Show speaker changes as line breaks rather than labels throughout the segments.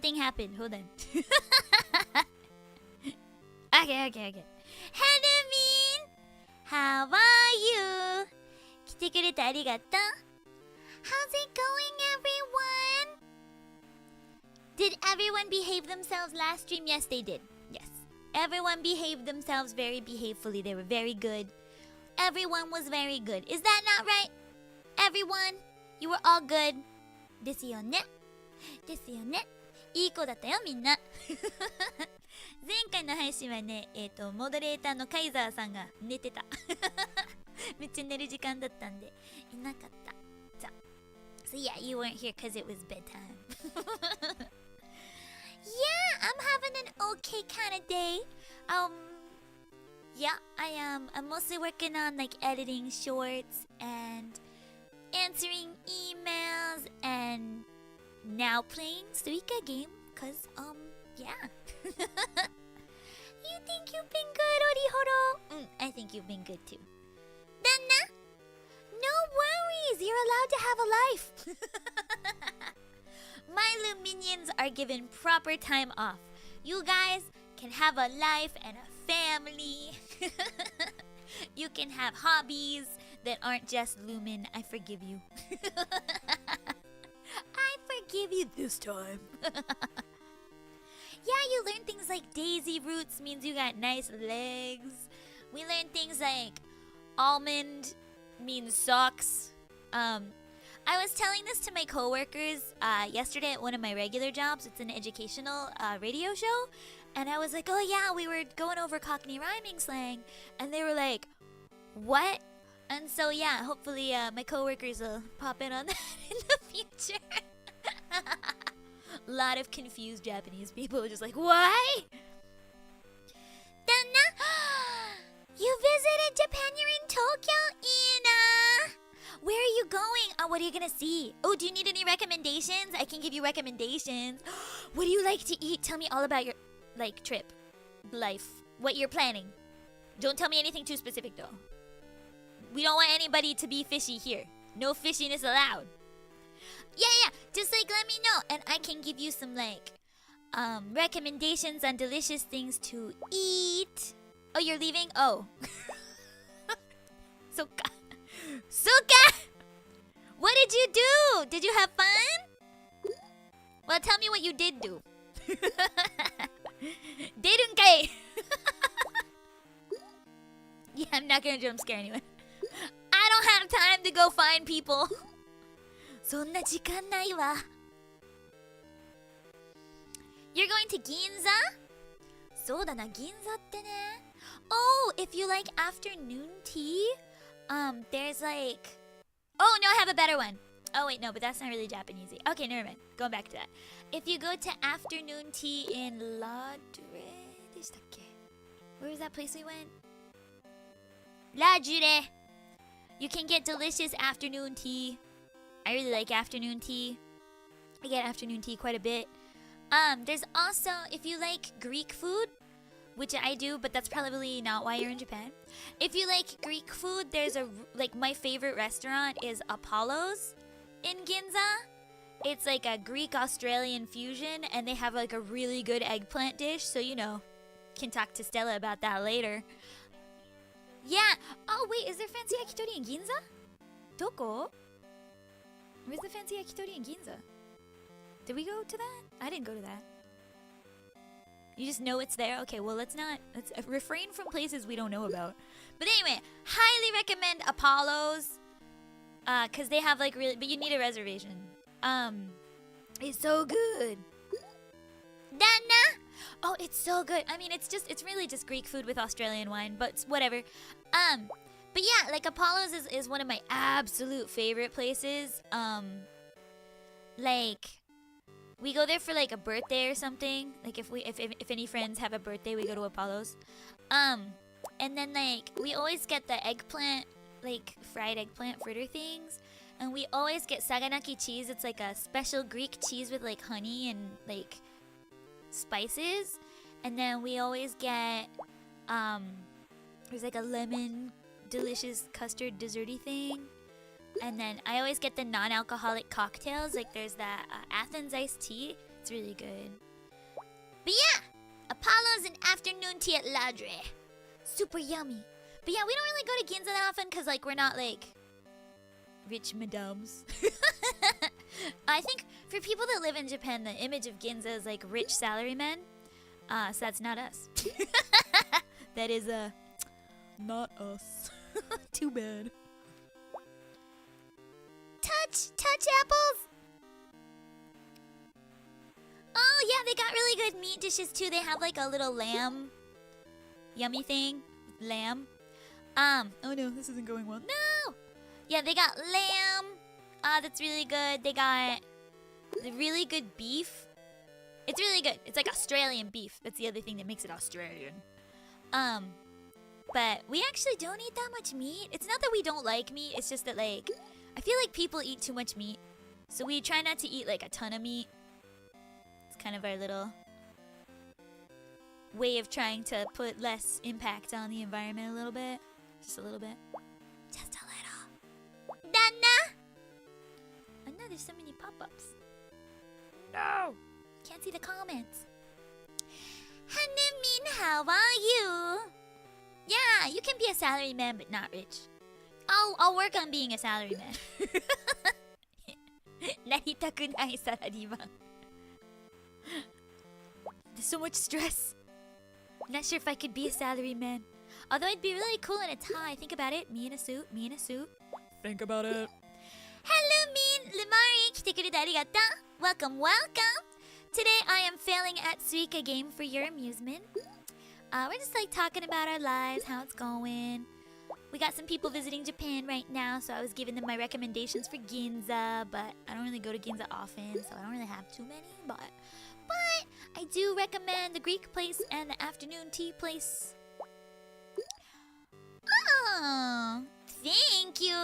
something happened. Hold on. Okay. Hellumin! How are you? 来てくれてありがとう。How's it going, everyone? Did everyone behave themselves last stream? Yes, they did. Yes. Everyone behaved themselves very behavefully. They were very good. Everyone was very good. Is that not right? Everyone, you were all good. ですよね。ですよね。いい子だったよ、みんな。前回の配信はね、モデレーターのカイザーさんが寝てた。めっちゃ寝る時間だったんで、いなかった。So yeah, you weren't here because it was bedtime. Yeah, I'm having an okay kind of day. Yeah, I am. I'm mostly working on like editing shorts and answering emails and now playing Suika game cause yeah. You think you've been good, Orihoro? I think you've been good too. Danna? No worries, you're allowed to have a life. My Luminions are given proper time off. You guys can have a life and a family. You can have hobbies that aren't just Lumin. I forgive you. I forgive you this time. Yeah, you learn things like daisy roots means you got nice legs. We learn things like almond means socks. I was telling this to my coworkers yesterday at one of my regular jobs. It's an educational radio show. And I was like, oh yeah, we were going over Cockney rhyming slang. And they were like, what? And so yeah, hopefully my coworkers will pop in on that in the future. A lot of confused Japanese people just like, why? Danna, you visited Japan, you're in Tokyo, Ina. Where are you going? What are you gonna see? Oh, do you need any recommendations? I can give you recommendations. What do you like to eat? Tell me all about your, like, trip, life, what you're planning. Don't tell me anything too specific, though. We don't want anybody to be fishy here. No fishiness allowed. Yeah, just, like, let me know. And I can give you some, like, recommendations on delicious things to eat. Oh, you're leaving? Oh. Soka. What did you do? Did you have fun? Well, tell me what you did do. Didn't kai? Yeah, I'm not gonna jump scare anyone. I don't have time to go find people. そんな時間ないわ. You're going to Ginza? そうだな、銀座ってね. Oh, if you like afternoon tea, there's like... Oh, no, I have a better one. Oh, wait, no, but that's not really Japanese. Okay, never mind. Going back to that. If you go to afternoon tea in La Dure... Where was that place we went? La Jure. You can get delicious afternoon tea. I really like afternoon tea. I get afternoon tea quite a bit. There's also, if you like Greek food, which I do, but that's probably not why you're in Japan. If you like Greek food, there's a, like, my favorite restaurant is Apollo's in Ginza. It's like a Greek-Australian fusion, and they have like a really good eggplant dish, so you know, can talk to Stella about that later. Yeah. Oh, wait, is there fancy yakitori in Ginza? Doko? Where's the fancy yakitori in Ginza? Did we go to that? I didn't go to that. You just know it's there? Okay, well, let's refrain from places we don't know about. But anyway, highly recommend Apollo's. Cause they have like really, but you need a reservation. It's so good. Danna! Oh, it's so good. I mean, it's really just Greek food with Australian wine, but whatever. But yeah, like Apollo's is one of my absolute favorite places. Like, we go there for like a birthday or something. Like if any friends have a birthday, we go to Apollo's. And then like we always get the eggplant, like fried eggplant fritter things. And we always get saganaki cheese. It's like a special Greek cheese with like honey and like spices. And then we always get there's like a lemon delicious custard desserty thing. And then I always get the non-alcoholic cocktails. Like there's that Athens iced tea. It's really good. But yeah, Apollo's and afternoon tea at Ladre. Super yummy. But yeah, we don't really go to Ginza that often because like we're not like rich madames. I think for people that live in Japan, the image of Ginza is like rich salarymen. So that's not us. That is not us. Too bad. Touch apples. Oh yeah, they got really good meat dishes too. They have like a little lamb yummy thing. Lamb. Oh no, this isn't going well. No! Yeah, they got lamb. That's really good. They got the really good beef. It's really good. It's like Australian beef. That's the other thing that makes it Australian. But we actually don't eat that much meat. It's not that we don't like meat. It's just that like I feel like people eat too much meat. So we try not to eat like a ton of meat. It's kind of our little way of trying to put less impact on the environment a little bit. Just a little bit. Just a little. Dana! Oh no, there's so many pop-ups. No! Can't see the comments. Hellumin, how are you? Yeah, you can be a salaryman but not rich. I'll work on being a salaryman. なりたくないサラリーマン. There's so much stress. Not sure if I could be a salaryman. Although it'd be really cool in a tie. Think about it. Me in a suit. Me in a suit. Think about it. Hellumin, Limari, 来てくれてありがとう. Welcome, welcome. Today I am failing at Suika game for your amusement. We're just like talking about our lives, how it's going. We got some people visiting Japan right now, so I was giving them my recommendations for Ginza, but I don't really go to Ginza often, so I don't really have too many, but I do recommend the Greek place and the afternoon tea place. Oh, thank you.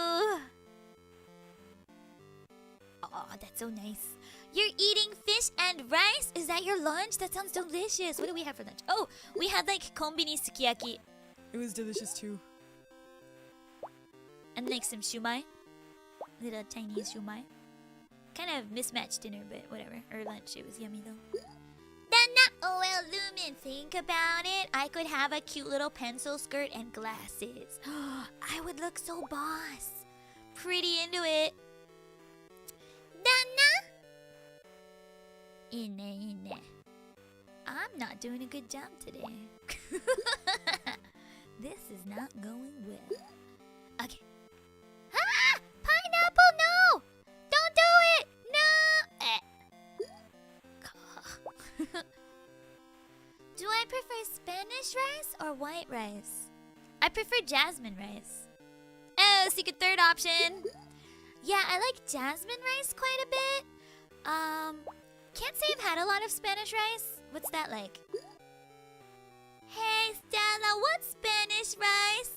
Oh, that's so nice. You're eating fish and rice? Is that your lunch? That sounds delicious. What do we have for lunch? Oh, we had like konbini sukiyaki. It was delicious too. And like some shumai. Little tiny shumai. Kind of mismatched dinner, but whatever. Or lunch. It was yummy though. Oh well, Lumin, think about it. I could have a cute little pencil skirt and glasses. I would look so boss. Pretty into it. Dana? Ine. I'm not doing a good job today. This is not going well. Okay. Ah! Pineapple, no! Don't do it! No! Do I prefer Spanish rice or white rice? I prefer jasmine rice. Oh, secret third option. Yeah, I like jasmine rice quite a bit. Can't say I've had a lot of Spanish rice. What's that like? Hey, Stella, what's Spanish rice?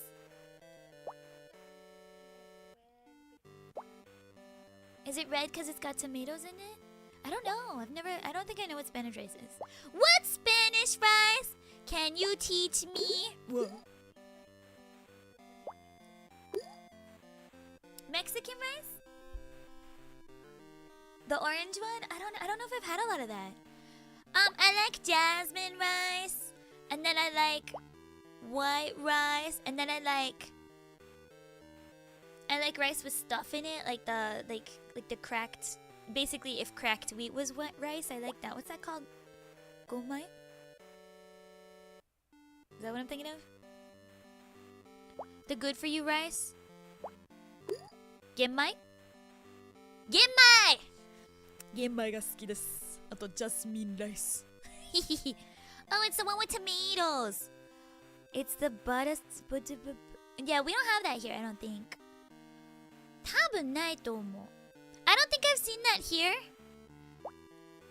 Is it red because it's got tomatoes in it? I don't know. I don't think I know what Spanish rice is. What's Spanish rice? Can you teach me? Whoa. Mexican rice? The orange one? I don't know if I've had a lot of that. I like jasmine rice, and then I like white rice, and then I like rice with stuff in it, like the cracked. Basically, if cracked wheat was wet rice, I like that. What's that called? Gomai? Is that what I'm thinking of? The good for you rice? Genmai? Genmai! Genmai ga suki desu. Ato jasmine rice. Oh, it's the one with tomatoes. It's the butter. Yeah, we don't have that here, I don't think. 多分ないと思う. I don't think I've seen that here.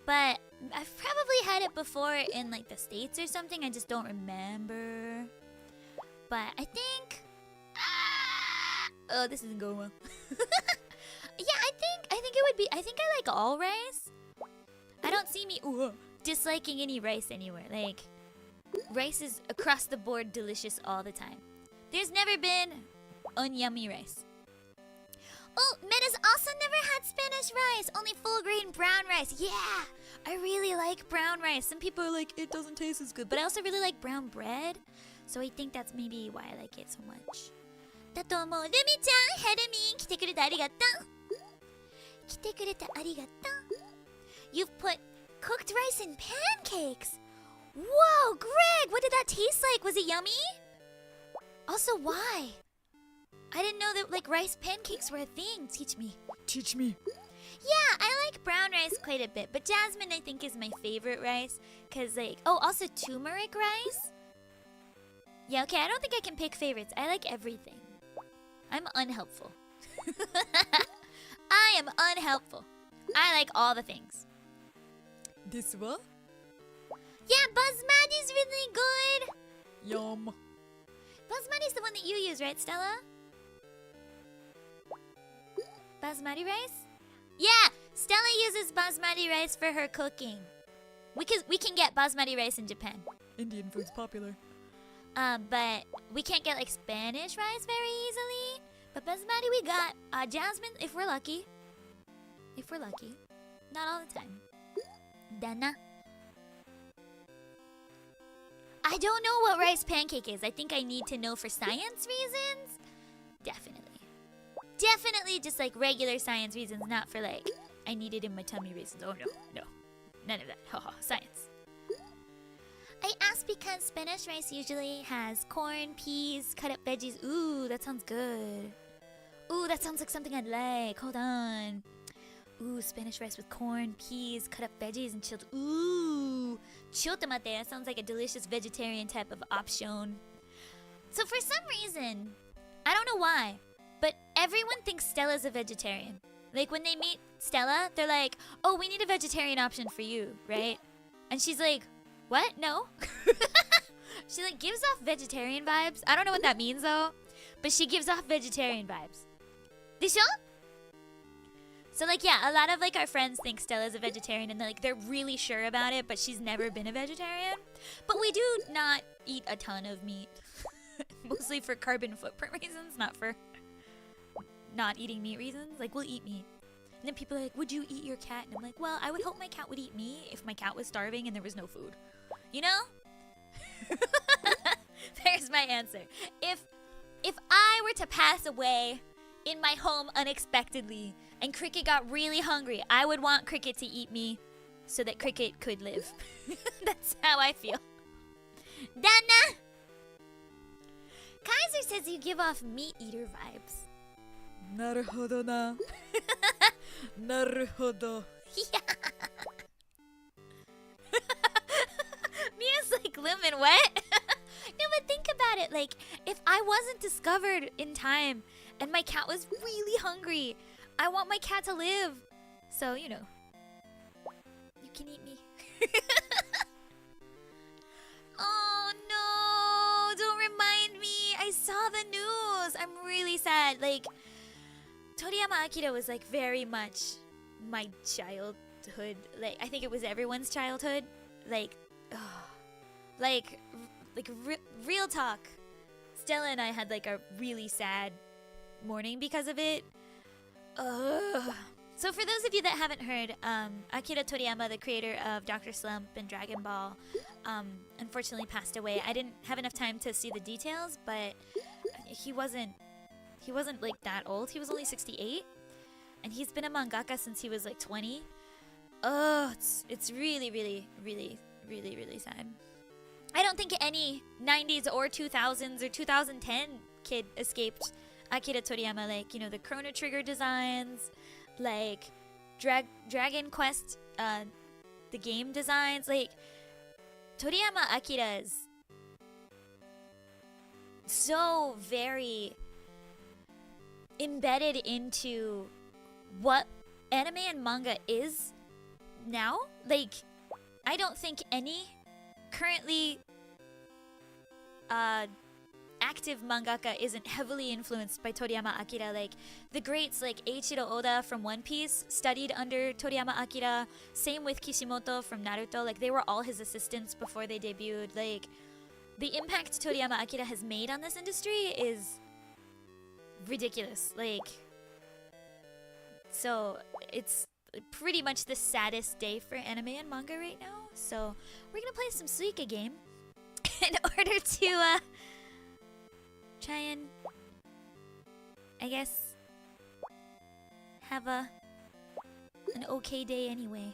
But I've probably had it before in like the States or something. I just don't remember. But I think... Oh, this isn't going well. Yeah, I think it would be... I think I like all rice. I don't see me disliking any rice anywhere. Like, rice is across the board delicious all the time. There's never been unyummy rice. Oh, Meta's also never had Spanish rice. Only full grain brown rice. Yeah. I really like brown rice. Some people are like, it doesn't taste as good. But I also really like brown bread. So I think that's maybe why I like it so much. だと思う。ルミちゃん、ヘルミン来てくれてありがとう。来てくれてありがとう。You've put cooked rice in pancakes. Whoa, Greg, what did that taste like? Was it yummy? Also, why? I didn't know that like rice pancakes were a thing. Teach me.
Teach me.
Yeah, I like brown rice quite a bit, but jasmine I think is my favorite rice. Cause like, oh, also turmeric rice? Yeah, okay, I don't think I can pick favorites. I like everything. I'm unhelpful. I am unhelpful. I like all the things.
This one?
Yeah, basmati's really good.
Yum.
Basmati's the one that you use, right, Stella? Basmati rice? Yeah, Stella uses basmati rice for her cooking. We can get basmati rice in Japan.
Indian food's popular.
But we can't get like Spanish rice very easily. But basmati we got. Jasmine, if we're lucky. If we're lucky. Not all the time. Dana. I don't know what rice pancake is. I think I need to know for science reasons. Definitely. Definitely just like regular science reasons, not for like I need it in my tummy reasons. Oh no. None of that. Haha, science. I asked because Spanish rice usually has corn, peas, cut up veggies. Ooh, that sounds good. Ooh, that sounds like something I'd like. Hold on. Ooh, Spanish rice with corn, peas, cut up veggies, and chilled. Ooh, chotomate. That sounds like a delicious vegetarian type of option. So for some reason, I don't know why, but everyone thinks Stella's a vegetarian. Like when they meet Stella, they're like, oh, we need a vegetarian option for you, right? And she's like, what? No. She like gives off vegetarian vibes. I don't know what that means though, but she gives off vegetarian vibes. This show? So like yeah, a lot of like our friends think Stella's a vegetarian and they're really sure about it, but she's never been a vegetarian. But we do not eat a ton of meat. Mostly for carbon footprint reasons, not for not eating meat reasons. Like we'll eat meat. And then people are like, would you eat your cat? And I'm like, well, I would hope my cat would eat me if my cat was starving and there was no food. You know? There's my answer. If I were to pass away in my home unexpectedly and Cricket got really hungry, I would want Cricket to eat me so that Cricket could live. That's how I feel. Dana! Kaiser says you give off meat eater vibes.
なるほどな。なるほど。
Yeah. Mia's like, Lumin, what? No, but think about it. Like, if I wasn't discovered in time and my cat was really hungry, I want my cat to live. So, you know, you can eat me. Oh, no. Don't remind me. I saw the news. I'm really sad. Like, Toriyama Akira was like very much my childhood. Like I think it was everyone's childhood. Like, real talk. Stella and I had like a really sad morning because of it. So for those of you that haven't heard, Akira Toriyama, the creator of Dr. Slump and Dragon Ball, unfortunately passed away. I didn't have enough time to see the details, but he wasn't like that old. He was only 68, and he's been a mangaka since he was like 20. Oh, it's really, really, really, really, really sad. I don't think any 90s or 2000s or 2010 kid escaped Akira Toriyama. Like, you know, the Chrono Trigger designs, like Dragon Quest, the game designs. Like, Toriyama Akira's so very embedded into what anime and manga is now. Like, I don't think any currently active mangaka isn't heavily influenced by Toriyama Akira. Like, the greats like Eiichiro Oda from One Piece studied under Toriyama Akira. Same with Kishimoto from Naruto. Like, they were all his assistants before they debuted. Like, the impact Toriyama Akira has made on this industry is ridiculous. Like, so it's pretty much the saddest day for anime and manga right now. So we're gonna play some Suika game in order to try and, I guess, have an okay day anyway.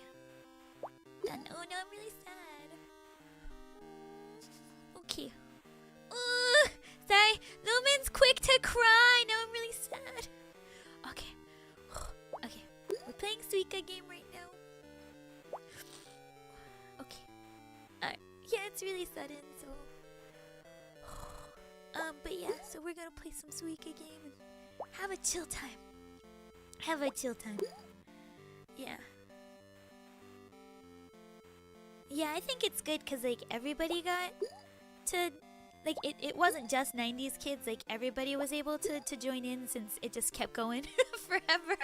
Oh no, I'm really sad. Okay. Sorry, Lumin's quick to cry. Now I'm really sad. Okay. Okay. We're playing Suika game right now. Okay. Alright. Yeah, it's really sudden, so. But yeah, so we're gonna play some Suika game and have a chill time. Have a chill time. Yeah. Yeah, I think it's good because, like, everybody got to, like, it wasn't just 90s kids. Like, everybody was able to join in since it just kept going forever.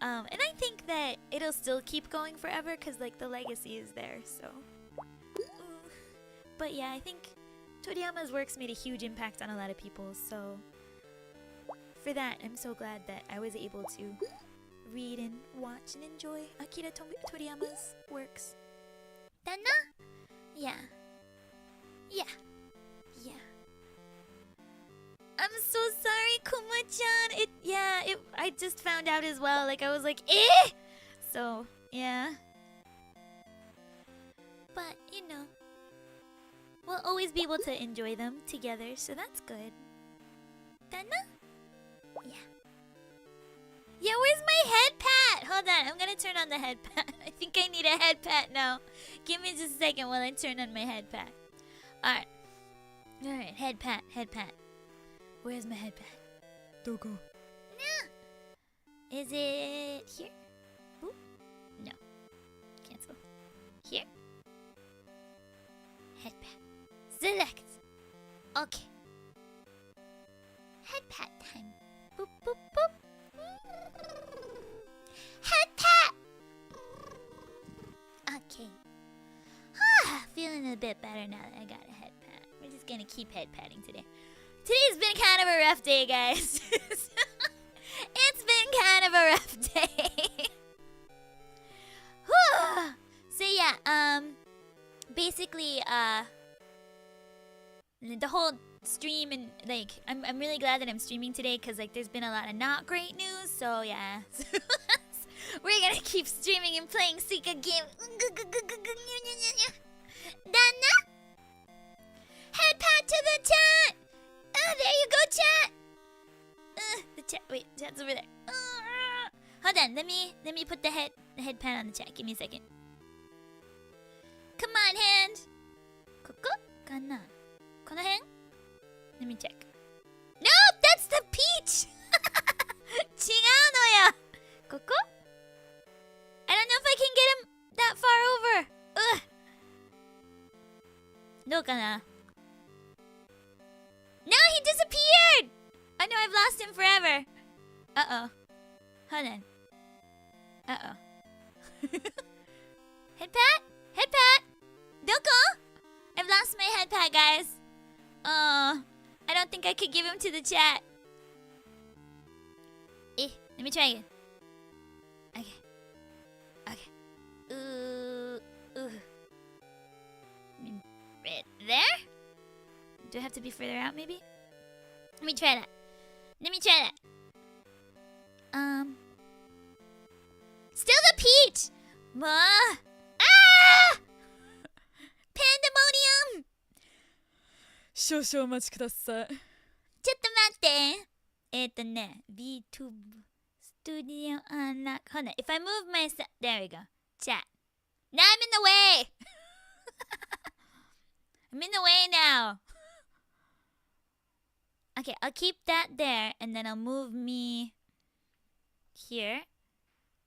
And I think that it'll still keep going forever because, like, the legacy is there, so. But yeah, I think Toriyama's works made a huge impact on a lot of people, so for that, I'm so glad that I was able to read and watch and enjoy Akira Toriyama's works. Dana? Yeah. Yeah. Yeah. I'm so sorry, Kuma-chan. I just found out as well. Like, I was like, eh! So, yeah. But, you know, we'll always be able to enjoy them together, so that's good. Dana? Yeah. Yeah, where's my head pat? Hold on, I'm gonna turn on the head pat. I think I need a head pat now. Give me just a second while I turn on my head pat. Alright. Alright, head pat, head pat. Where's my head pat?
どこ?
No. Is it here? Ooh. No. Cancel. Here. Head pat. Select. Okay. Head pat time. Boop, boop, boop. Head pat! Okay. Feeling a bit better now that I got a head pat. We're just gonna keep head patting today. Today's been kind of a rough day, guys. It's been kind of a rough day. So yeah, basically, the whole stream and like I'm really glad that I'm streaming today because like there's been a lot of not great news, so yeah. We're gonna keep streaming and playing Suika game. Dana? Head pat to the chat! Oh, there you go, chat! The chat, wait, chat's over there. Hold on, let me put the head pat on the chat. Give me a second. Come on, hand! Koko? Kana? Kono hen? Let me check. Nope, that's the peach! 違うのよ! Koko? I don't know if I can get him that far over. Ugh. どうかな? No, he disappeared! Oh no, I've lost him forever. Uh-oh. Hold on. Uh-oh. Head pat? Head pat? Doko? I've lost my head pat, guys. Oh, I don't think I could give him to the chat. Let me try again. Okay. Okay. Right there? Do I have to be further out, maybe? Let me try that. Still the peach! Ah! Pandemonium!
少々お待ちください。
ちょっと待って。VTube Studio Unlock. Hold on. If I move myself. There we go. Chat. Now I'm in the way! I'm in the way now. Okay, I'll keep that there and then I'll move me here.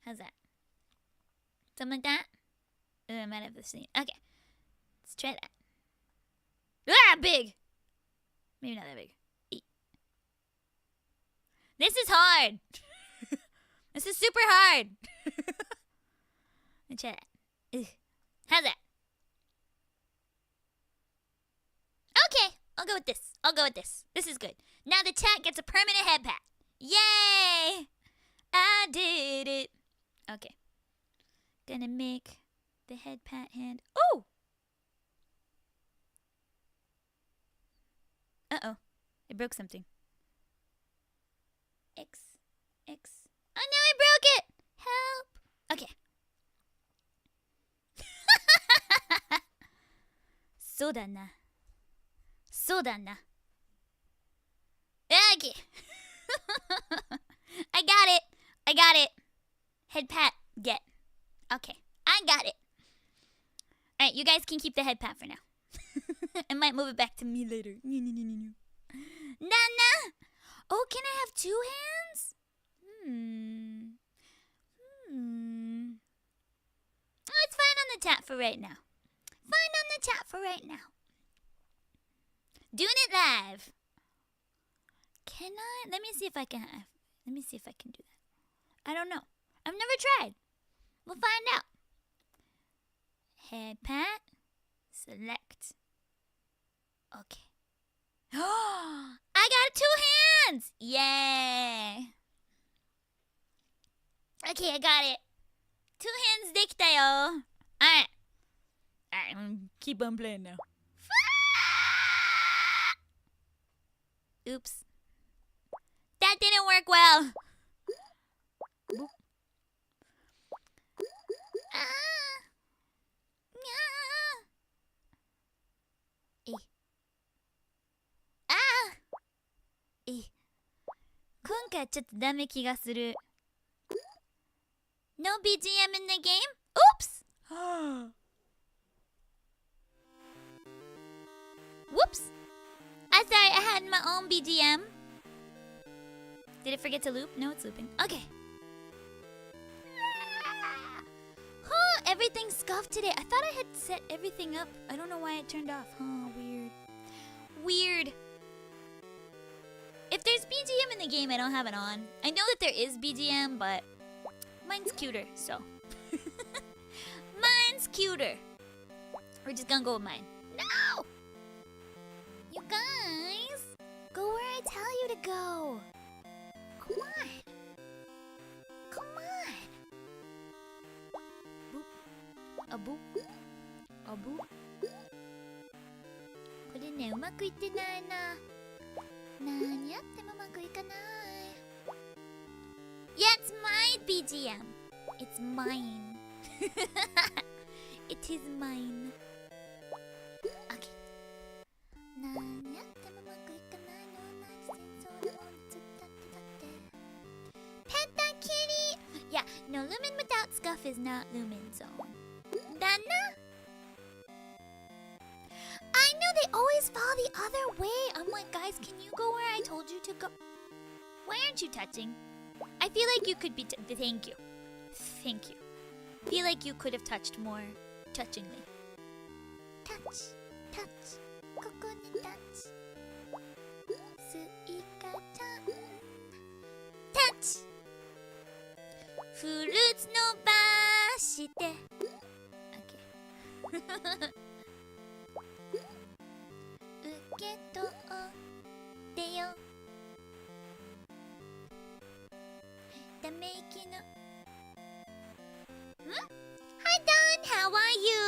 How's that? Something like that? I might have the same. Okay. Let's try that. Ah, big! Maybe not that big. This is hard! This is super hard! Let's try that. How's that? Okay, I'll go with this. This is good. Now the chat gets a permanent head pat. Yay! I did it. Okay. gonna make the head pat hand. Oh! Uh-oh. I broke something. X. Oh no, I broke it! Help! Okay. そうだな。Okay. I got it. Head pat, get. Okay, I got it. Alright, you guys can keep the head pat for now. I might move it back to me later. Nana! Oh, can I have 2 hands? Oh, it's fine on the chat for right now. Doing it live. Can I? Let me see if I can do that. I don't know. I've never tried. We'll find out. Head pat. Select. Okay. Oh, I got 2 hands! Yay! Okay, I got it. 2 hands できたよ. Alright,
keep on playing now.
Oops. That didn't work well.今回ちょっとダメ気がする. No BGM in the game? Oops! Whoops! I thought I had my own BGM. Did it forget to loop? No, it's looping. Okay. Huh, everything's scuffed today. I thought I had set everything up. I don't know why it turned off. Huh, weird. If there's BGM in the game, I don't have it on. I know that there is BGM, but mine's cuter, so. Mine's cuter. We're just gonna go with mine. No! You guys, go where I tell you to go. Come on. Boop. A boop. これね、うまくいってないな。何やってもうまくいかない。Yeah, it's my BGM. It's mine. It is mine. Okay. 何やってもうまくいかないの。何戦争のものつったってPet that kitty! Yeah, no, Lumin without scuff is not Lumin zone. Dana? I know they always fall the other way. I'm like, guys, can you go where I told you to go? Why aren't you touching? I feel like you could be. Thank you. Feel like you could have touched more touchingly. Touch. ここにタッチ。スイカちゃん。タッチ。フルーツ伸ばして。OK。受け取ってよ。ため息の。Hi Don, how are you?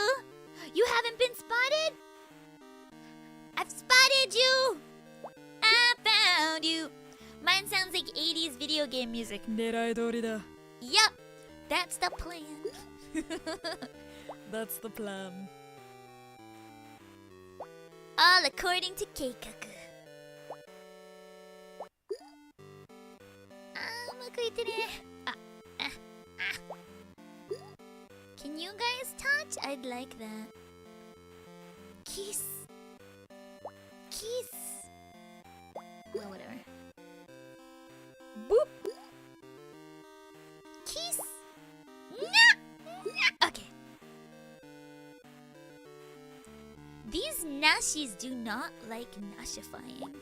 You haven't been spotted? I've spotted you! I found you! Mine sounds like 80s video game music.
狙い通りだ.
Yup, that's the plan.
That's the plan.
All according to 計画. うまくいってね. Can you guys touch? I'd like that. Kiss. Well, whatever. Boop. Kiss. Okay. These Nashis do not like nashifying.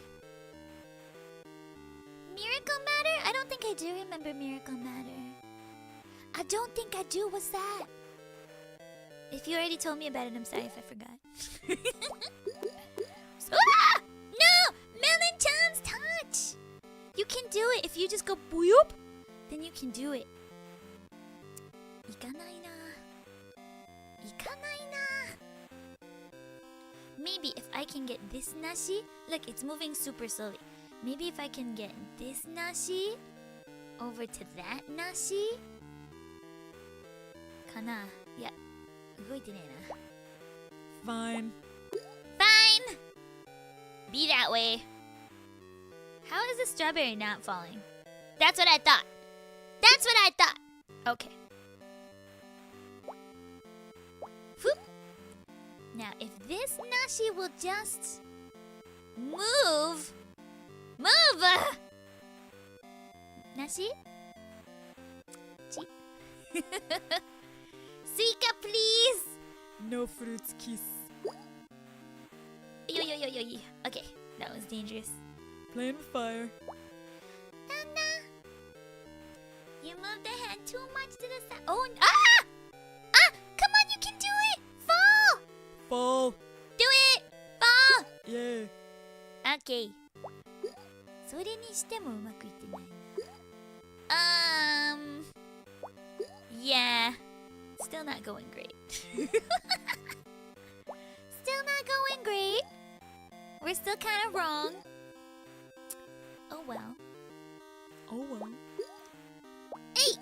Miracle Matter? I don't think I do remember Miracle Matter. I don't think I do. What's that? If you already told me about it, I'm sorry if I forgot. No! Melon-chan's touch! You can do it. If you just go boop, then you can do it. いかないな。いかないな。Maybe if I can get this nashi, look, it's moving super slowly. Maybe if I can get this nashi over to that nashi? かな。いや、動いてねえな。
Fine.
Fine! Be that way. How is the strawberry not falling? That's what I thought. That's what I thought. Okay. Whoop. Now, if this nashi will just move. Move! Nashi? Chi. Suika, please!
No fruits kiss.
Yo, yo, yo, yo, yo. Okay, that was dangerous.
Playing with fire.
Nana! You moved the hand too much to the side. Oh, ah! Ah! Come on, you can do it! Fall!
Fall.
Do it! Fall!
Yeah.
Okay. それにしてもうまくいってないな。Yeah. Still not going great. Still not going great. We're still kind of wrong. Oh well.
Oh well.
Hey!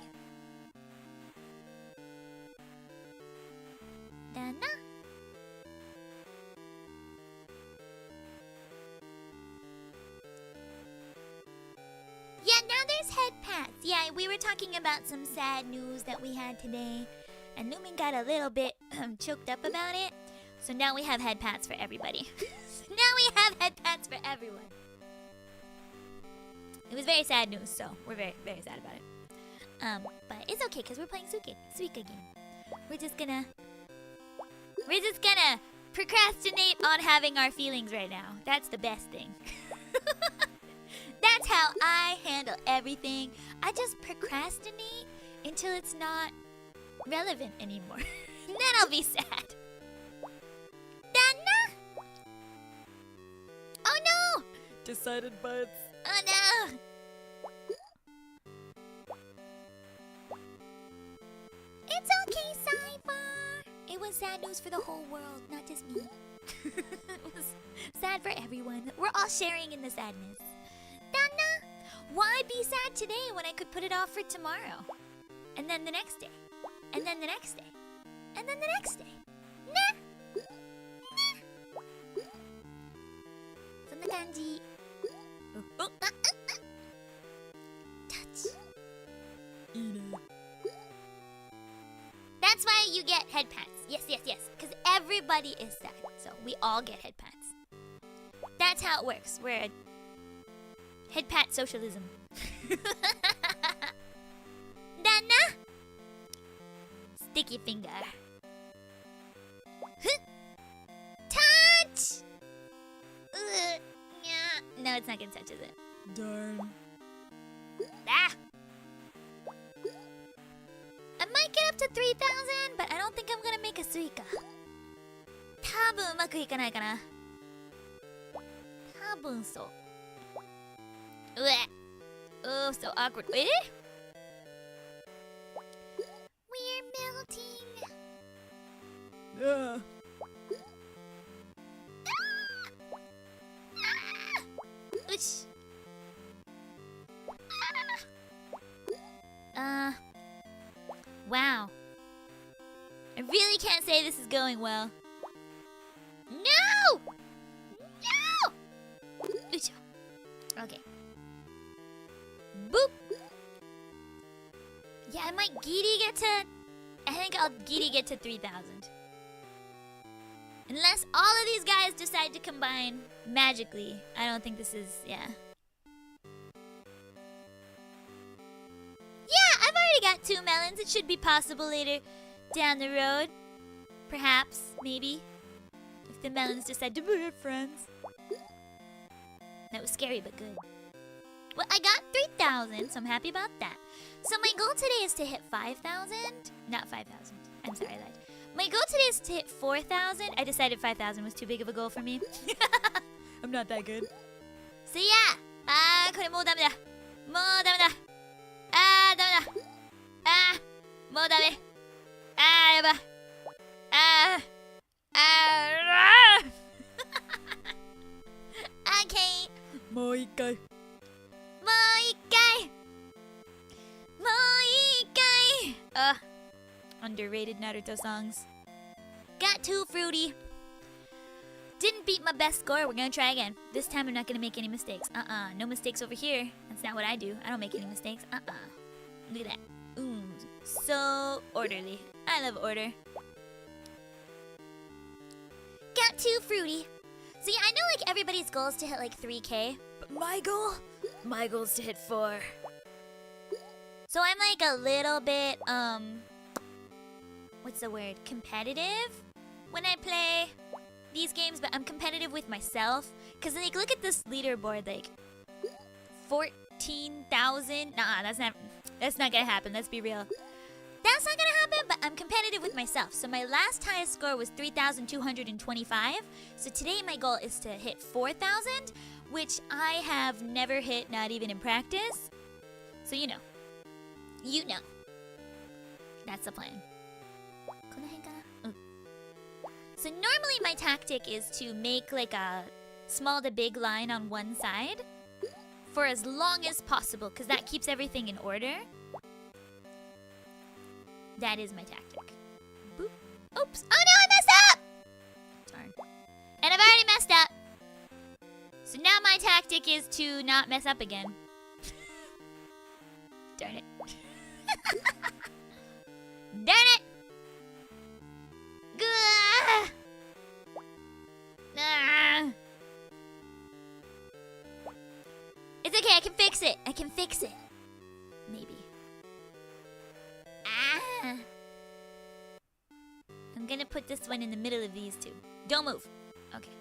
Dana? Yeah, now there's head pats. Yeah, we were talking about some sad news that we had today. And Lumin got a little bit choked up about it. So now we have head pats for everybody. Now we have head pats for everyone. It was very sad news, so we're very, very sad about it. But it's okay because we're playing Suika game. We're just gonna procrastinate on having our feelings right now. That's the best thing. That's how I handle everything. I just procrastinate until it's not relevant anymore. Then I'll be sad. Dana! Oh no!
Decided by its...
Oh no! It's okay, Cypher! It was sad news for the whole world, not just me. It was sad for everyone. We're all sharing in the sadness. Dana! Why be sad today when I could put it off for tomorrow? And then the next day. And then the next day. And then the next day. Nah! Nah! そんな感じ。Touch.
いいね。
That's why you get head pats. Yes, yes, yes. Because everybody is sad. So we all get head pats. That's how it works. We're a head pat socialism. Dana? Sticky finger. Touch! No, it's not gonna touch, is it?
Darn.
Ah! I might get up to 3,000, but I don't think I'm gonna make a Suika. 多分うまくいかないかな。多分そう。うえ。Oh, so awkward. え？ We're melting.
Ah.
Ush. Wow. I really can't say this is going well. No! No! Ush. Okay. Boop. Yeah, I might giddy get to... I think I'll giddy get to 3,000. Unless all of these guys decide to combine magically. I don't think this is... Yeah. Yeah, I've already got 2 melons. It should be possible later down the road. Perhaps, maybe. If the melons decide to be friends. That was scary, but good. Well, I got 3,000, so I'm happy about that. So my goal today is to hit 5,000. Not 5,000. I'm sorry, I lied. My goal today is to hit 4,000. I decided 5,000 was too big of a goal for me.
I'm not that good.
So yeah. これもうダメだ。もうダメだ。ダメだ。もうダメ。やば。Underrated Naruto songs. Got too fruity. Didn't beat my best score. We're gonna try again. This time I'm not gonna make any mistakes. No mistakes over here. That's not what I do. I don't make any mistakes. Look at that. So orderly. I love order. Got too fruity. See, I know like everybody's goal is to hit like 3K.
But my goal is to hit 4.
So I'm like a little bit, what's the word? Competitive when I play these games, but I'm competitive with myself. Cause like, look at this leaderboard, like 14,000. Nah, that's not gonna happen. Let's be real. That's not gonna happen, but I'm competitive with myself. So my last highest score was 3,225. So today my goal is to hit 4,000, which I have never hit, not even in practice. So you know. That's the plan. So normally my tactic is to make like a small to big line on one side for as long as possible, because that keeps everything in order. That is my tactic. Boop. Oops. Oh no, I messed up! Darn. And I've already messed up. So now my tactic is to not mess up again. Darn it. Darn it! Gah! Ah. It's okay, I can fix it. Maybe. I'm gonna put this one in the middle of these two. Don't move. Okay.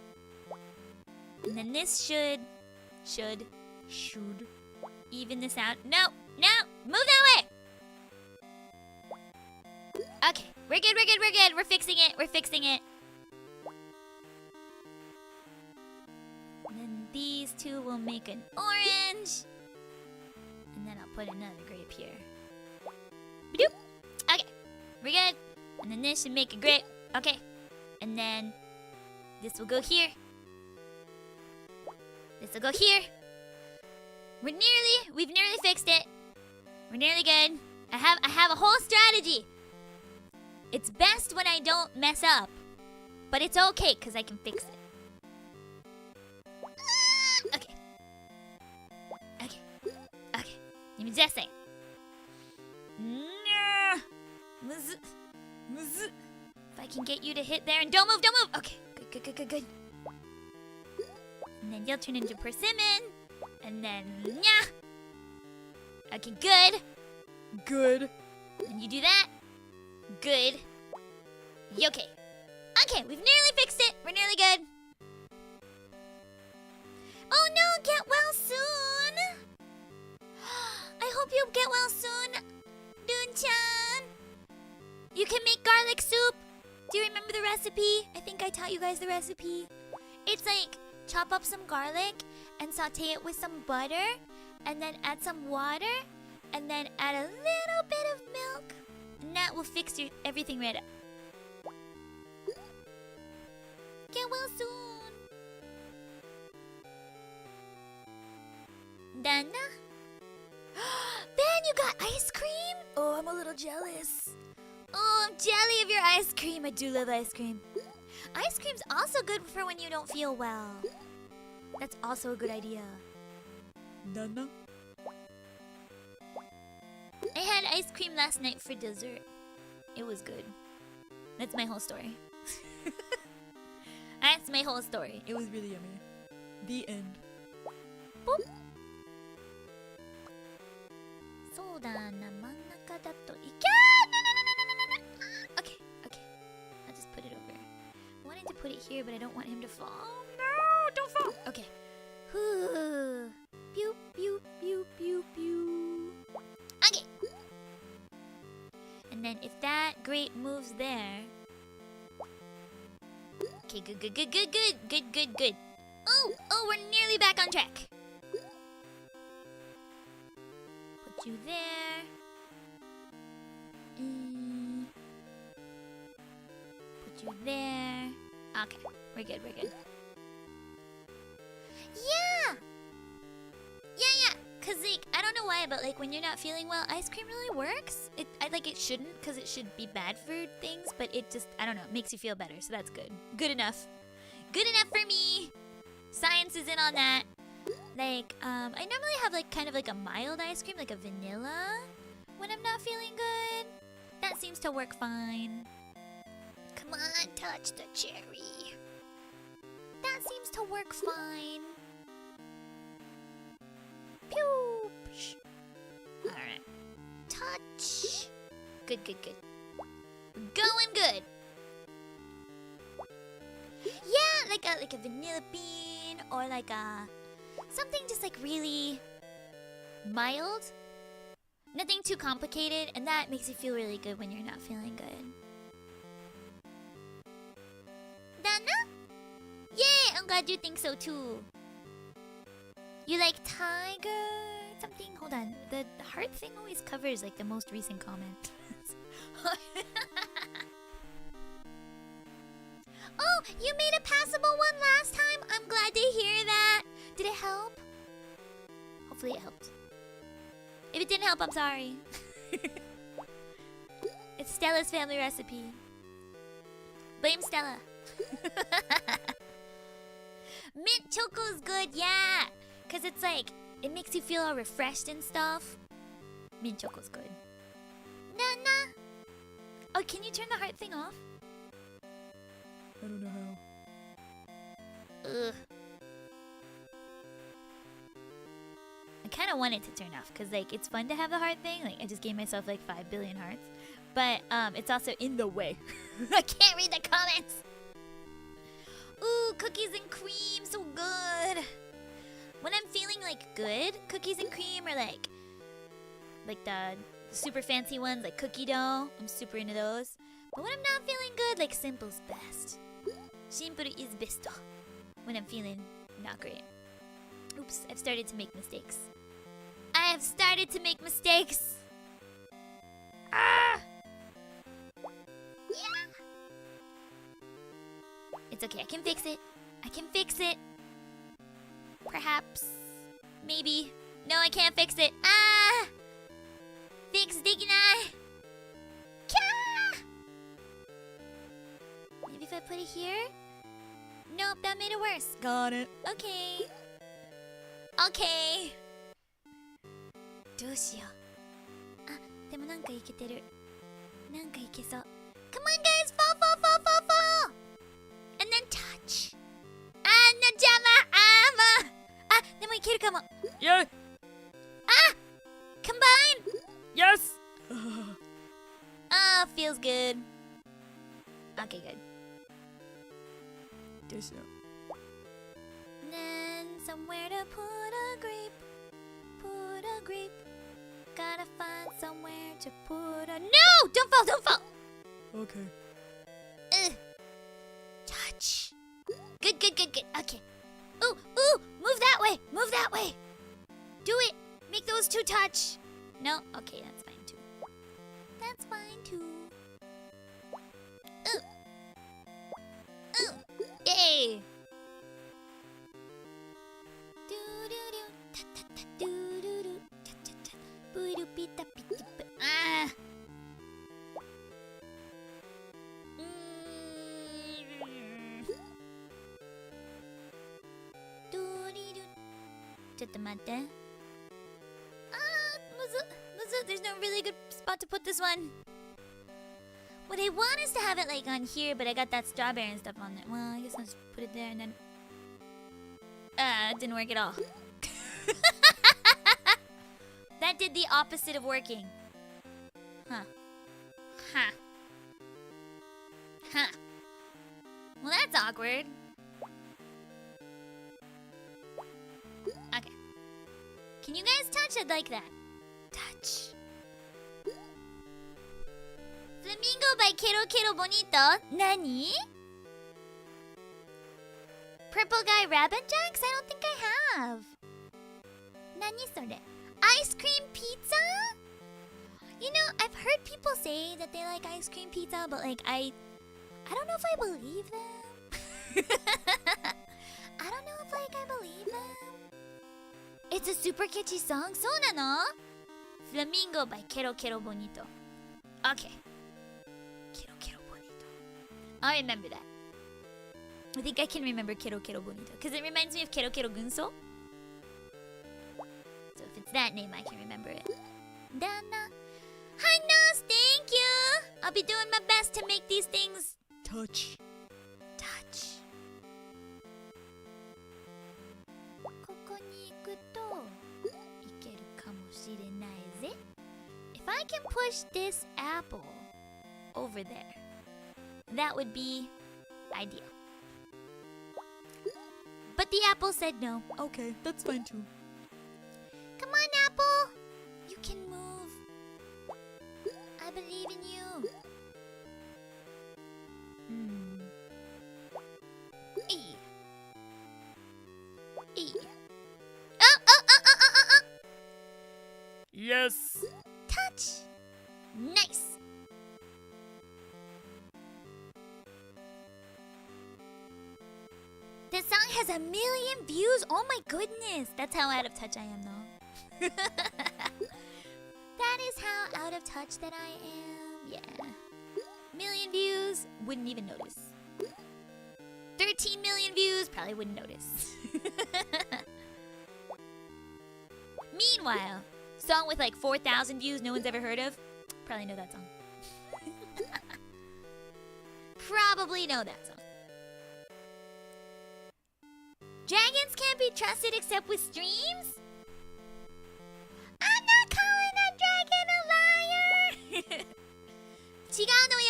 And then this should even this out. No! Move that way! Okay, we're good. We're fixing it. And then these two will make an orange. And then I'll put another grape here. Ba-doop. Okay, we're good. And then this should make a grape. Okay. And then this will go here. This will go here. We've nearly fixed it. We're nearly good. I have a whole strategy. It's best when I don't mess up. But it's okay, because I can fix it. Okay. Let me just say. If I can get you to hit there and don't move. Okay, good. And then you'll turn into persimmon. And then, yeah. Okay, good. And you do that. Good. Okay, we've nearly fixed it. We're nearly good. Oh no, get well soon. I hope you get well soon, Dun-chan. You can make garlic soup. Do you remember the recipe? I think I taught you guys the recipe. It's like chop up some garlic and saute it with some butter, and then add some water, and then add a little bit of milk, and that will fix everything right up. Get well soon. Dana? Ben, you got ice cream?
Oh, I'm a little jealous.
Oh, I'm jelly of your ice cream. I do love ice cream. Ice cream's also good for when you don't feel well. That's also a good idea.
Nana?
I had ice cream last night for dessert. It was good. That's my whole story. That's my whole story.
It was really yummy. The end.
Boop. そうだな、真ん中だといけー。Okay. I'll just put it over. I wanted to put it here, but I don't want him to fall. No, don't fall. Okay. Pew, pew, pew, pew, pew. Okay. And then if that grape moves there. Okay, good. Oh, we're nearly back on track. Put you there. Put you there. Okay, we're good. Yeah. Cause like I don't know why, but like when you're not feeling well, ice cream really works. It shouldn't, because it should be bad for things, but it just, I don't know, makes you feel better, so that's good. Good enough. Good enough for me. Science is in on that. Like, I normally have like kind of like a mild ice cream, like a vanilla, when I'm not feeling good. That seems to work fine. Come on, touch the cherry. That seems to work fine. Pew! Alright. Touch. Good, good, good. Going good. Yeah, like a vanilla bean or like a something just like really mild. Nothing too complicated, and that makes you feel really good when you're not feeling good. Dana? Yay! I'm glad you think so too. You like tiger? Something? Hold on. The heart thing always covers like the most recent comment. Oh, you made a passable one last time. I'm glad to hear that. Did it help? Hopefully it helped. If it didn't help, I'm sorry. It's Stella's family recipe. Blame Stella. Mint choco's good, yeah. Cause it's like, it makes you feel all refreshed and stuff. Mint choco's good. Nana. Oh, can you turn the heart thing off?
I don't know how.
Ugh. I kind of want it to turn off because like it's fun to have the heart thing. Like I just gave myself like 5 billion hearts, but it's also in the way. I can't read the comments. Ooh, cookies and cream, so good. When I'm feeling like good, cookies and cream are like the super fancy ones like cookie dough. I'm super into those. But when I'm not feeling good, like simple's best. Simple is best when I'm feeling not great. Oops, I've started to make mistakes. I have started to make mistakes. Ah! Yeah. It's okay, I can fix it. I can fix it. Perhaps. Maybe. No, I can't fix it. Ah! Fix dignai. Maybe if I put it here? Nope, that made it worse.
Got it.
Okay. Okay. どうしよう。あ、でもなんかいけてる。なんかいけそう。Come on, guys! Fall, fall, fall, fall, fall! And then touch. あー、な、邪魔！あー、まあ。あ、でもいけるかも。
Yeah.
あ！ Combine!
Yes.
Ah, feels good. Okay, good.
どうしよう。
Then somewhere to put a grape. Put a grape. Gotta find somewhere to put a. No! Don't fall! Don't fall!
Okay.
Touch. Good, good, good, good. Okay. Ooh, ooh! Move that way! Move that way! Do it! Make those two touch! No? Okay, that's fine too. That's fine too. Ooh! Ooh! Yay! Ah! There's no really good spot to put this one. What I want is to have it like on here, but I got that strawberry and stuff on there. Well, I guess I'll just put it there and then... it didn't work at all. That did the opposite of working. Huh. Huh. Huh. Well, that's awkward. Okay. Can you guys touch? I'd like that. Touch. Flamingo by Kero Kero Bonito. Nani? Purple Guy Rabbit Jacks? I don't think I have. Nani sore? Ice cream pizza? You know, I've heard people say that they like ice cream pizza, but like I don't know if I believe them. I don't know if like I believe them. It's a super catchy song. So nano? Flamingo by Quiero Quiero Bonito. Okay. Quiero Quiero Bonito. I remember that. I think I can remember Quiero Quiero Bonito because it reminds me of Quiero Quiero Gunso. So if it's that name, I can remember it. Dana. Hi, Nos. Thank you. I'll be doing my best to make these things
touch.
ここに行くといけるかもしれないぜ。If I can push this apple over there, that would be ideal. But the apple said no.
Okay, that's fine too.
Come on, apple. You can move. I believe in you.
Yes.
Touch. Nice. This song has 1 million views. Oh my goodness. That's how out of touch I am, though. That is how out of touch that I am. Yeah. 1 million views. Wouldn't even notice. 13 million views. Probably wouldn't notice. Meanwhile, song with like 4,000 views no one's ever heard of. Probably know that song. Probably know that song. Dragons can't be trusted except with streams? I'm not calling a dragon a liar! 違うのよ!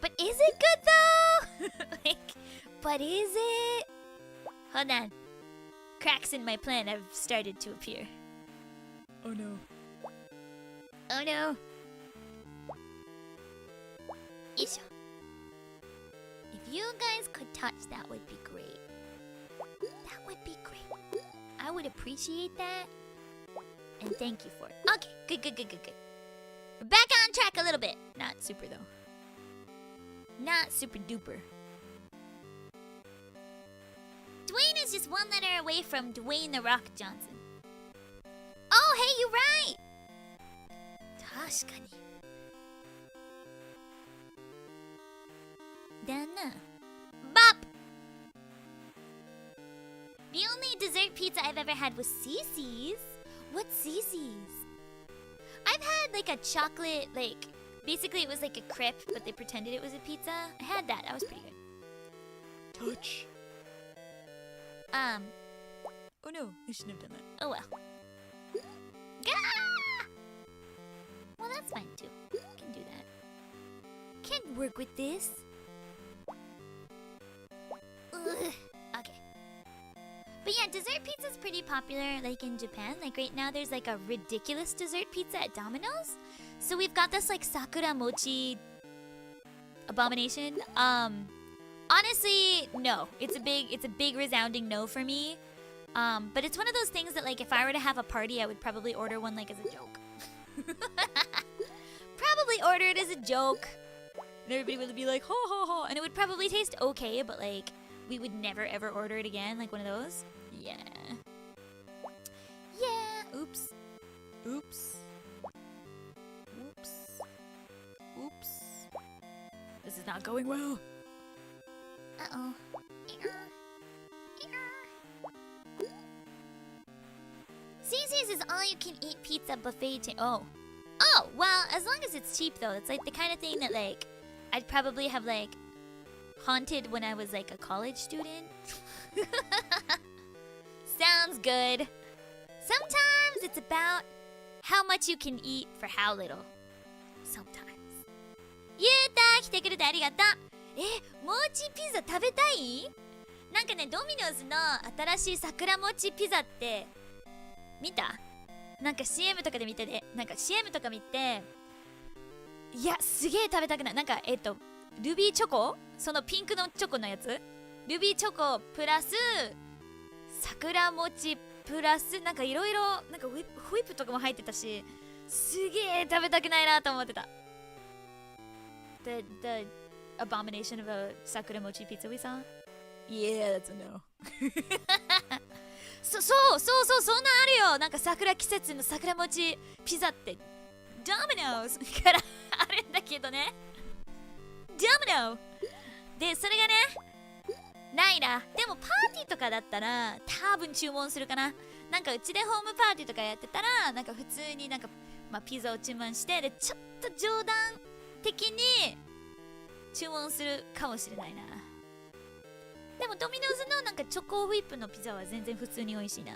But is it good though? Like, but is it? Hold on. Cracks in my plan have started to appear.
Oh no.
Oh no. Isha. If you guys could touch, that would be great. That would be great. I would appreciate that. And thank you for it. Okay, good. We're back on track a little bit. Not super though. Not super duper. Dwayne is just one letter away from Dwayne The Rock Johnson. Oh, hey, you're right! 確かに。だな。Bop! The only dessert pizza I've ever had was Cece's. What's Cece's? I've had like a chocolate, like, basically it was like a crepe, but they pretended it was a pizza. I had that. That was pretty good.
Touch. Oh no, I shouldn't have done that.
Oh well. Gah! Well, that's fine too. Can do that. Can work with this. Ugh. Okay. But yeah, dessert pizza is pretty popular, like in Japan. Like right now, there's like a ridiculous dessert pizza at Domino's. So we've got this like sakura mochi abomination. Honestly, no. It's a big resounding no for me. But it's one of those things that like if I were to have a party, I would probably order one like as a joke. Probably order it as a joke. And everybody would be like, ha ha ha. And it would probably taste okay, but like we would never ever order it again, like one of those. Yeah. Yeah. Oops.
This is not going well.
Uh-oh. Cece's is all-you-can-eat pizza buffet Oh, well, as long as it's cheap, though. It's like the kind of thing that, like, I'd probably have, like, haunted when I was, like, a college student. Sounds good. Sometimes it's about how much you can eat for how little. Sometimes. ゆうた来てくれてありがとう。モチピザ食べたい？なんかね、ドミノズの新しい桜餅ピザって見た？なんか CM とかで見てて、なんか CM とか見て、いや、すげえ食べたくない。なんか、ルビーチョコ？そのピンクのチョコのやつ？ルビーチョコプラス、桜餅プラス、なんかいろいろ、なんかホイップとかも入ってたし、すげえ食べたくないなと思ってた。The abomination of a sakura mochi pizza we saw?
Yeah, that's a no.
そう、そんなんあるよ。なんか桜季節の桜餅ピザってドミノスからあるんだけどね。ドミノで、それがね、ないな。でもパーティーとかだったら多分注文するかな。なんかうちでホームパーティーとかやってたら、なんか普通になんか、ピザを注文して、で、ちょっと冗談的に注文するかもしれないな。でもドミノーズのなんかチョコウィップのピザは全然普通に美味しいな。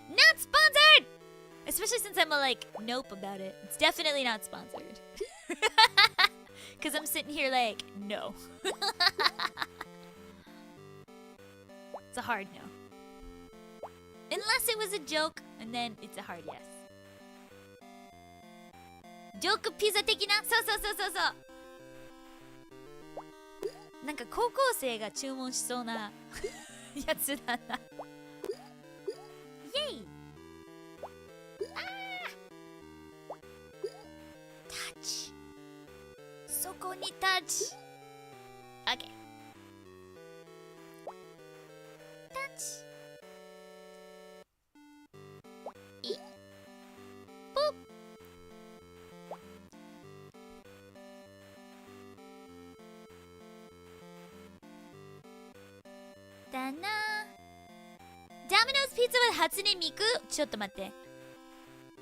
Not sponsored! Especially since I'm like, nope about it. It's definitely not sponsored. Because I'm sitting here like, no. It's a hard no. Unless it was a joke, and then it's a hard yes. ジョークピザ的な、そう。なんか高校生が注文しそうなやつだな。イェイ。タッチ。そこにタッチ。オッケー。タッチ。いい。ポッ。だな。ダミノスピザは初音ミク。ちょっと待って。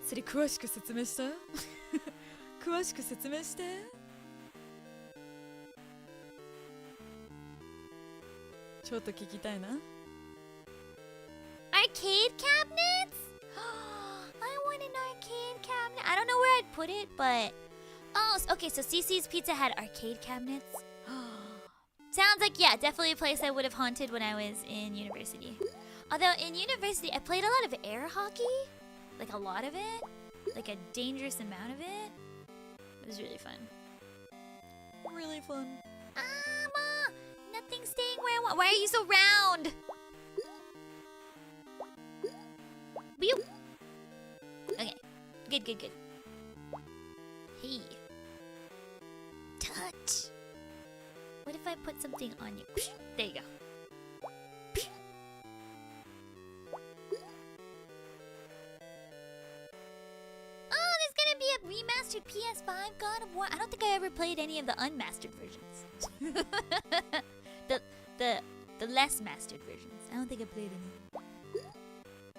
それ詳しく説明した詳しく説明して。ちょっと聞きたいな。
Arcade cabinets? I want an arcade cabinet. I don't know where I'd put it, but okay, so CC's Pizza had arcade cabinets. Sounds like, yeah, definitely a place I would have haunted when I was in university. Although in university, I played a lot of air hockey. Like a lot of it. Like a dangerous amount of it. It was really fun.
Really fun.
Ma! Nothing's staying where I want. Why are you so round? Beep. Okay. Good. Hey. Touch. What if I put something on you? There you go. Oh, there's gonna be a remastered PS5 God of War. I don't think I ever played any of the unmastered versions. the less mastered versions. I don't think I played any.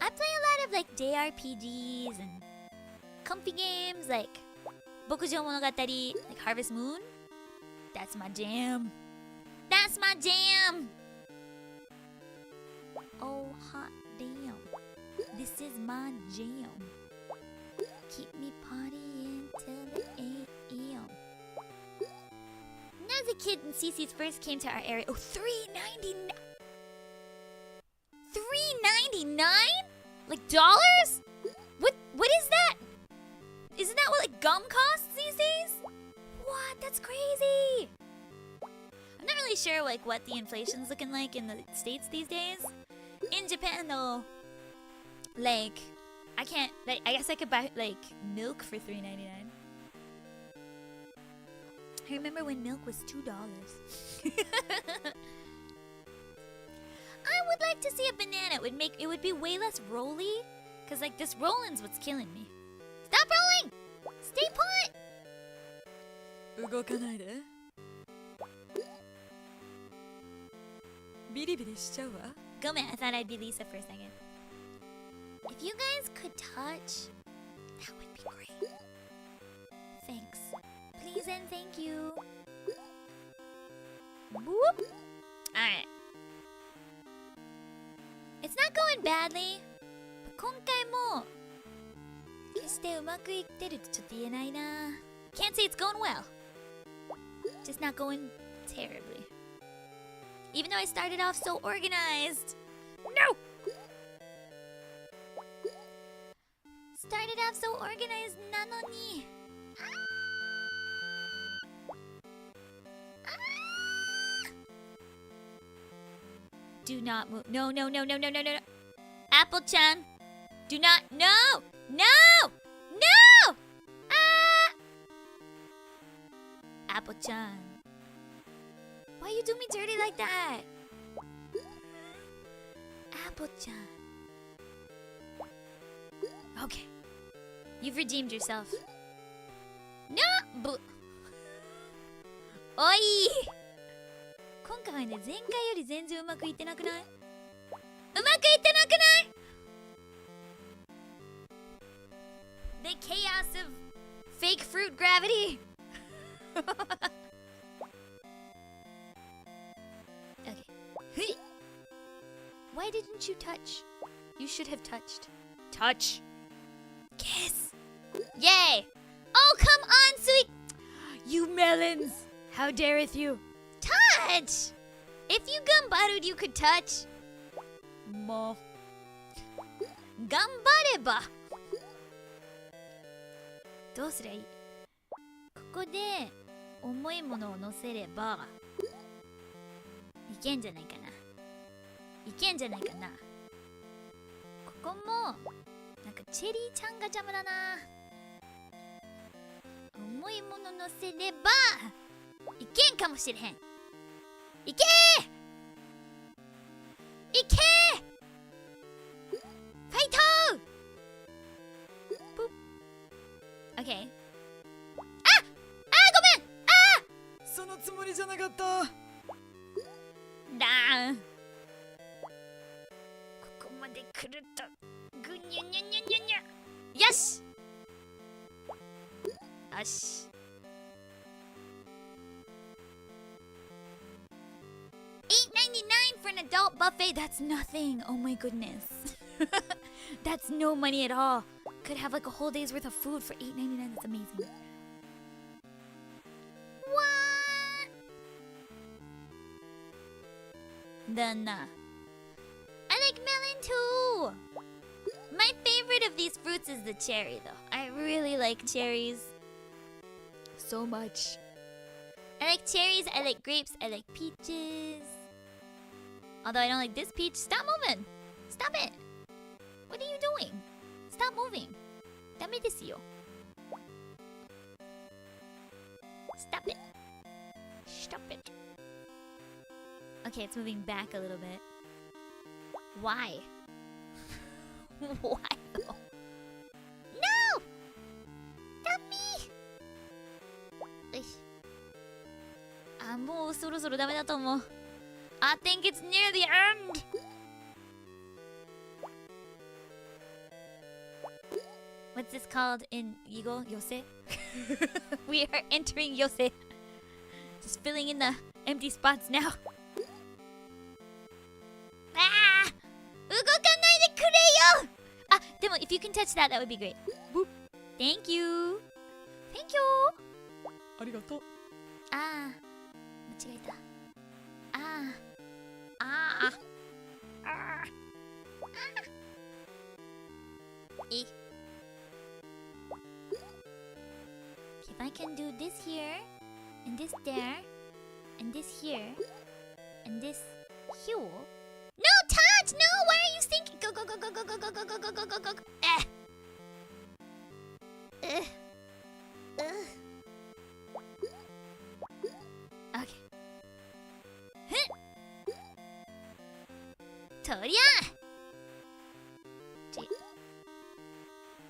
I play a lot of like JRPGs and comfy games like Bokujo Monogatari, like Harvest Moon. That's my jam. That's my jam. Oh, hot damn. This is my jam. Keep me partying till the 8 a.m. When I was a kid and CC's first came to our area, oh, $3.99? $3.99? Like dollars? What is that? Isn't that what like gum costs these days? What? That's crazy. I'm not really sure like what the inflation's looking like in the States these days. In Japan though, like I can't like I guess I could buy like milk for $3.99. I remember when milk was $2. I would like to see a banana. It would be way less rolly. Cause like this rolling's what's killing me. Stop rolling! Stay put!
動かないで。ビリビリしちゃうわ。
Go man, I thought I'd be Lisa for a second. If you guys could touch, that would be great. Thanks. Please and thank you. Boop. Alright. It's not going badly. 今回も決してうまくいってるとちょっと言えないな。Can't say it's going well. Just not going terribly. Even though I started off so organized. No! Started off so organized なのに。Do not move. No. Apple-chan. Do not. No! Apple-chan. Why you do me dirty like that? ぽちゃん。Okay. You've redeemed yourself. No! おい！今回はね、前回より全然うまくいってなくない？うまくいってなくない？ The chaos of fake fruit gravity! Okay. Why didn't you touch? You should have touched. Touch! Kiss! Yay! Oh, come on, sweet!
You melons! How dareth you?
Touch! If you gambaru'd, you could touch.
もう
頑張ればどうすりゃいい？ここで重いものを乗せればいけんじゃないかな。いけんじゃないかな。ここもなんかチェリーちゃんが邪魔だな。重いもの乗せればいけんかもしれへん。いけー！いけー！ファイトー！ OK。 あ！あー、ごめん！あー！
そのつもりじゃなかった。
だーん。ここまで来るとぐにゅにゅにゅにゅにゅ。よし！よし。$8.99 for an adult buffet. That's nothing. Oh my goodness. That's no money at all. Could have like a whole day's worth of food for $8.99. That's amazing. What? Then I like melon too. My favorite of these fruits is the cherry though. I really like cherries so much. I like cherries, I like grapes, I like peaches. Although I don't like this peach. Stop moving! Stop it! What are you doing? Stop moving. ダメですよ。Stop it. Stop it. Okay, it's moving back a little bit. Why? Why though? No! Stop me! よし。あ、もうそろそろダメだと思う。I think it's near the end! What's this called in Yigo? Yose? We are entering Yose. Just filling in the empty spots now. Ah! 動かないでくれよ! Ah, でも if you can touch that, that would be great.
Boop.
Thank you. Thank you.
ありがとう。
ああ、間違えた。ああ、ああ、ああ。え。If I can do this here, and this there, and this here, and this here. No, touch! No, why are you thinking? Go, go, go, go, go, go, go, go, go, go, go, go, go, go. Okay. とりゃ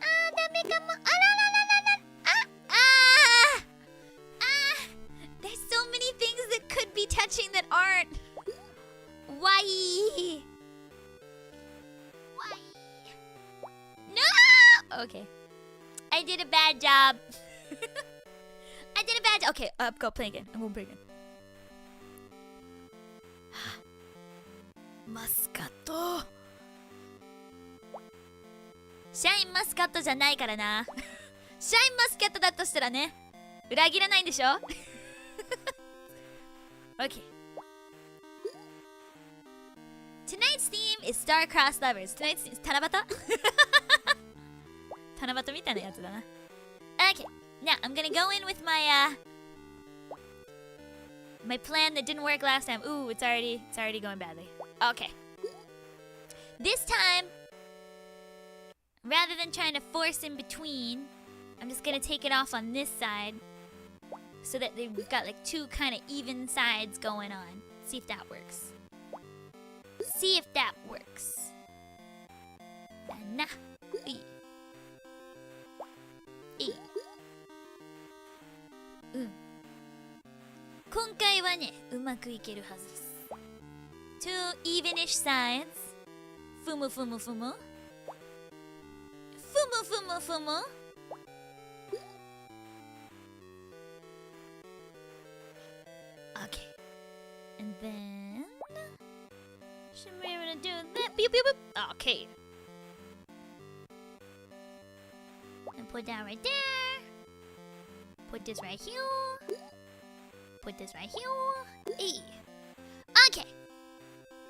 あダメかも。あららららら。There's so many things that could be touching that aren't. Why? Why? No! Okay. I did a bad job. I did a bad job. Okay, up, go play again. I'm gonna play again.
マスカット。
シャインマスカットじゃないからな。シャインマスカットだとしたらね、裏切らないんでしょ？ Okay. Tonight's theme is star-crossed lovers. Tonight's theme is 七夕？七夕みたいなやつだな。Okay. Now I'm gonna go in with my my plan that didn't work last time. Ooh, it's already going badly. Okay. This time, rather than trying to force in between, I'm just gonna take it off on this side so that we've got like two kind of even sides going on. See if that works. See if that works. な。いい。いい。うん。今回はね、うまくいけるはずです。Two evenish sides. ふむふむふむ。ふむふむふむ。Okay. And then should we be able to do that? Beep, beep, beep. Okay. And put that right there. Put this right here. Put this right here. E. Okay.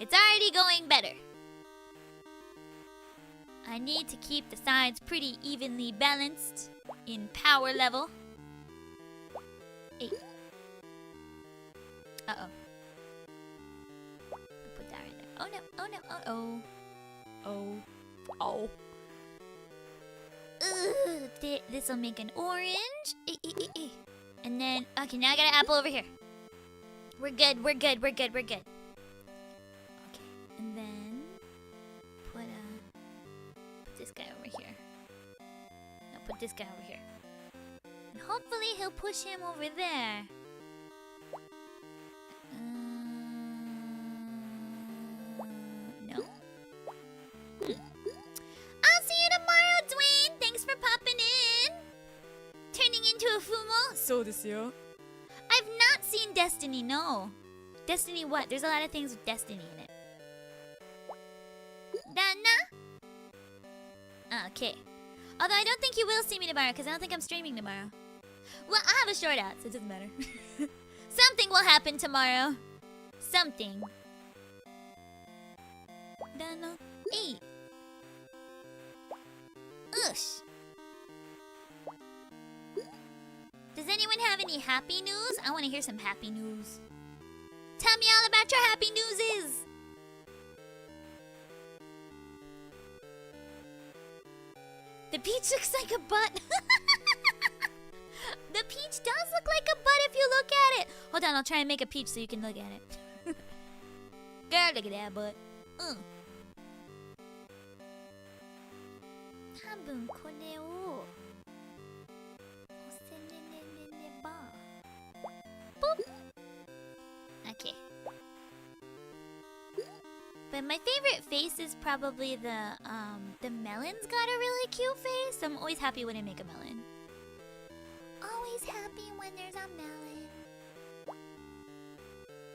It's already going better. I need to keep the sides pretty evenly balanced in power level. E. Uh-oh. Put that right there. Oh no, oh no, uh-oh. Oh. Oh. This will make an orange. And then, okay, now I got an apple over here. We're good, we're good, we're good, we're good. Okay, and then put this guy over here. Now put this guy over here. And hopefully he'll push him over there. No? I'll see you tomorrow, Dwayne! Thanks for popping in! Turning into a fumo?
そうですよ。
I've not seen Destiny, no. Destiny what? There's a lot of things with Destiny in it. Dana? Okay. Although I don't think you will see me tomorrow because I don't think I'm streaming tomorrow. Well, I have a short out, so it doesn't matter. Something will happen tomorrow. Something. Dana? Hey. Ush. Does anyone have any happy news? I want to hear some happy news. Tell me all about your happy newses. The peach looks like a butt. The peach does look like a butt if you look at it. Hold on, I'll try and make a peach so you can look at it. Girl, look at that butt. 多分これを Okay. But my favorite face is probably the melon's got a really cute face. So I'm always happy when I make a melon. Always happy when there's a melon.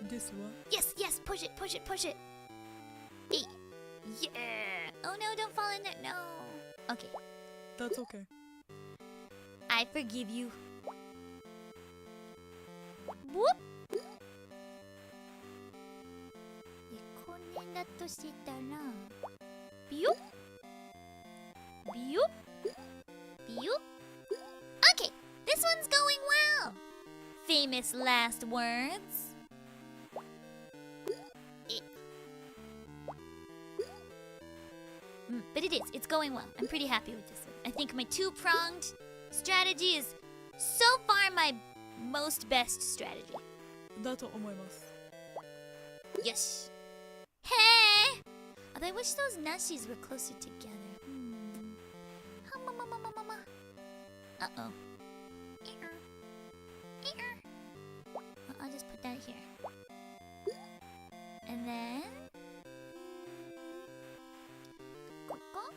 This one?
Yes, yes, push it, push it, push it. Hey. Yeah. Oh no, don't fall in there. No. Okay.
That's okay.
I forgive you. Whoop. これだとしたらビヨッビヨッビヨッ Okay, this one's going well. Famous last words. But it's going well. I'm pretty happy with this one. I think my two-pronged strategy is so far my most best strategy.
だと思います。
Yes. Hey! Although I wish those nashis were closer together. Uh-oh. I'll just put that here. And then... ここ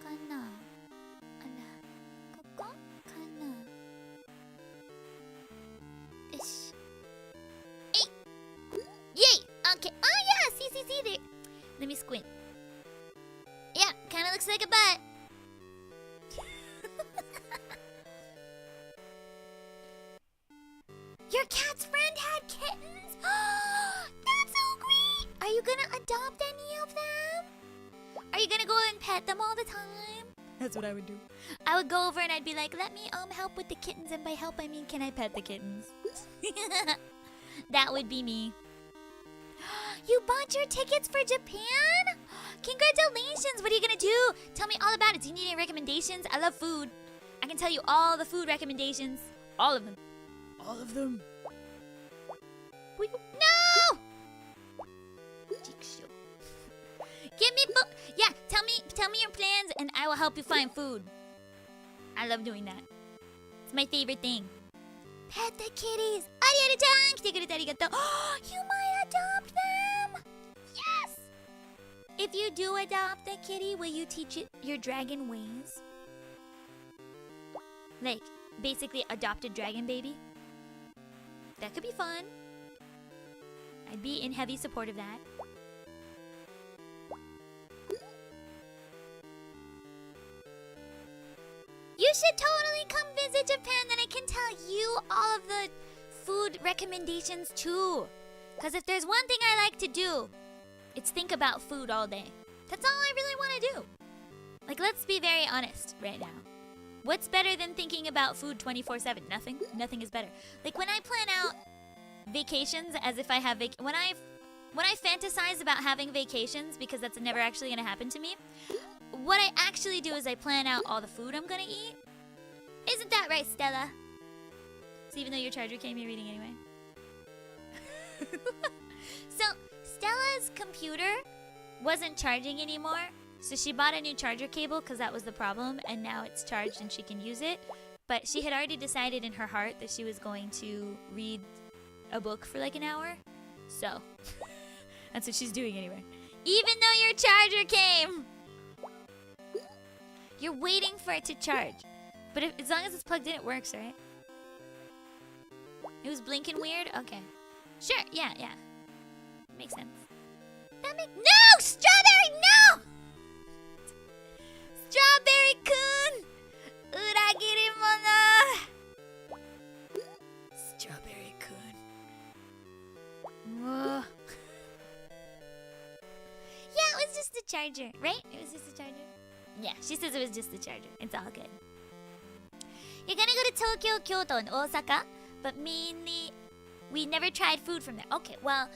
かな? あら、ここかな? よし。Yay! Okay. Oh yeah! See there. Let me squint. Yeah, kind of looks like a butt. Your cat's friend had kittens? That's so great! Are you gonna adopt any of them? Are you gonna go and pet them all the time?
That's what I would do.
I would go over and I'd be like, let me help with the kittens, and by help I mean can I pet the kittens? That would be me. You bought your tickets for Japan? Congratulations! What are you gonna do? Tell me all about it. Do you need any recommendations? I love food. I can tell you all the food recommendations. All of them.
All of them.
No! Give me Yeah, tell me your plans and I will help you find food. I love doing that. It's my favorite thing. Pet the kitties. Arigato-chan! 来てくれてありがとう. You might adopt them. Yes. If you do adopt a kitty, will you teach it your dragon ways? Like, basically adopt a dragon baby. That could be fun. I'd be in heavy support of that. You should totally come visit Japan, then I can tell you all of the food recommendations too. Because if there's one thing I like to do, it's think about food all day. That's all I really want to do. Like, let's be very honest right now. What's better than thinking about food 24/7? Nothing. Nothing is better. Like, when I plan out vacations as if I have when I fantasize about having vacations, because that's never actually going to happen to me, what I actually do is I plan out all the food I'm going to eat. Isn't that right, Stella? So even though your charger came, you're reading anyway. So Stella's computer wasn't charging anymore, so she bought a new charger cable because that was the problem, and now it's charged and she can use it. But she had already decided in her heart that she was going to read a book for like an hour. So that's what she's doing anyway. Even though your charger came! You're waiting for it to charge. But as long as it's plugged in, it works, right? It was blinking weird? Okay. Sure, yeah. Makes sense. No! Strawberry, no! Strawberry-kun! Uragirimono!
Strawberry-kun.
Whoa. Yeah, it was just the charger, right? It was just the charger. Yeah, she says it was just the charger. It's all good. You're gonna go to Tokyo, Kyoto, and Osaka, but mainly we never tried food from there. Okay, well,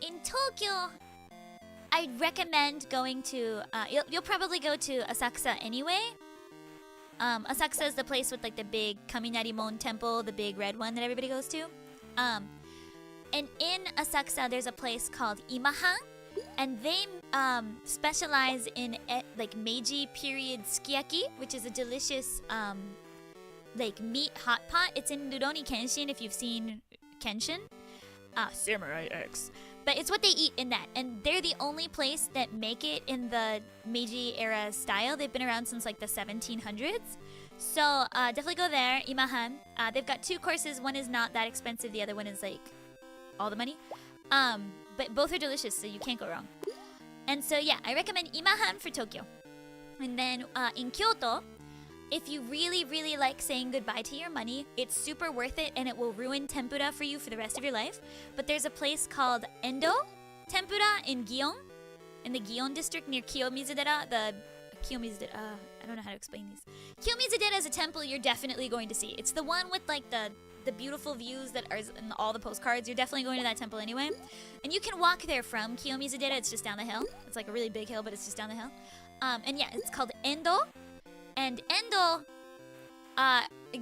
in Tokyo, I'd recommend going to. You'll probably go to Asakusa anyway. Asakusa is the place with like the big Kaminarimon temple, the big red one that everybody goes to. And in Asakusa, there's a place called Imahan. And they specialize in like Meiji period sukiyaki, which is a delicious like meat hot pot. It's in Rurouni Kenshin if you've seen Kenshin.
Samurai X.
But it's what they eat in that. And they're the only place that make it in the Meiji era style. They've been around since like the 1700s. So definitely go there, Imahan. They've got 2 courses. One is not that expensive. The other one is like all the money. But both are delicious, so you can't go wrong. And so yeah, I recommend Imahan for Tokyo. And then in Kyoto, if you really, really like saying goodbye to your money, it's super worth it and it will ruin tempura for you for the rest of your life. But there's a place called Endo Tempura in Gion, in the Gion district near Kiyomizudera. I don't know how to explain these. Kiyomizudera is a temple you're definitely going to see. It's the one with like the beautiful views that are in all the postcards. You're definitely going to that temple anyway. And you can walk there from Kiyomizudera. It's just down the hill. It's like a really big hill, but it's just down the hill. And yeah, it's called Endo. And Endo,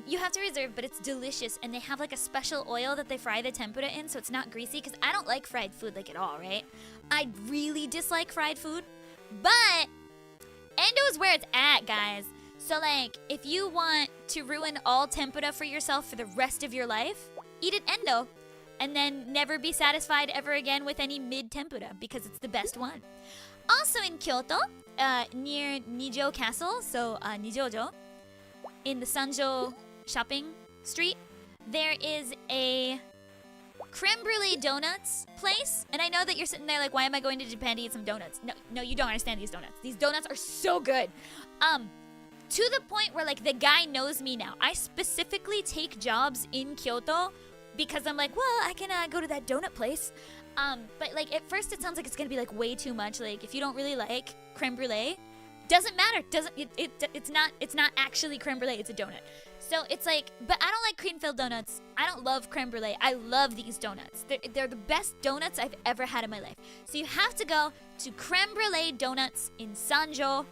you have to reserve, but it's delicious. And they have like a special oil that they fry the tempura in, so it's not greasy. Because I don't like fried food like at all, right? I really dislike fried food. But Endo is where it's at, guys. So like, if you want to ruin all tempura for yourself for the rest of your life, eat at Endo. And then never be satisfied ever again with any mid-tempura, because it's the best one. Also in Kyoto, near Nijo Castle, so Nijojo, in the Sanjo shopping street, there is a creme brulee donuts place. And I know that you're sitting there like, why am I going to Japan to eat some donuts? No, you don't understand these donuts. These donuts are so good. To the point where like the guy knows me now. I specifically take jobs in Kyoto because I'm like, well, I can go to that donut place. But like at first it sounds like it's gonna be like way too much. Like if you don't really like creme brulee, doesn't matter. It's not actually creme brulee. It's a donut. So it's like, but I don't like cream-filled donuts. I don't love creme brulee. I love these donuts. They're the best donuts I've ever had in my life. So you have to go to creme brulee donuts in Sanjo.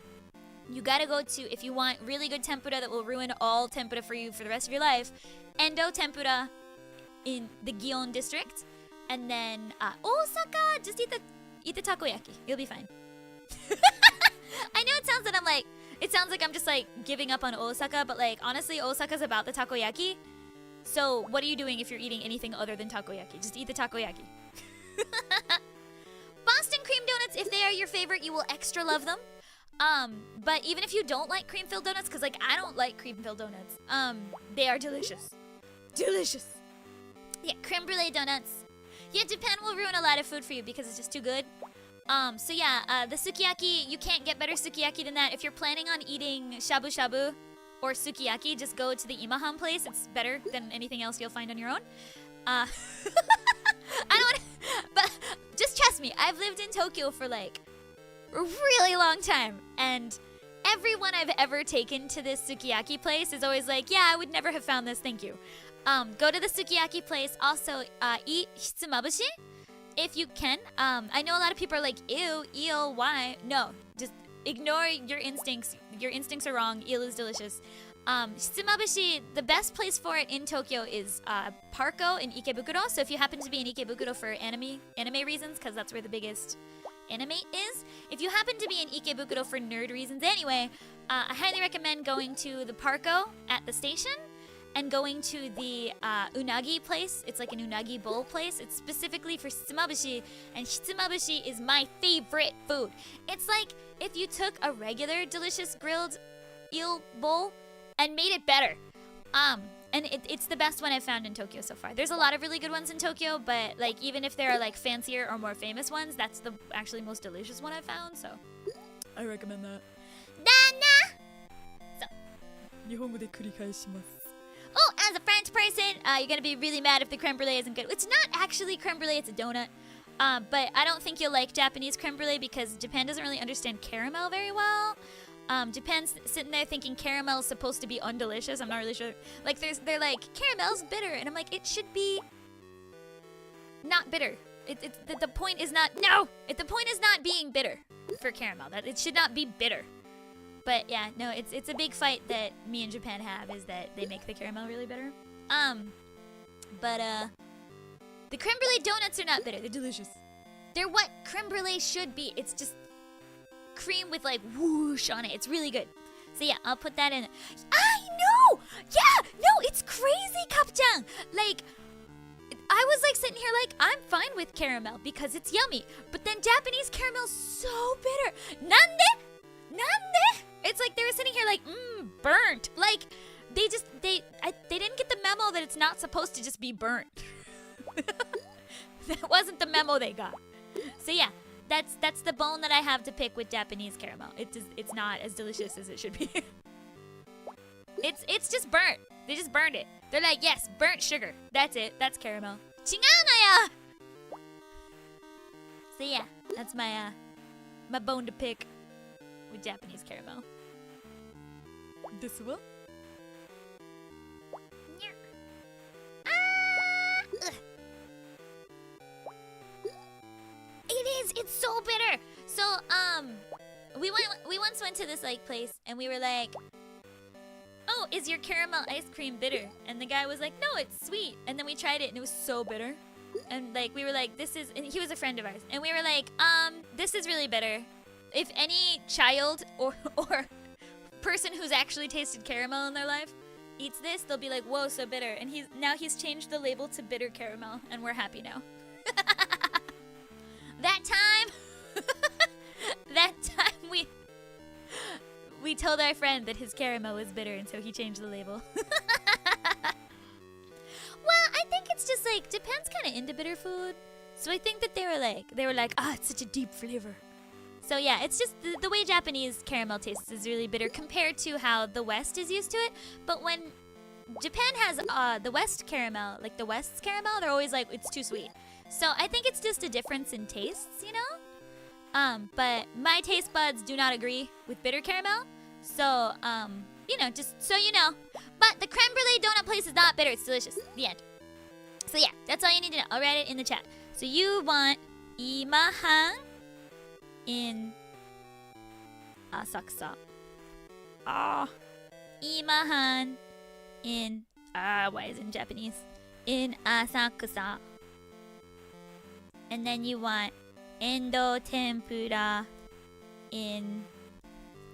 You gotta go to, if you want really good tempura that will ruin all tempura for you for the rest of your life, Endo Tempura in the Gion district. And then Osaka, just eat the takoyaki. You'll be fine. I know it sounds like I'm just like giving up on Osaka, but like honestly, Osaka's about the takoyaki. So what are you doing if you're eating anything other than takoyaki? Just eat the takoyaki. Boston cream donuts, if they are your favorite, you will extra love them. But even if you don't like cream-filled donuts, because like I don't like cream-filled donuts, they are delicious. Delicious. Yeah, creme brulee donuts. Yeah, Japan will ruin a lot of food for you because it's just too good. So yeah, the sukiyaki, you can't get better sukiyaki than that. If you're planning on eating shabu-shabu or sukiyaki, just go to the Imahan place. It's better than anything else you'll find on your own. I don't want to, but just trust me, I've lived in Tokyo for like a really long time, and everyone I've ever taken to this sukiyaki place is always like, yeah, I would never have found this, thank you. Go to the sukiyaki place. Also, eat hitsumabushi if you can. I know a lot of people are like, ew, eel, why? No, just ignore your instincts. Your instincts are wrong. Eel is delicious. Hitsumabushi, the best place for it in Tokyo is Parco in Ikebukuro. So if you happen to be in Ikebukuro for anime reasons, because that's where the biggest anime is. If you happen to be in Ikebukuro for nerd reasons anyway, I highly recommend going to the Parco at the station and going to the unagi place. It's like an unagi bowl place. It's specifically for hitsumabushi, and hitsumabushi is my favorite food. It's like if you took a regular delicious grilled eel bowl and made it better. And it's the best one I've found in Tokyo so far. There's a lot of really good ones in Tokyo, but like even if there are like fancier or more famous ones, that's the actually most delicious one I've found. So
I recommend that.
Nana! So,
日本語で繰り返します。
oh, as a French person, you're gonna be really mad if the creme brulee isn't good. It's not actually creme brulee, it's a donut. But I don't think you'll like Japanese creme brulee because Japan doesn't really understand caramel very well. Japan's sitting there thinking caramel is supposed to be undelicious. I'm not really sure. Like they're like, caramel's bitter, and I'm like, it should be not bitter. The point is not the point is not being bitter for caramel. That it should not be bitter. But yeah, no, it's a big fight that me and Japan have is that they make the caramel really bitter. But the creme brulee donuts are not bitter. They're delicious. They're what creme brulee should be. It's just cream with like whoosh on it. It's really good. So yeah, I'll put that in. I know! Yeah! No, it's crazy, Kapchan! Like, I was like sitting here like, I'm fine with caramel because it's yummy. But then Japanese caramel's so bitter. Nande? Nande? It's like they were sitting here like, burnt. Like, they didn't get the memo that it's not supposed to just be burnt. That wasn't the memo they got. So yeah, that's the bone that I have to pick with Japanese caramel. It's not as delicious as it should be. It's just burnt. They just burned it. They're like, yes, burnt sugar. That's it. That's caramel. 違うのよ! So yeah, that's my my bone to pick with Japanese caramel.
ですわ。
It's so bitter. So we once went to this like place and we were like, oh, is your caramel ice cream bitter? And the guy was like, no, it's sweet. And then we tried it and it was so bitter. And like we were like, this is, and he was a friend of ours, and we were like, this is really bitter. If any child or person who's actually tasted caramel in their life eats this, they'll be like, whoa, so bitter. And he's changed the label to bitter caramel, and we're happy now. That time we told our friend that his caramel was bitter, and so he changed the label. Well, I think it's just like Japan's kind of into bitter food, so I think that they were like, ah, it's such a deep flavor. So yeah, it's just the way Japanese caramel tastes is really bitter compared to how the West is used to it. But when Japan has the West caramel, like the West's caramel, they're always like, it's too sweet. So I think it's just a difference in tastes, you know? But my taste buds do not agree with bitter caramel. So, you know, just so you know. But the creme brulee donut place is not bitter. It's delicious. The end. So yeah, that's all you need to know. I'll write it in the chat. So you want Imahan in Asakusa. Imahan in, why is it in Japanese? In Asakusa. And then you want endo tempura in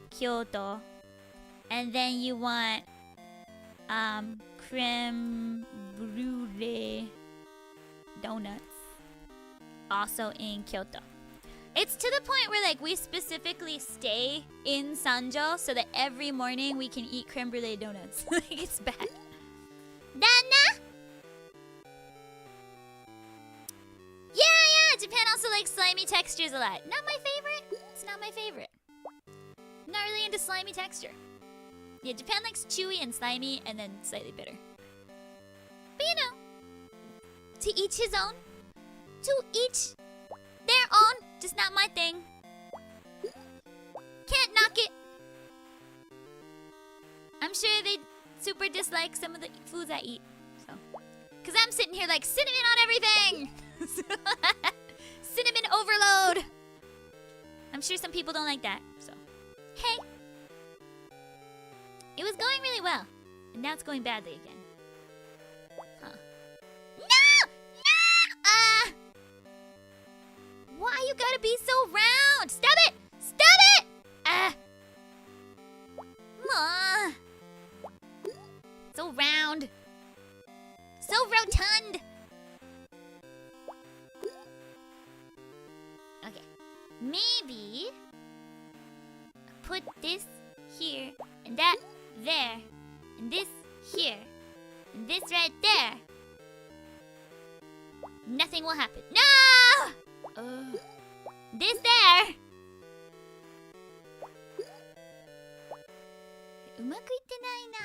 Kyoto. And then you want creme brulee donuts. Also in Kyoto. It's to the point where like we specifically stay in Sanjo so that every morning we can eat creme brulee donuts. Like it's bad. Dana? Yeah, Japan also likes slimy textures a lot. Not my favorite. It's not my favorite. Not really into slimy texture. Yeah, Japan likes chewy and slimy and then slightly bitter. But you know, to each his own. To each their own. Just not my thing. Can't knock it. I'm sure they super dislike some of the foods I eat. So, cause I'm sitting here like cinnamon on everything. Cinnamon overload. I'm sure some people don't like that. So, hey. It was going really well, and now it's going badly again. Huh. No! No! Why you gotta be so round? Stop it! Stop it! So round. So rotund. Okay. Maybe put this here and that there and this here and this right there. Nothing will happen. No! This there. うまくいってないな。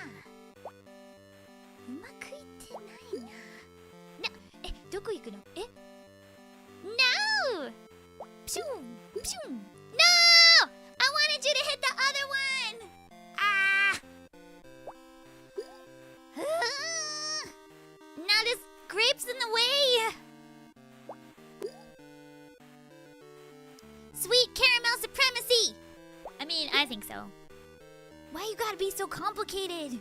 うまくいってないな。どこ行くの？No! ピュンピュン。No! I wanted you to hit the other one. Now there's grapes in the way. Sweet caramel supremacy! I mean, I think so. Why you gotta be so complicated?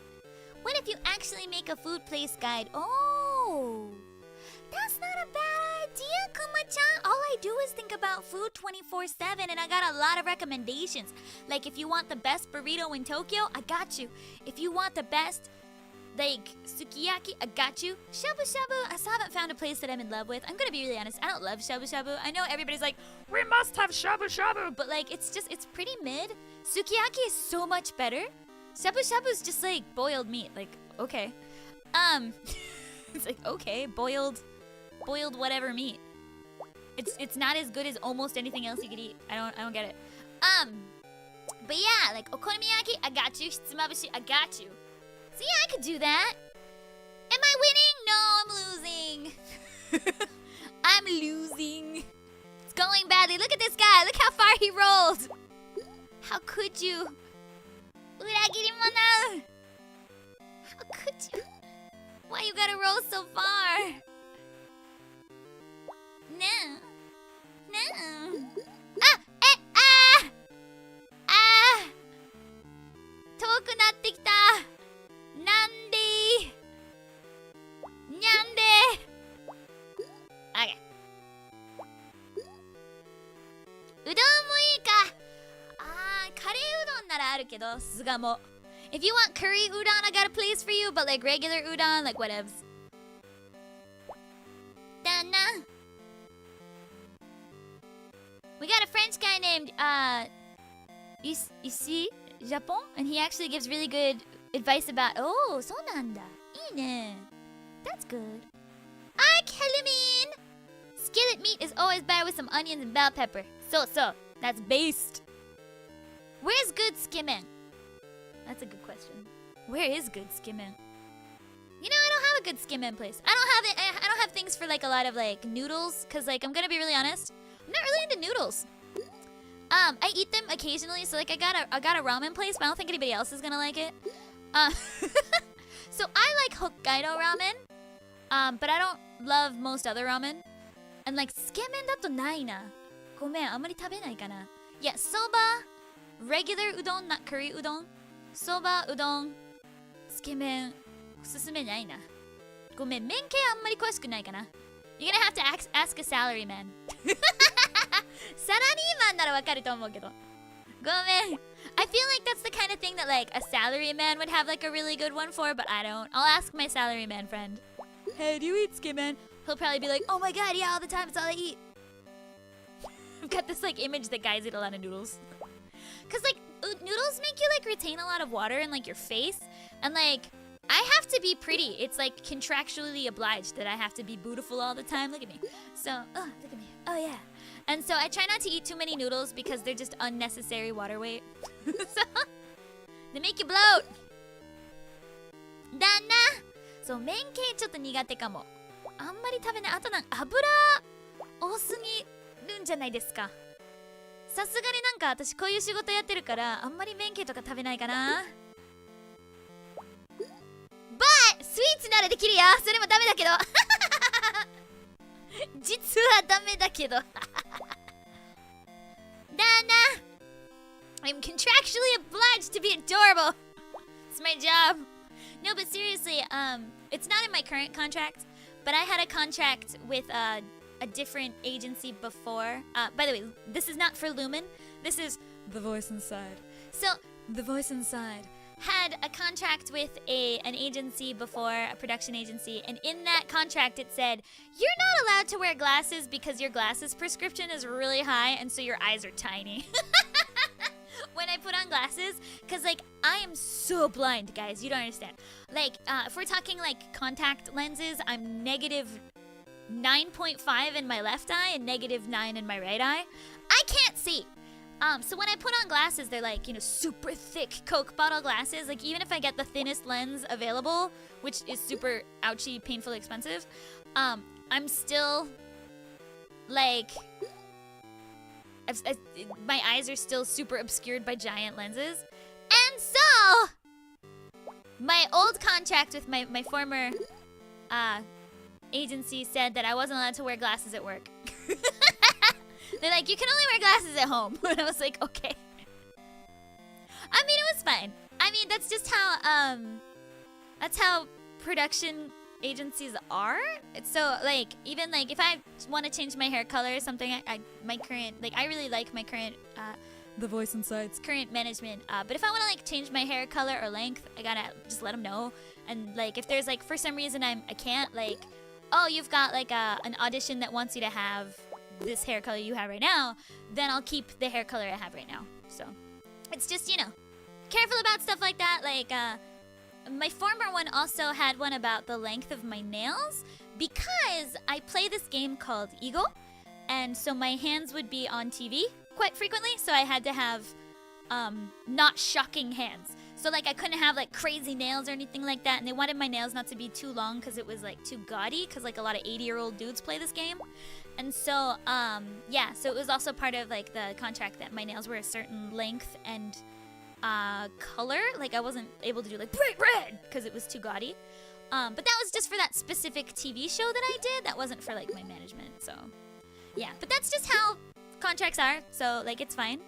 What if you actually make a food place guide? Oh! That's not a bad idea, Kuma-chan! All I do is think about food 24/7 and I got a lot of recommendations. Like, if you want the best burrito in Tokyo, I got you. If you want the best, like, sukiyaki, I got you. Shabu-shabu, I still haven't found a place that I'm in love with. I'm gonna be really honest, I don't love shabu-shabu. I know everybody's like, we must have shabu-shabu! But like, it's pretty mid. Sukiyaki is so much better. Shabu-shabu is just like boiled meat. Like, okay. It's like, okay, boiled whatever meat. It's not as good as almost anything else you could eat. I don't get it. But yeah, like okonomiyaki, I got you. Hitsumabushi, I got you. So yeah, I could do that. Am I winning? No, I'm losing. I'm losing. It's going badly. Look at this guy. Look how far he rolled. How could you? Uragirimono. How could you? Why you gotta roll so far? No. No. Ah! 遠くなってきた。なんでにゃんで OK うどんもいいか。カレーうどんならあるけど、さすがも If you want curry udon, I got a place for you, but like regular udon, like whatevs. だな We got a French guy named Ici Japon, and he actually gives really good advice about. Oh, そうなんだ。いいね。That's good. I like Hellumin. Skillet meat is always better with some onions and bell pepper. So, that's based. Where's good skimming? That's a good question. Where is good skimming? You know, I don't have a good skimming place. I don't have things for like a lot of like noodles, cause like I'm gonna be really honest, I'm not really into noodles. I eat them occasionally, so like I got a ramen place, but I don't think anybody else is gonna like it. So I like Hokkaido ramen, but I don't love most other ramen. And like skimming だとないな。ごめん、あんまり食べないかな。Yeah, soba, regular udon, not curry udon. Soba, udon, つけ麺、おすすめないな。ごめん、麺系あんまり詳しくないかな。You're gonna have to ask a salary man. サラリーマンならわかると思うけど。ごめん。I feel like that's the kind of thing that like a salaryman would have like a really good one for, but I don't. I'll ask my salaryman friend.
Hey, do you eat skim, man?
He'll probably be like, oh my god, yeah, all the time, it's all I eat. I've got this like image that guys eat a lot of noodles. Cause like noodles make you like retain a lot of water in like your face, and like I have to be pretty. It's like contractually obliged that I have to be beautiful all the time. Look at me. So, oh, look at me. Oh yeah. And so I try not to eat too many noodles because they're just unnecessary water weight. So they make you bloat. だな。そう、麺系ちょっと苦手かも。あんまり食べない。あと油多すぎるんじゃないですか。さすがになんか私こういう仕事やってるからあんまり麺系とか食べないかな。But スイーツならできるよ。それもダメだけど。実はダメだけど。だな。I'm contractually obliged to be adorable. It's my job. No, but seriously, it's not in my current contract, but I had a contract with a different agency before. By the way, this is not for Lumin. This is
The voice inside.
so
The voice inside.
had a contract with an agency before, a production agency, and in that contract it said, you're not allowed to wear glasses because your glasses prescription is really high and so your eyes are tiny. When I put on glasses, because like I am so blind, guys, you don't understand. Like if we're talking like contact lenses, I'm negative 9.5 in my left eye and negative 9 in my right eye. I can't see. So when I put on glasses, they're like, you know, super thick Coke bottle glasses. Like even if I get the thinnest lens available, which is super ouchy, painfully expensive, I'm still like, my eyes are still super obscured by giant lenses. And so, my old contract with my former agency said that I wasn't allowed to wear glasses at work. They're like, you can only wear glasses at home. And I was like, okay. I mean, it was fine. I mean, that's just how production agencies are. So like, even like if I want to change my hair color or something, I really like my current
The voice inside.
current management. But if I want to like change my hair color or length, I gotta just let them know. And like, if there's like for some reason I can't, like, oh, you've got like an audition that wants you to have this hair color you have right now, then I'll keep the hair color I have right now. So it's just, you know, careful about stuff like that. Like my former one also had one about the length of my nails because I play this game called Eagle, and so my hands would be on TV quite frequently, so I had to have not shocking hands. So like I couldn't have like crazy nails or anything like that, and they wanted my nails not to be too long because it was like too gaudy, because like a lot of 80-year-old dudes play this game. And so yeah, so it was also part of like the contract that my nails were a certain length and color. Like I wasn't able to do like bright red because it was too gaudy. But that was just for that specific TV show that I did. That wasn't for like my management. So yeah, but that's just how contracts are. So like it's fine.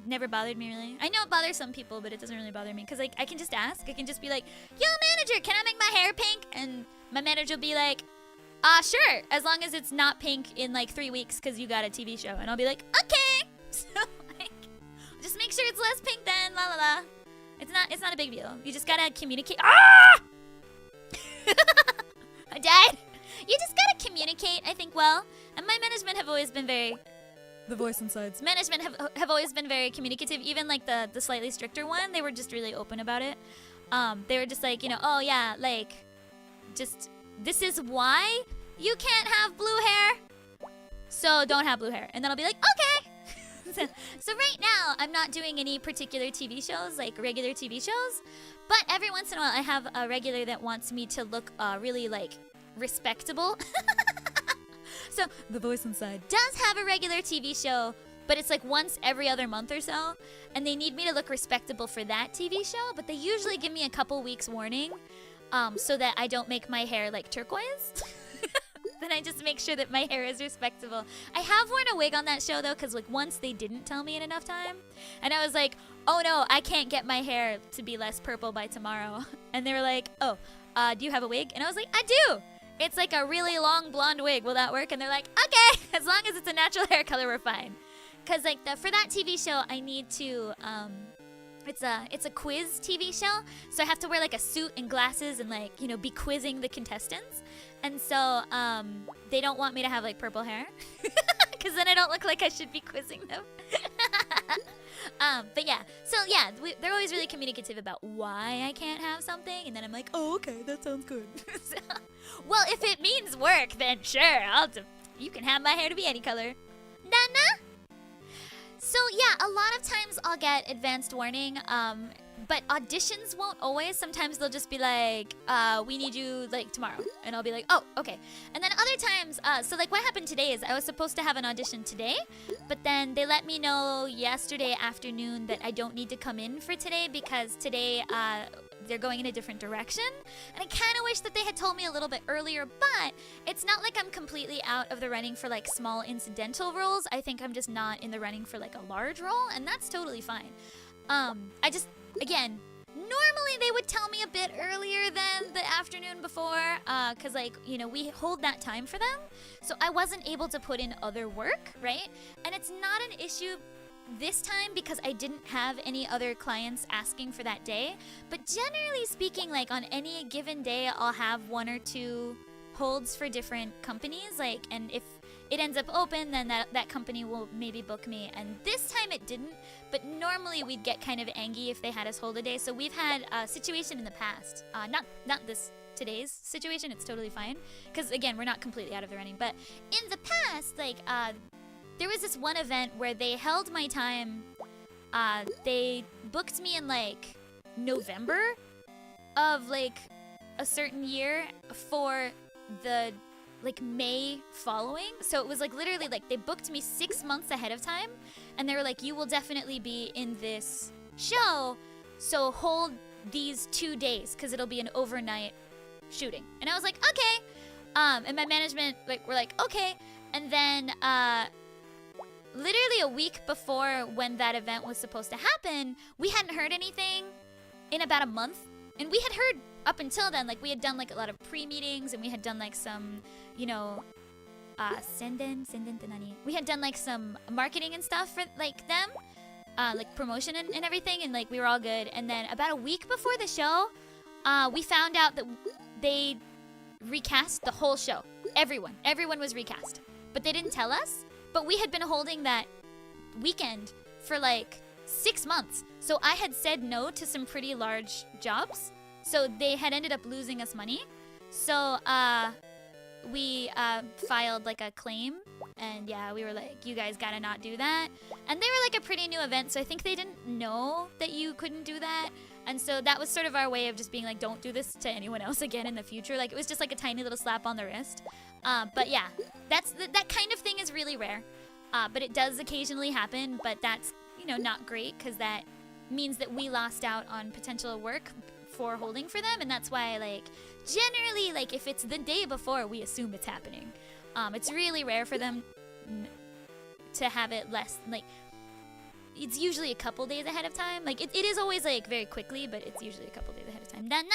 Never bothered me really. I know it bothers some people, but it doesn't really bother me because like I can just ask. I can just be like, yo manager, can I make my hair pink? And my manager will be like, sure, as long as it's not pink in like 3 weeks because you got a TV show. And I'll be like, okay. So like, just make sure it's less pink then, la la la. It's not a big deal. You just gotta communicate. I died. You just gotta communicate, I think, well. And my management have always been very...
The voice inside.
Management have always been very communicative. Even like the slightly stricter one, they were just really open about it. They were just like, you know, oh yeah, like, just, this is why you can't have blue hair. So don't have blue hair. And then I'll be like, okay. So right now, I'm not doing any particular TV shows, like regular TV shows. But every once in a while, I have a regular that wants me to look really like respectable. So
The voice inside.
does have a regular TV show, but it's like once every other month or so, and they need me to look respectable for that TV show, but they usually give me a couple weeks warning, so that I don't make my hair like turquoise. Then I just make sure that my hair is respectable. I have worn a wig on that show though, because like once they didn't tell me in enough time, and I was like, oh no, I can't get my hair to be less purple by tomorrow. And they were like, oh, do you have a wig? And I was like, I do. It's like a really long blonde wig. Will that work? And they're like, okay, as long as it's a natural hair color, we're fine. Cause like for that TV show, I need to it's a quiz TV show, so I have to wear like a suit and glasses and like be quizzing the contestants, and so they don't want me to have like purple hair, cause then I don't look like I should be quizzing them. But yeah, so yeah, they're always really communicative about why I can't have something, and then I'm like, oh okay, that sounds good. So, well, if it means work, then sure, you can have my hair to be any color. Nana? So yeah, a lot of times I'll get advanced warning, but auditions won't always. Sometimes they'll just be like, we need you like tomorrow, and I'll be like, oh, okay. And then other times, so like what happened today is I was supposed to have an audition today, but then they let me know yesterday afternoon that I don't need to come in for today because today they're going in a different direction. And I kind of wish that they had told me a little bit earlier, but it's not like I'm completely out of the running for like small incidental roles. I think I'm just not in the running for like a large role, and that's totally fine. Again, normally they would tell me a bit earlier than the afternoon before, because like, we hold that time for them. So I wasn't able to put in other work, right? And it's not an issue this time because I didn't have any other clients asking for that day. But generally speaking, like on any given day, I'll have one or two holds for different companies. Like, and if it ends up open, then that company will maybe book me. And this time it didn't, but normally we'd get kind of angry if they had us hold a day. So we've had a situation in the past, not today's situation, it's totally fine. Because again, we're not completely out of the running. But in the past, like, there was this one event where they held my time. They booked me in like November of like a certain year for the like May following. So it was like literally like they booked me 6 months ahead of time, and they were like, you will definitely be in this show, so hold these 2 days because it'll be an overnight shooting. And I was like, okay. And my management were like, okay. And then literally a week before when that event was supposed to happen, we hadn't heard anything in about a month. And we had heard up until then, like we had done like a lot of pre-meetings, and we had done like some, senden te nani? We had done like some marketing and stuff for like them, like promotion and everything, and like we were all good. And then about a week before the show, we found out that they recast the whole show. Everyone was recast, but they didn't tell us. But we had been holding that weekend for like 6 months. So I had said no to some pretty large jobs. So they had ended up losing us money. So we filed like a claim. And yeah, we were like, you guys gotta not do that. And they were like a pretty new event. So I think they didn't know that you couldn't do that. And so that was sort of our way of just being like, don't do this to anyone else again in the future. Like it was just like a tiny little slap on the wrist. But yeah, that kind of thing is really rare. But it does occasionally happen, but that's, not great because that means that we lost out on potential work for holding for them. And that's why, like, generally, like, if it's the day before, we assume it's happening. It's really rare for them to have it less, like, it's usually a couple days ahead of time. Like, it is always, like, very quickly, but it's usually a couple days ahead of time. Nana?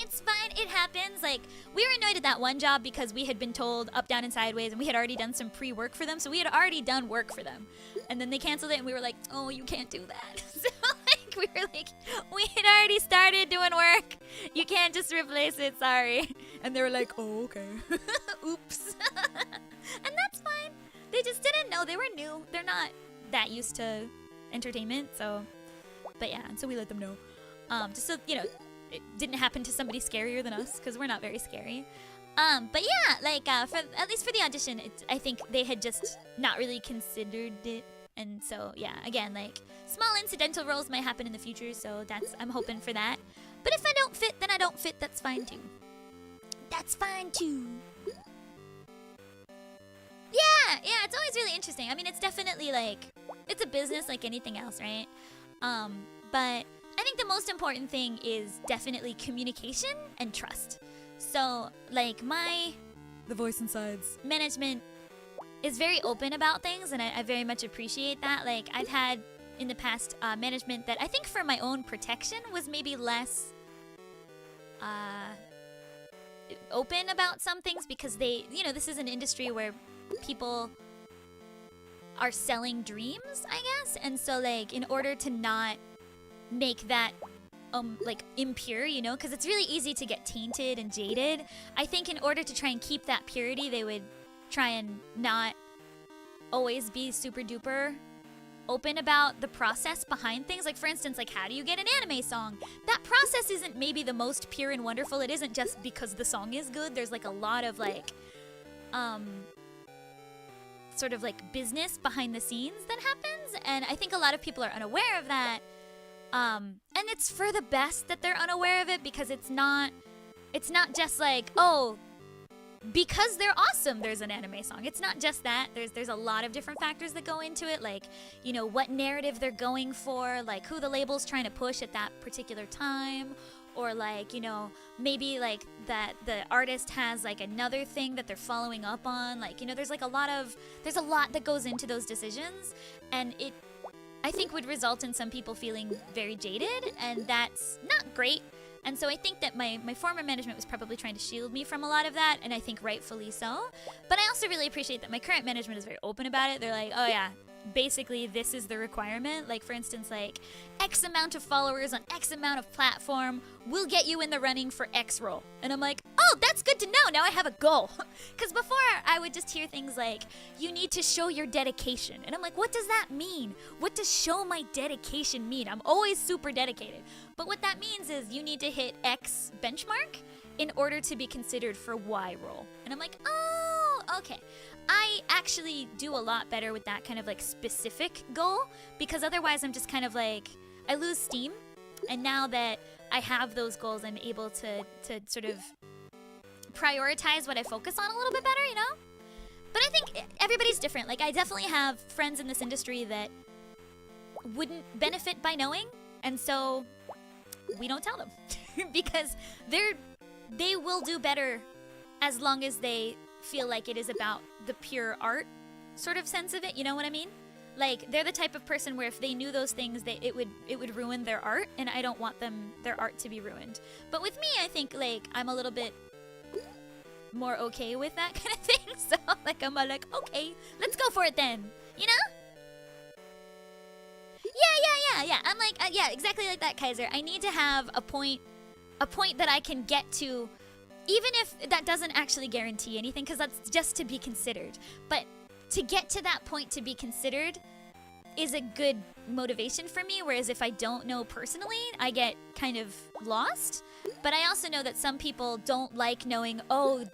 It's fine, it happens. Like, we were annoyed at that one job because we had been told up, down, and sideways, and we had already done some pre-work for them, so we had already done work for them. And then they canceled it, and we were like, oh, you can't do that. So, like, we were like, we had already started doing work. You can't just replace it, sorry. And they were like, oh, okay. Oops. And that's fine. They just didn't know. They were new. They're not that used to entertainment, so... But yeah, and so we let them know. Just so, it didn't happen to somebody scarier than us, because we're not very scary. But yeah, like, at least for the audition, I think they had just not really considered it. And so, yeah, again, like, small incidental roles might happen in the future, so I'm hoping for that. But if I don't fit, then I don't fit, that's fine too. That's fine too. Yeah, it's always really interesting. I mean, it's definitely, like, it's a business like anything else, right? But I think the most important thing is definitely communication and trust. So, like,
the voice inside's
management is very open about things, and I very much appreciate that. Like, I've had in the past management that I think for my own protection was maybe less open about some things because they, this is an industry where people are selling dreams, I guess. And so like in order to not make that like impure, you know, because it's really easy to get tainted and jaded. I think in order to try and keep that purity, they would try and not always be super duper open about the process behind things. Like for instance, like how do you get an anime song? That process isn't maybe the most pure and wonderful. It isn't just because the song is good. There's like a lot of like sort of like business behind the scenes that happens, and I think a lot of people are unaware of that. And it's for the best that they're unaware of it, because it's not just like, oh, because they're awesome, there's an anime song. It's not just that. There's a lot of different factors that go into it, like, you know, what narrative they're going for, like who the label's trying to push at that particular time, or like, you know, maybe like that the artist has like another thing that they're following up on. Like, you know, there's a lot that goes into those decisions, and it, I think, would result in some people feeling very jaded, and that's not great. And so I think that my former management was probably trying to shield me from a lot of that, and I think rightfully so. But I also really appreciate that my current management is very open about it. They're like, oh yeah, basically this is the requirement. Like for instance, like X amount of followers on X amount of platform will get you in the running for X role. And I'm like, oh, that's good to know. Now I have a goal. Because before I would just hear things like, you need to show your dedication. And I'm like, what does that mean? What does show my dedication mean? I'm always super dedicated. But what that means is you need to hit X benchmark in order to be considered for Y role. And I'm like, oh, okay. I actually do a lot better with that kind of like specific goal, because otherwise I'm just kind of like, I lose steam. And now that I have those goals, I'm able to sort of prioritize what I focus on a little bit better, you know? But I think everybody's different. Like I definitely have friends in this industry that wouldn't benefit by knowing, and so we don't tell them because they will do better as long as they feel like it is about the pure art sort of sense of it, you know what I mean? Like they're the type of person where if they knew those things, it would ruin their art, and I don't want their art to be ruined. But with me, I think like I'm a little bit more okay with that kind of thing. So like I'm like, okay, let's go for it then, you know? Yeah. I'm like, yeah, exactly like that, Kaiser. I need to have a point that I can get to, even if that doesn't actually guarantee anything, because that's just to be considered. But to get to that point to be considered is a good motivation for me, whereas if I don't know personally, I get kind of lost. But I also know that some people don't like knowing, oh,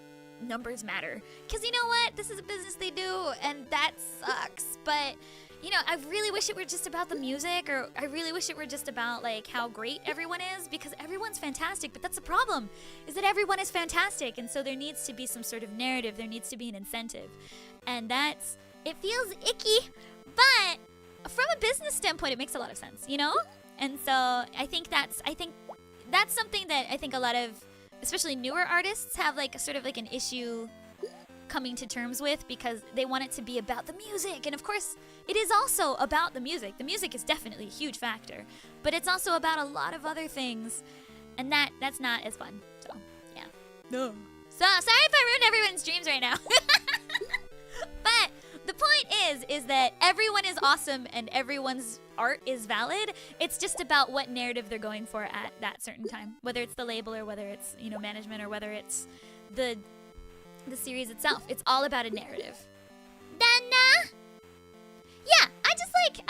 numbers matter. Because you know what? This is a business they do, and that sucks. But, you know, I really wish it were just about the music, or I really wish it were just about, like, how great everyone is, because everyone's fantastic. But that's the problem, is that everyone is fantastic, and so there needs to be some sort of narrative. There needs to be an incentive. And it feels icky, but from a business standpoint, it makes a lot of sense, you know? And so I think that's something that I think a lot of, especially newer artists, have like sort of like an issue coming to terms with, because they want it to be about the music. And of course, it is also about the music. The music is definitely a huge factor, but it's also about a lot of other things, and that's not as fun. So, yeah.
No.
So, sorry if I ruined everyone's dreams right now. But the point is that everyone is awesome and everyone's art is valid. It's just about what narrative they're going for at that certain time, whether it's the label or whether it's, you know, management, or whether it's the series itself. It's all about a narrative. Dana? Yeah, I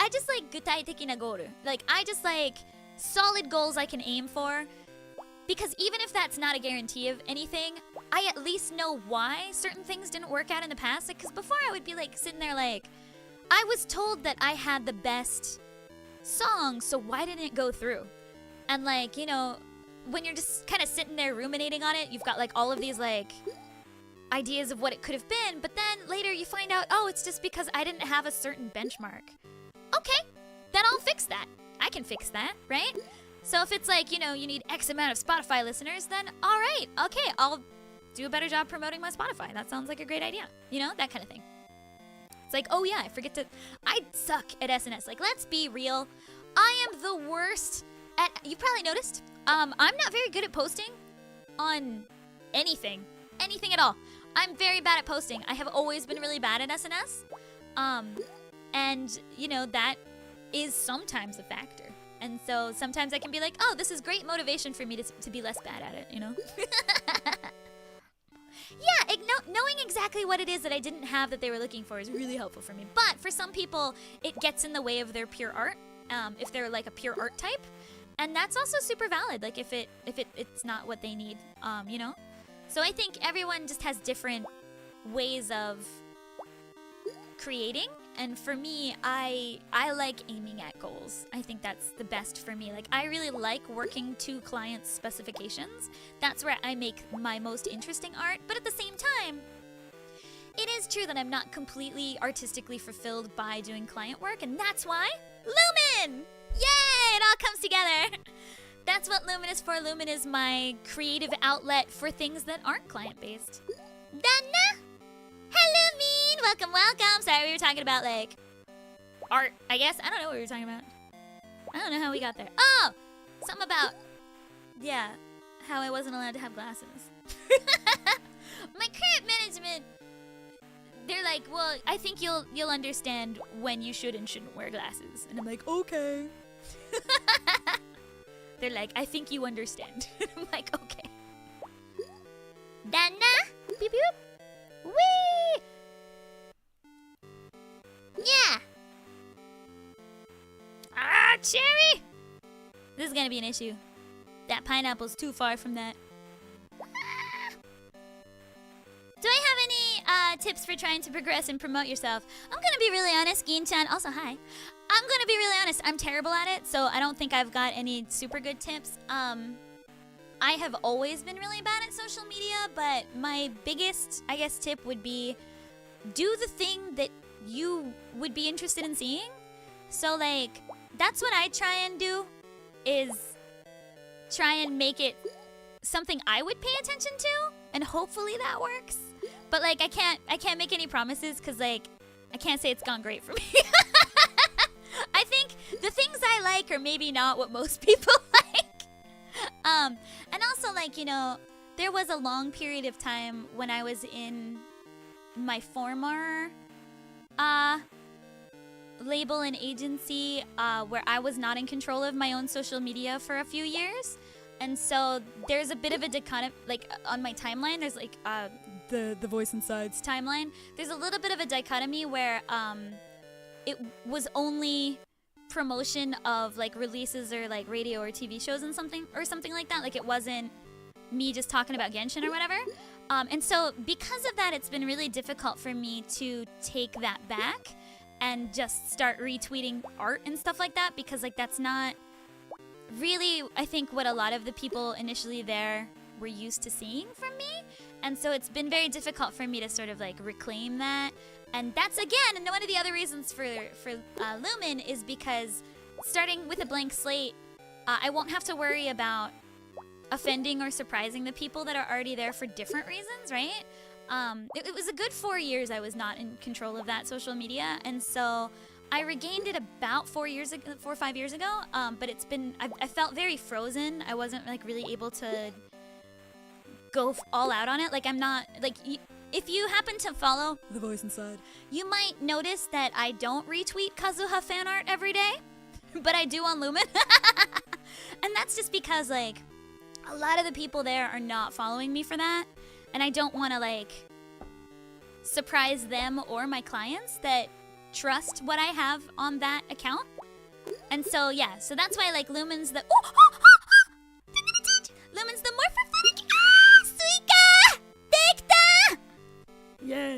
just like 具体的な goal. Like I just like solid goals I can aim for. Because even if that's not a guarantee of anything, I at least know why certain things didn't work out in the past. Because before I would be like sitting there like, I was told that I had the best song, so why didn't it go through? And like, you know, when you're just kind of sitting there ruminating on it, you've got like all of these like ideas of what it could have been. But then later you find out, oh, it's just because I didn't have a certain benchmark. Okay, then I'll fix that. I can fix that, right? So if it's like, you know, you need X amount of Spotify listeners, then all right, okay, I'll do a better job promoting my Spotify. That sounds like a great idea. You know, that kind of thing. It's like, oh yeah, I suck at SNS. Like, let's be real. I am the worst at, you probably noticed, I'm not very good at posting on anything at all. I'm very bad at posting. I have always been really bad at SNS. And, you know, that is sometimes a factor. And so sometimes I can be like, oh, this is great motivation for me to be less bad at it, you know? Yeah, knowing exactly what it is that I didn't have that they were looking for is really helpful for me. But for some people, it gets in the way of their pure art, if they're like a pure art type. And that's also super valid, like if it's not what they need, you know? So I think everyone just has different ways of creating. And for me, I like aiming at goals. I think that's the best for me. Like, I really like working to clients' specifications. That's where I make my most interesting art. But at the same time, it is true that I'm not completely artistically fulfilled by doing client work. And that's why Lumin! Yay! It all comes together. That's what Lumin is for. Lumin is my creative outlet for things that aren't client-based. Dana! Hellumin! Welcome, welcome! Sorry, we were talking about, like, art, I guess. I don't know what we were talking about. I don't know how we got there. Oh! Something about, yeah, how I wasn't allowed to have glasses. My current management, they're like, well, I think you'll understand when you should and shouldn't wear glasses. And I'm like, okay. They're like, I think you understand. I'm like, okay. Dana? Beep, beep. Whee! Yeah! Ah, cherry! This is gonna be an issue. That pineapple's too far from that. Ah. Do I have any tips for trying to progress and promote yourself? I'm gonna be really honest, Gin-chan. Also, hi. I'm gonna be really honest. I'm terrible at it, so I don't think I've got any super good tips. I have always been really bad at social media, but my biggest, I guess, tip would be do the thing that you would be interested in seeing. So, like, that's what I try and do, is try and make it something I would pay attention to, and hopefully that works. But, like, I can't make any promises, because, like, I can't say it's gone great for me. I think the things I like are maybe not what most people like. And also, like, you know, there was a long period of time when I was in my former label and agency where I was not in control of my own social media for a few years. And so there's a bit of a dichotomy, like, on my timeline, there's, like,
the voice inside's
timeline. There's a little bit of a dichotomy where it was only promotion of, like, releases or, like, radio or TV shows and something like that. Like, it wasn't me just talking about Genshin or whatever. And so because of that, it's been really difficult for me to take that back and just start retweeting art and stuff like that, because, like, that's not really, I think, what a lot of the people initially there were used to seeing from me. And so it's been very difficult for me to sort of, like, reclaim that. And that's, again, one of the other reasons for Lumin is because starting with a blank slate, I won't have to worry about offending or surprising the people that are already there for different reasons, right? It was a good 4 years I was not in control of that social media, and so I regained it about 4 or 5 years ago, but it's been, I felt very frozen. I wasn't, like, really able to go all out on it. Like, I'm not, like, if you happen to follow
the voice inside,
you might notice that I don't retweet Kazuha fan art every day, but I do on Lumin. And that's just because, like, a lot of the people there are not following me for that, and I don't want to, like, surprise them or my clients that trust what I have on that account. And so, yeah, so that's why, like, Lumin's the Lumin's the more prophetic. Suika! Dekta!
yeah.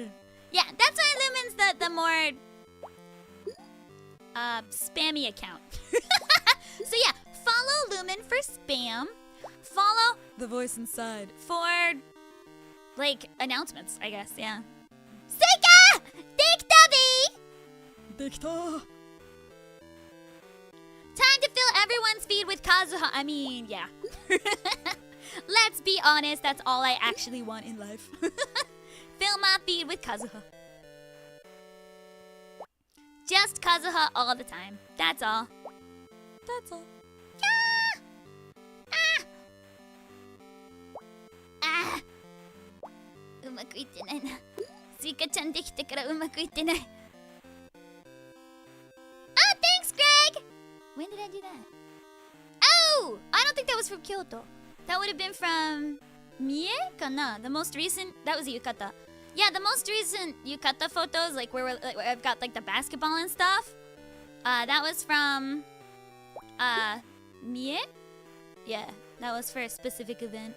Yeah, that's why Lumin's the more spammy account. So yeah, follow Lumin for spam. Follow
The voice inside
for, like, announcements, I guess, yeah. Suika! Dekta-bi!
Dekta!
Time to fill everyone's feed with Kazuha. I mean, yeah. Let's be honest, that's all I actually want in life. Fill my feed with Kazuha. Just Kazuha all the time. That's all.
That's all.
Ah! うまくいってないな。スイカちゃんできてからうまくいってない。When did I do that? Oh! I don't think that was from Kyoto. That would have been from Mie? Kana? The most recent? That was Yukata. Yeah, the most recent Yukata photos, like where I've got like the basketball and stuff. That was from Mie? Yeah, that was for a specific event.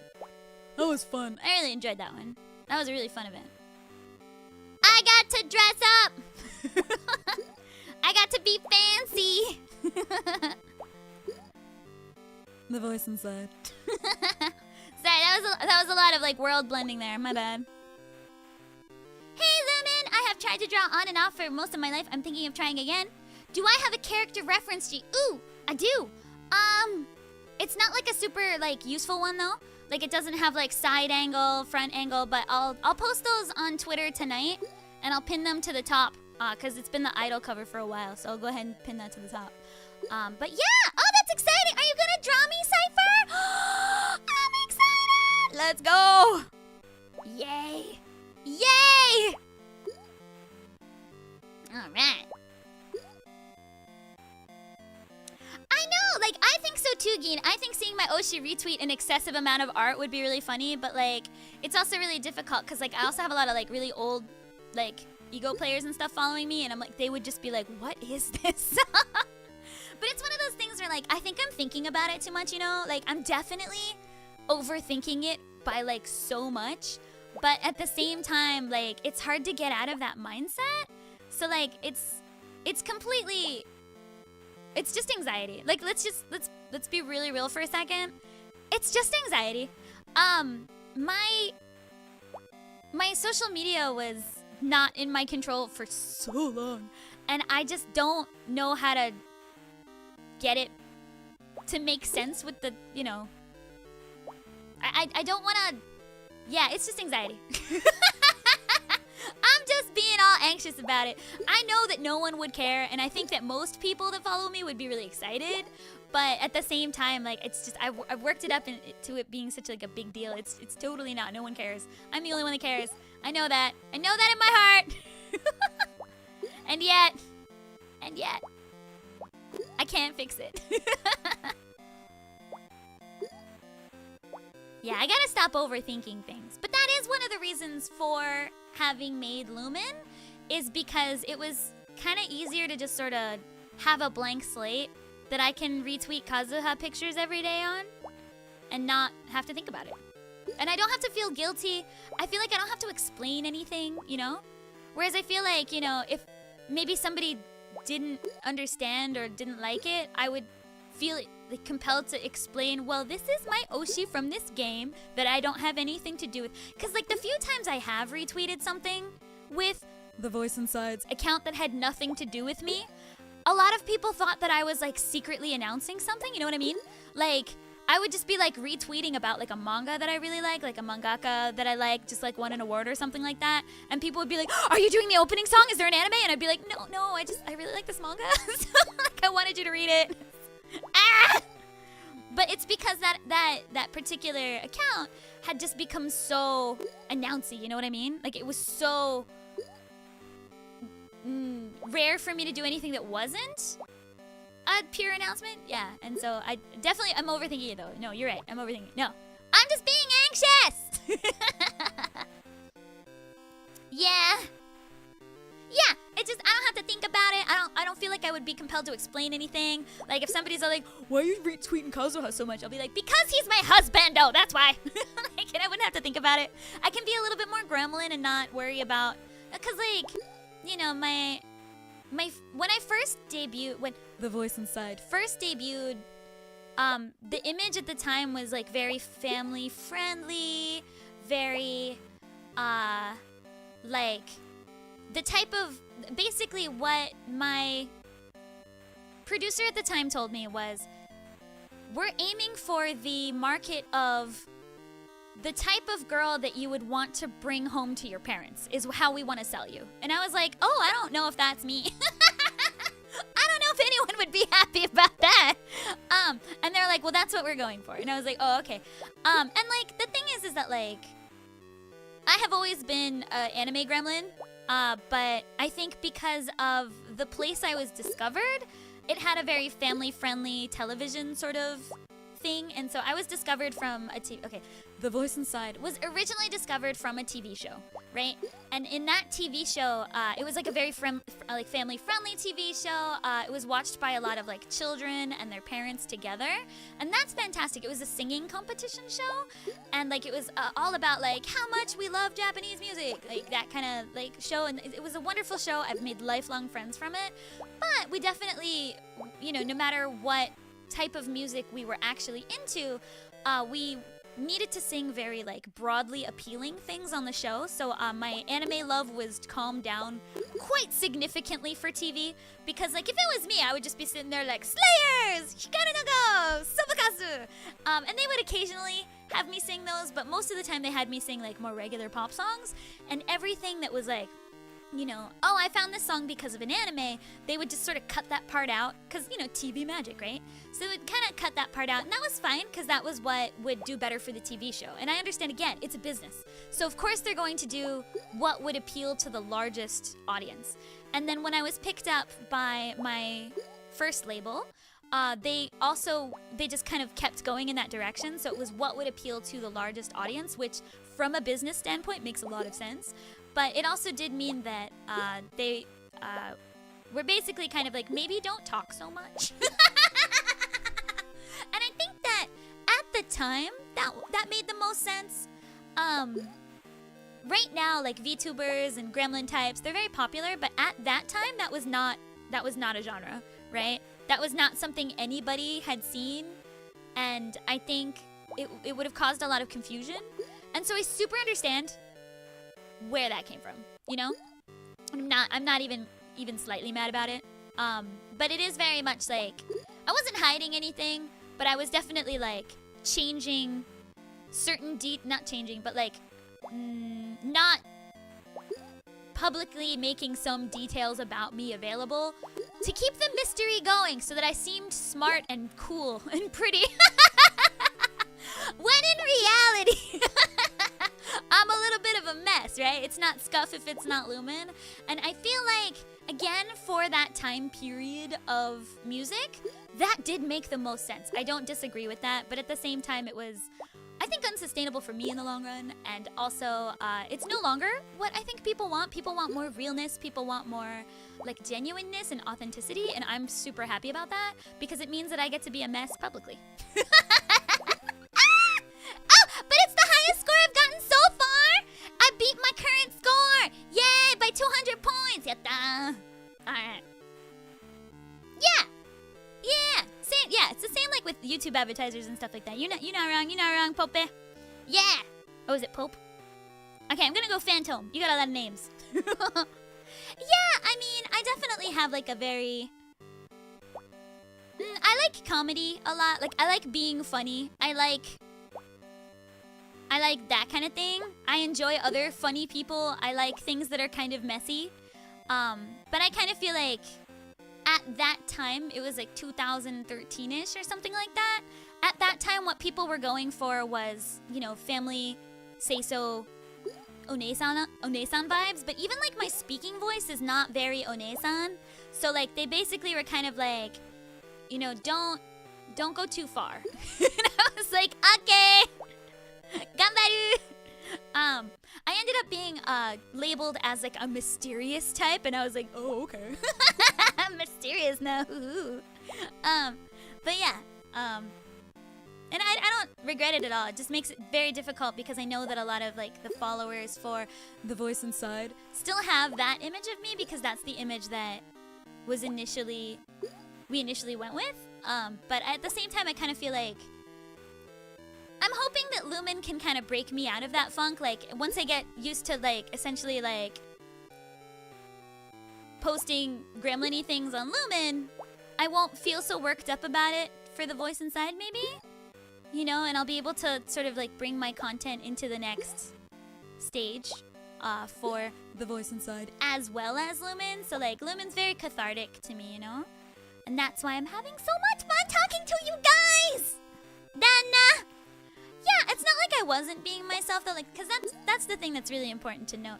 That was fun.
I really enjoyed that one. That was a really fun event. I got to dress up! I got to be fancy!
The voice inside.
Sorry, that was a lot of like world blending there. My bad. Hey Lumin, I have tried to draw on and off for most of my life. I'm thinking of trying again. Do I have a character reference sheet? Ooh, I do. It's not like a super like useful one though. Like it doesn't have like side angle, front angle, but I'll post those on Twitter tonight and I'll pin them to the top because it's been the idol cover for a while. So I'll go ahead and pin that to the top. But yeah, oh that's exciting. Are you gonna draw me, Cypher? I'm excited. Let's go. Yay. Yay! Alright. I know, like, I think so too, Gin. I think seeing my Oshi retweet an excessive amount of art would be really funny, but, like, it's also really difficult because, like, I also have a lot of, like, really old, like, ego players and stuff following me, and I'm like, they would just be like, what is this? But it's one of those things where, like, I think I'm thinking about it too much, you know? Like, I'm definitely overthinking it by, like, so much. But at the same time, like, it's hard to get out of that mindset. So, like, it's completely, it's just anxiety. Like, let's be really real for a second. It's just anxiety. My social media was not in my control for so long. And I just don't know how to get it to make sense with the, you know, I don't want to. Yeah, it's just anxiety. I'm just being all anxious about it. I know that no one would care, and I think that most people that follow me would be really excited. But at the same time, like, it's just I've worked it up to it being such like a big deal. It's totally not. No one cares. I'm the only one that cares. I know that. I know that in my heart. and yet, I can't fix it. Yeah, I gotta stop overthinking things. But that is one of the reasons for having made Lumin, is because it was kind of easier to just sort of have a blank slate that I can retweet Kazuha pictures every day on and not have to think about it. And I don't have to feel guilty. I feel like I don't have to explain anything, you know? Whereas I feel like, you know, if maybe somebody didn't understand or didn't like it, I would feel like compelled to explain, well, this is my Oshi from this game that I don't have anything to do with. Because, like, the few times I have retweeted something with
the voice inside's
account that had nothing to do with me, a lot of people thought that I was, like, secretly announcing something, you know what I mean? Like, I would just be, like, retweeting about, like, a manga that I really like a mangaka that I like, just, like, won an award or something like that. And people would be like, are you doing the opening song? Is there an anime? And I'd be like, no, I really like this manga. So, like, I wanted you to read it. But it's because that particular account had just become so announcy, you know what I mean? Like, it was so rare for me to do anything that wasn't a pure announcement. Yeah, and so I'm overthinking it though. No, you're right, I'm overthinking it. No, I'm just being anxious. Yeah, it's just, I don't have to think about it. I don't feel like I would be compelled to explain anything. Like, if somebody's like, why are you retweeting Kazuha so much? I'll be like, because he's my husband. Oh, that's why. Like, and I wouldn't have to think about it. I can be a little bit more gremlin and not worry about, because, like, you know, when I first debuted, when
the voice inside
first debuted, the image at the time was, like, very family friendly, very, like, the type of, basically what my producer at the time told me was, we're aiming for the market of the type of girl that you would want to bring home to your parents is how we want to sell you. And I was like, oh, I don't know if that's me. I don't know if anyone would be happy about that. And they're like, well, that's what we're going for. And I was like, oh, okay. And, like, the thing is that, like, I have always been an anime gremlin. But I think because of the place I was discovered, it had a very family-friendly television sort of thing, and so I was discovered from a TV. Okay, The Voice Inside was originally discovered from a TV show, right? And in that TV show, it was like a very family-friendly TV show. It was watched by a lot of like children and their parents together, and that's fantastic. It was a singing competition show, and like it was all about like how much we love Japanese music, like that kind of like show, and it was a wonderful show. I've made lifelong friends from it, but we definitely, you know, no matter what type of music we were actually into, we needed to sing very like broadly appealing things on the show. So my anime love was calmed down quite significantly for TV, because like if it was me, I would just be sitting there like Slayers, Hikaru no Go, Sobakasu, and they would occasionally have me sing those, but most of the time they had me sing like more regular pop songs, and everything that was like, you know, oh, I found this song because of an anime, they would just sort of cut that part out, because, you know, TV magic, right? So they would kind of cut that part out, and that was fine, because that was what would do better for the TV show. And I understand, again, it's a business. So of course they're going to do what would appeal to the largest audience. And then when I was picked up by my first label, they just kind of kept going in that direction. So it was what would appeal to the largest audience, which from a business standpoint makes a lot of sense. But it also did mean that they were basically kind of like, maybe don't talk so much. And I think that at the time, that made the most sense. Right now, like VTubers and Gremlin types, they're very popular, but at that time, that was not a genre, right? That was not something anybody had seen, and I think it would have caused a lot of confusion. And so I super understand where that came from, you know? I'm not even slightly mad about it. But it is very much like, I wasn't hiding anything, but I was definitely like changing certain not changing, but like not publicly making some details about me available to keep the mystery going, so that I seemed smart and cool and pretty. When in reality, I'm a little bit of a mess, right? It's not Scuff if it's not Lumin. And I feel like, again, for that time period of music, that did make the most sense. I don't disagree with that, but at the same time, it was, I think, unsustainable for me in the long run. And also, it's no longer what I think people want. People want more realness. People want more like genuineness and authenticity. And I'm super happy about that, because it means that I get to be a mess publicly. But it's the highest score I've gotten so far! I beat my current score! Yay! By 200 points! Yatta! Alright. Yeah! It's the same like with YouTube advertisers and stuff like that. You're not wrong, Pope. Yeah! Oh, is it Pope? Okay, I'm gonna go Phantom. You got a lot of names. Yeah, I mean, I definitely have like a very... I like comedy a lot. Like, I like being funny. I like that kind of thing. I enjoy other funny people. I like things that are kind of messy. But I kind of feel like at that time, it was like 2013-ish or something like that. At that time, what people were going for was, you know, family say-so Onesan vibes. But even like my speaking voice is not very Onesan. So like they basically were kind of like, you know, don't go too far. And I was like, okay. Ganbaru! I ended up being labeled as like a mysterious type, and I was like, oh, okay. I'm mysterious now. But yeah, and I don't regret it at all. It just makes it very difficult, because I know that a lot of like the followers for The Voice Inside still have that image of me, because that's the image that we initially went with. But at the same time, I kind of feel like I'm hoping that Lumin can kind of break me out of that funk. Like, once I get used to, like, essentially, like, posting gremlin-y things on Lumin, I won't feel so worked up about it for The Voice Inside, maybe? You know, and I'll be able to sort of, like, bring my content into the next stage for The Voice Inside, as well as Lumin. So, like, Lumin's very cathartic to me, you know? And that's why I'm having so much fun talking to you guys! Dana! Yeah, it's not like I wasn't being myself, though, like, because that's the thing that's really important to note.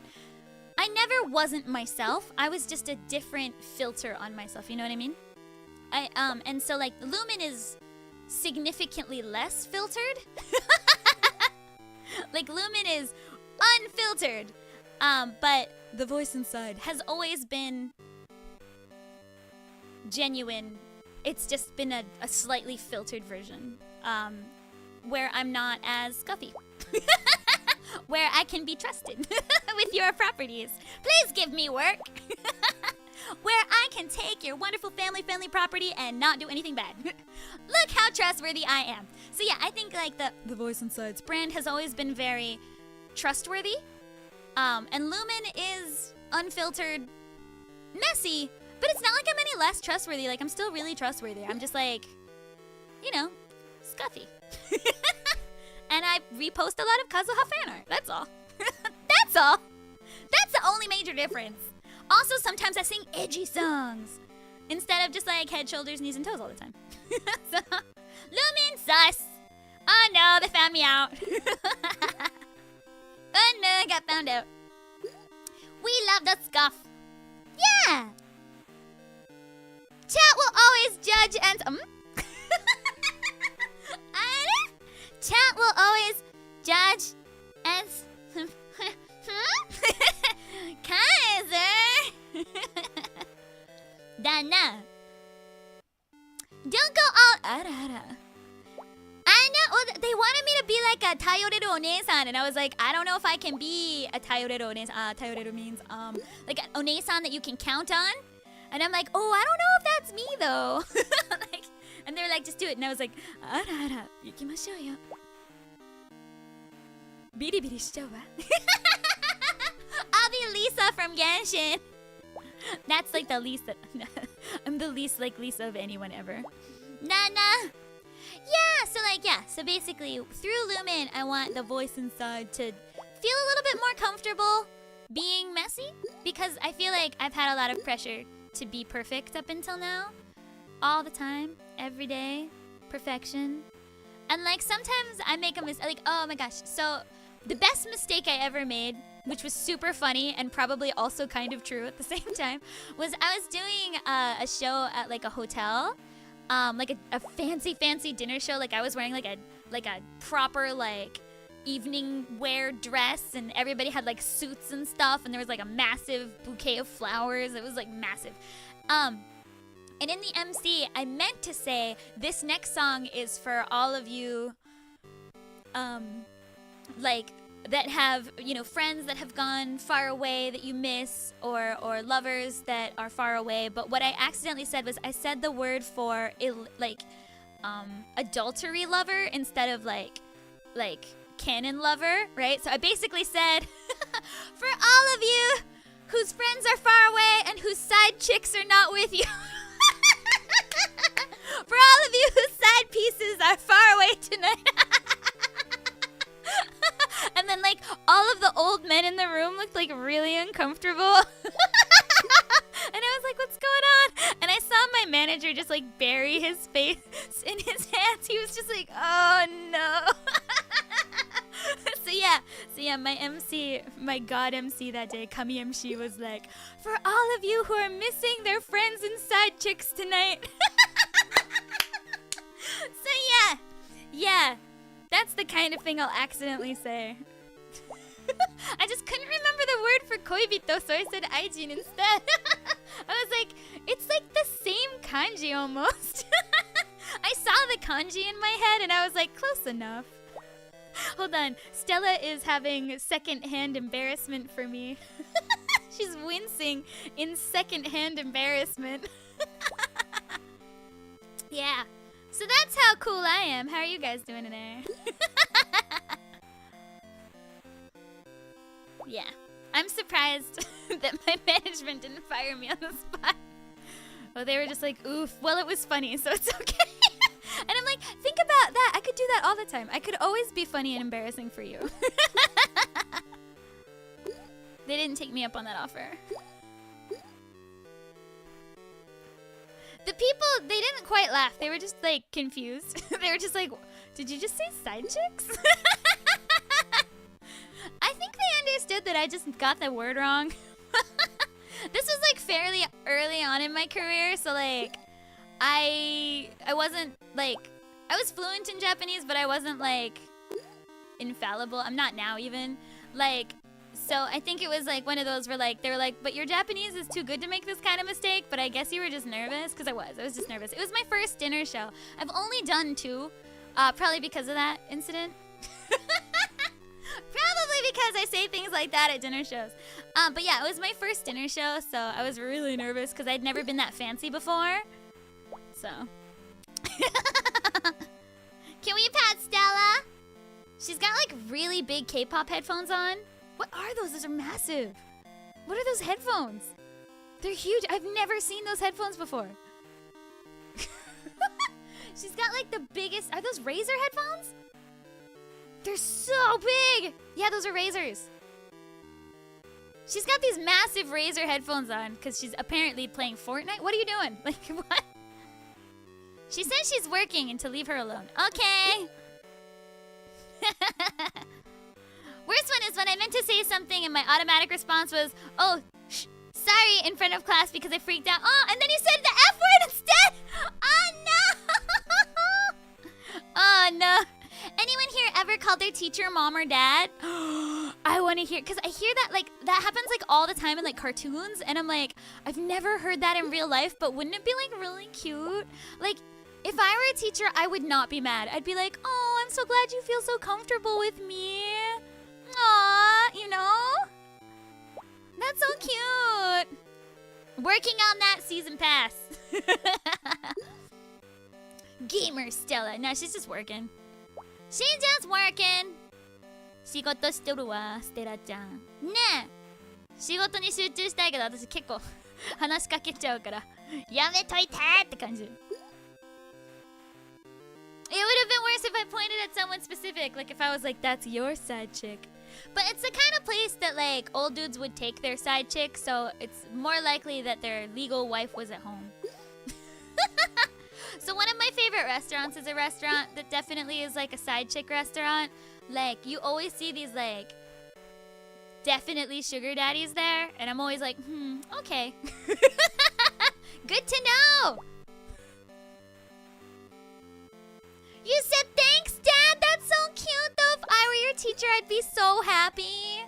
I never wasn't myself. I was just a different filter on myself, you know what I mean? And so like Lumin is significantly less filtered. Like Lumin is unfiltered. But the voice inside has always been genuine. It's just been a slightly filtered version. Where I'm not as scuffy. Where I can be trusted with your properties. Please give me work. Where I can take your wonderful family-friendly property and not do anything bad. Look how trustworthy I am. So yeah, I think like the voice inside's brand has always been very trustworthy. And Lumin is unfiltered, messy, but it's not like I'm any less trustworthy. Like I'm still really trustworthy. I'm just like, you know, scuffy. And I repost a lot of Kazuha fan art. That's all. That's all. That's the only major difference. Also, sometimes I sing edgy songs instead of just like head, shoulders, knees, and toes all the time. So, Lumin sus. Oh no, they found me out. Oh no, I got found out. We love the scuff. Yeah. Chat will always judge and Chat will always judge and Kaiser. Dana. Don't go all ara. I know. Well, they wanted me to be like a tayoreru onesan, and I was like, I don't know if I can be a tayoreru onesan. Tayoreru means like an onesan that you can count on. And I'm like, oh, I don't know if that's me though. Like, and they were like, just do it. And I was like, ara, ikimashou yo. Biri shou wa. I'll be Lisa from Genshin. That's like the least that I'm the least like Lisa of anyone ever. Nah. Yeah, so basically through Lumin, I want the voice inside to feel a little bit more comfortable being messy, because I feel like I've had a lot of pressure to be perfect up until now. All the time, every day, perfection. And like sometimes I make a mistake, like, oh my gosh. So the best mistake I ever made, which was super funny and probably also kind of true at the same time, was I was doing a show at like a hotel, like a fancy dinner show. Like I was wearing like a proper like evening wear dress, and everybody had like suits and stuff, and there was like a massive bouquet of flowers. It was like massive. And in the MC, I meant to say this next song is for all of you, like that have, you know, friends that have gone far away that you miss, or lovers that are far away. But what I accidentally said was I said the word for adultery lover instead of like canon lover, right? So I basically said for all of you whose friends are far away and whose side chicks are not with you. For all of you whose side pieces are far away tonight. And then like all of the old men in the room looked like really uncomfortable. And I was like, what's going on? And I saw my manager just like bury his face in his hands. He was just like, oh no. So yeah, my MC, my god MC that day, Kami MC, was like, for all of you who are missing their friends and side chicks tonight. So yeah, that's the kind of thing I'll accidentally say. I just couldn't remember the word for koibito, so I said aijin instead. I was like, it's like the same kanji almost. I saw the kanji in my head and I was like, close enough. Hold on, Stella is having second-hand embarrassment for me. She's wincing in second-hand embarrassment. Yeah, so that's how cool I am. How are you guys doing today? Yeah, I'm surprised that my management didn't fire me on the spot. Well, they were just like, oof, well, it was funny, so it's okay. And I'm like, think about that. I could do that all the time. I could always be funny and embarrassing for you. They didn't take me up on that offer. The people, they didn't quite laugh. They were just like confused. They were just like, did you just say side chicks? I think they understood that I just got the word wrong. This was like fairly early on in my career, so like I wasn't like, I was fluent in Japanese, but I wasn't like infallible. I'm not now even. Like, so I think it was like one of those where like, they were like, but your Japanese is too good to make this kind of mistake, but I guess you were just nervous, because I was just nervous. It was my first dinner show. I've only done 2, probably because of that incident. Probably because I say things like that at dinner shows. But yeah, it was my first dinner show, so I was really nervous because I'd never been that fancy before. So. Can we pat Stella? She's got like really big K-pop headphones on. What are those? Those are massive. What are those headphones? They're huge. I've never seen those headphones before. She's got like the biggest, are those Razer headphones? They're so big! Yeah, those are Razers. She's got these massive Razer headphones on because she's apparently playing Fortnite. What are you doing? Like, what? She says she's working and to leave her alone. Okay. Worst one is when I meant to say something and my automatic response was, oh, sorry, in front of class because I freaked out. Oh, and then you said the F word instead! Oh, no! Oh, no. Anyone here ever called their teacher mom or dad? I want to hear, because I hear that, like, that happens, like, all the time in, like, cartoons, and I'm like, I've never heard that in real life, but wouldn't it be, like, really cute? Like, if I were a teacher, I would not be mad. I'd be like, oh, I'm so glad you feel so comfortable with me. Aw, you know? That's so cute. Working on that season pass. Gamer Stella. No, she's just working. She's just working. 仕事しとるわ、ステラちゃん。ねえ。仕事に集中したいけど、私結構話しかけちゃうから。やめといてって感じ。It would have been worse if I pointed at someone specific. Like if I was like, that's your side chick. But it's the kind of place that like old dudes would take their side chick. So it's more likely that their legal wife was at home. So one of my favorite restaurants is a restaurant that definitely is like a side chick restaurant. Like you always see these like definitely sugar daddies there, and I'm always like, okay. Good to know. You said thanks, Dad. That's so cute. Though if I were your teacher, I'd be so happy.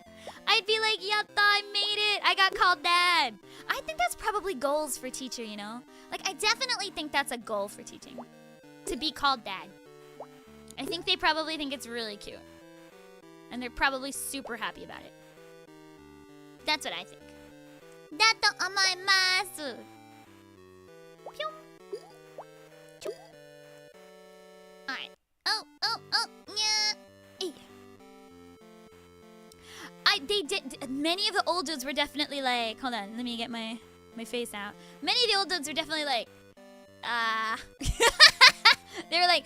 I'd be like, yatta, I made it. I got called Dad. I think that's probably goals for teacher, you know? Like, I definitely think that's a goal for teaching. To be called Dad. I think they probably think it's really cute. And they're probably super happy about it. That's what I think. だと思います。ぴょん。ちょ。Alright. Oh, yeah. They did. Many of the old dudes were definitely like, hold on, let me get my face out. Many of the old dudes were definitely like, they were like,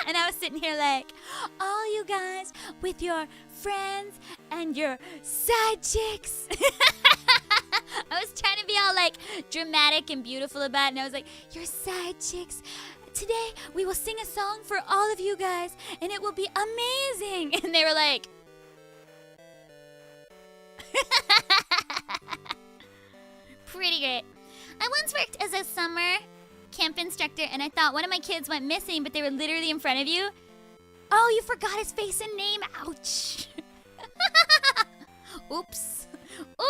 and I was sitting here like, all you guys with your friends and your side chicks. I was trying to be all like dramatic and beautiful about it, and I was like, your side chicks. Today, we will sing a song for all of you guys, and it will be amazing. And they were like... Pretty great. I once worked as a summer camp instructor, and I thought one of my kids went missing, but they were literally in front of you. Oh, you forgot his face and name. Ouch. Oops.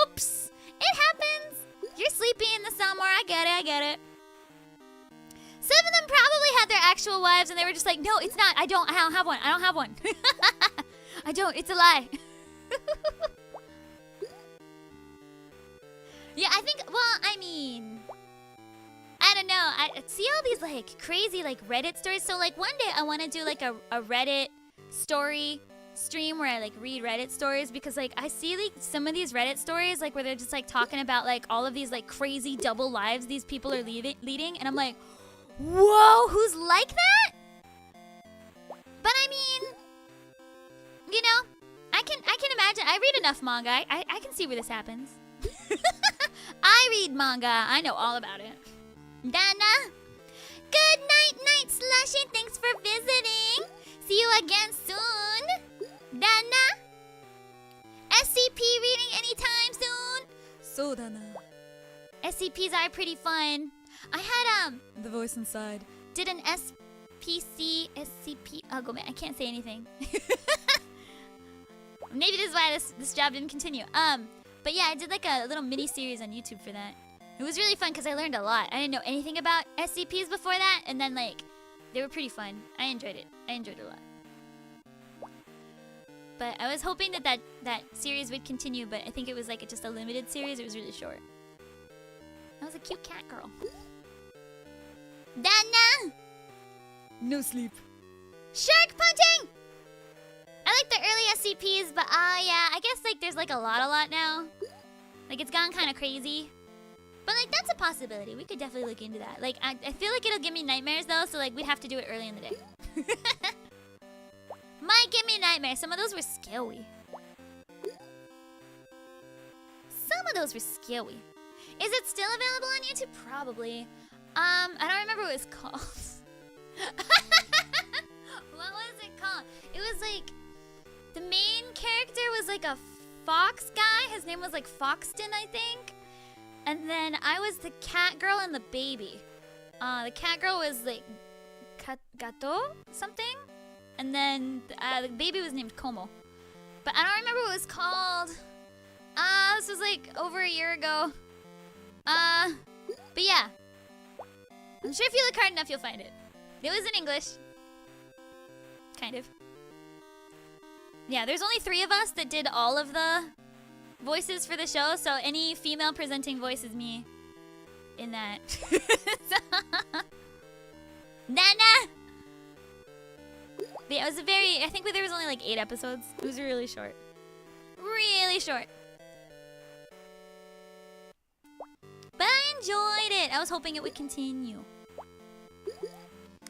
Oops. It happens. You're sleepy in the summer. I get it. Some of them probably had their actual wives, and they were just like, no, it's not. I don't have one. I don't have one. I don't. It's a lie. Yeah, I think, well, I mean, I don't know. I see all these, like, crazy, like, Reddit stories. So, like, one day I want to do, like, a Reddit story stream where I, like, read Reddit stories. Because, like, I see, like, some of these Reddit stories, like, where they're just, like, talking about, like, all of these, like, crazy double lives these people are leading. And I'm like... Whoa, who's like that? But I mean, you know, I can imagine. I read enough manga. I can see where this happens. I read manga. I know all about it. Dana. Good night, Slushy. Thanks for visiting. See you again soon. Dana. SCP reading anytime soon.
そうだな。
SCPs are pretty fun. I had
The voice inside.
did an SCP. Oh, go man, I can't say anything. Maybe this is why this job didn't continue. But yeah, I did like a little mini series on YouTube for that. It was really fun because I learned a lot. I didn't know anything about SCPs before that, and then like they were pretty fun. I enjoyed it. I enjoyed it a lot. But I was hoping that series would continue, but I think it was like just a limited series. It was really short. That was a cute cat girl. Dana!
No sleep.
Shark punching! I like the early SCPs, but yeah, I guess like there's like a lot now. Like it's gone kind of crazy. But like that's a possibility. We could definitely look into that. Like I feel like it'll give me nightmares though, so like we'd have to do it early in the day. Might give me nightmares. Some of those were scary. Some of those were scary. Is it still available on YouTube? Probably. I don't remember what it was called. What was it called? It was like the main character was like a fox guy. His name was like Foxton, I think. And then I was the cat girl and the baby. The cat girl was like Gato something. And then the baby was named Como. But I don't remember what it was called. This was like over a year ago. But yeah. I'm sure if you look hard enough, you'll find it. It was in English. Kind of. Yeah, there's only 3 of us that did all of the voices for the show, so any female presenting voice is me in that. Nana! But yeah, it was I think there was only like 8 episodes. It was really short. Really short. But I enjoyed it. I was hoping it would continue.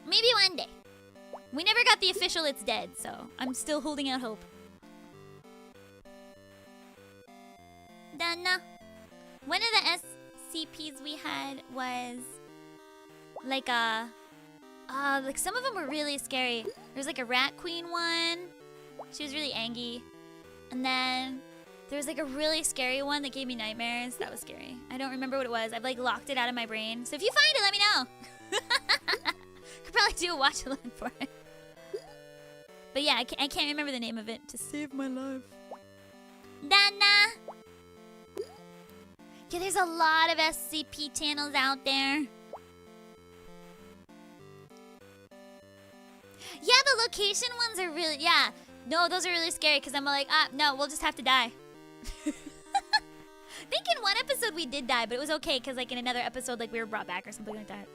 Maybe one day. We never got the official it's dead, so I'm still holding out hope. Dana. One of the SCPs we had was like like some of them were really scary. There was like a rat queen one. She was really angry. And then there was like a really scary one that gave me nightmares. That was scary. I don't remember what it was. I've like locked it out of my brain. So if you find it, let me know. Could probably do a watch along for it. But yeah, I can't remember the name of it to
Save my life.
Dana. Yeah, there's a lot of SCP channels out there. Yeah, the location ones are really, yeah. No, those are really scary because I'm like, no, we'll just have to die. I think in one episode we did die, but it was okay because like in another episode, like we were brought back or something like that.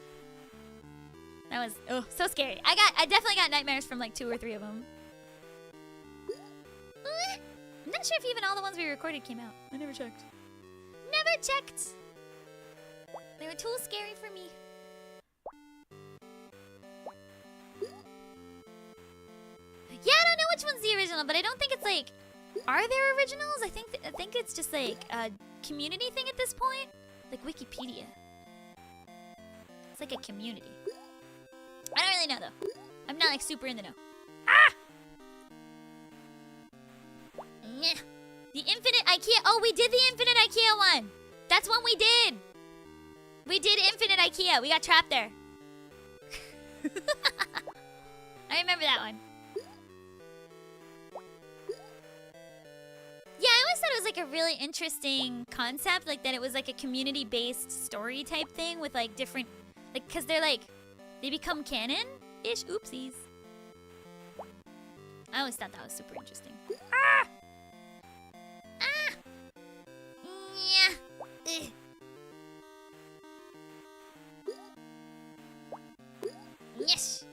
That was, so scary. I definitely got nightmares from like 2 or 3 of them. I'm not sure if even all the ones we recorded came out.
I never checked.
Never checked. They were too scary for me. Yeah, I don't know which one's the original, but I don't think it's like... Are there originals? I think it's just like a community thing at this point. Like Wikipedia. It's like a community. I don't really know though. I'm not like super in the know. Ah! Nyeh. The Infinite IKEA. Oh, we did the Infinite IKEA one. That's one we did. We did Infinite IKEA. We got trapped there. I remember that one. Yeah, I always thought it was like a really interesting concept, like that it was like a community-based story type thing with like different, like, cause they're like, they become canon-ish. Oopsies. I always thought that was super interesting. Ah! Ah! Yeah. Ugh. Yes.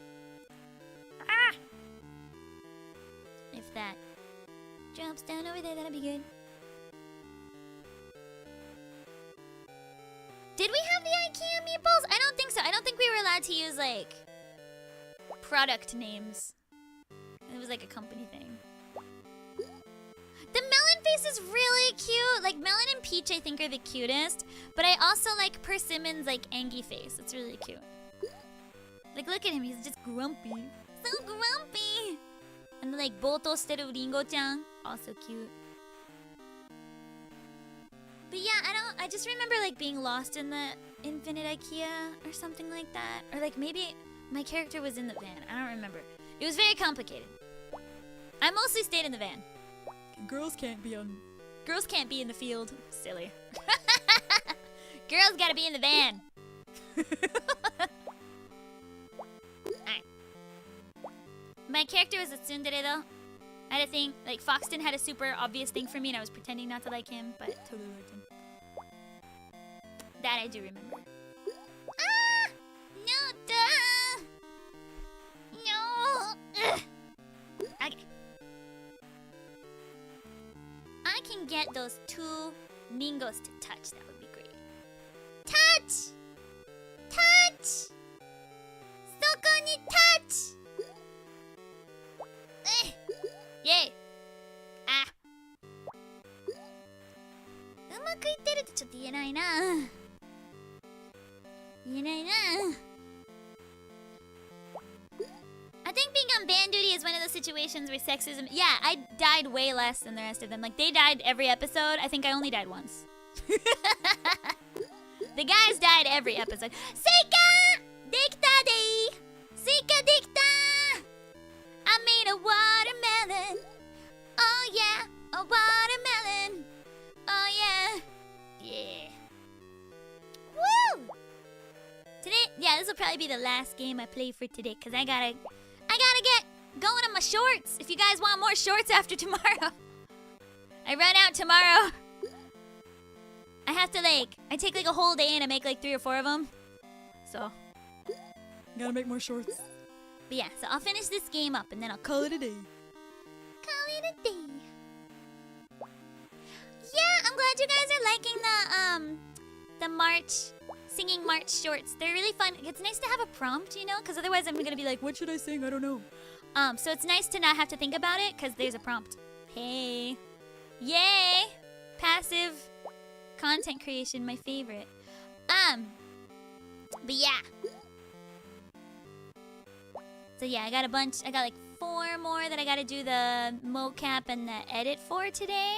Ah! If that drops down over there, that'll be good. Did we have the IKEA meatballs? I don't think so. I don't think we were allowed to use, like, product names. It was like a company thing. The melon face is really cute. Like, Melon and Peach, I think, are the cutest. But I also like Persimmon's, like, Angie face. It's really cute. Like, look at him. He's just grumpy. So grumpy. And then, like, ぼーっとしてるリンゴちゃん. Also cute. But yeah, I just remember like being lost in the infinite IKEA or something like that. Or like maybe my character was in the van. I don't remember. It was very complicated. I mostly stayed in the van.
Girls can't be in
the field. Silly. Girls gotta be in the van. Alright. My character was a tsundere though. I had a thing, like Foxton had a super obvious thing for me and I was pretending not to like him, but totally liked him. That I do remember. Ah! No, duh! No! Ugh. Okay. I can get those 2 Ningos to touch. That would be great. Touch! Touch! そこに touch! Yay! あ、うまくいってるってちょっと言えないな。言えないな。I think being on band duty is one of those situations where sexism. Yeah, I died way less than the rest of them. Like they died every episode. I think I only died once. The guys died every episode. Suika! Dekita de! Suika dekita! I made a watermelon. Oh yeah, a watermelon. Oh yeah. Yeah. Woo! Today, yeah, this will probably be the last game I play for today because I gotta get going on my shorts. If you guys want more shorts after tomorrow. I run out tomorrow. I have to I take like a whole day and I make like 3 or 4 of them. So.
Gotta make more shorts.
But yeah, so I'll finish this game up and then I'll call it a day. Call it a day. Yeah, I'm glad you guys are liking the singing March shorts. They're really fun. It's nice to have a prompt, you know, because otherwise I'm gonna be like,
What should I sing? I don't know.
So it's nice to not have to think about it because there's a prompt. Hey. Yay! Passive content creation, my favorite. But yeah. So yeah, I got like 4 more that I gotta do the mocap and the edit for today.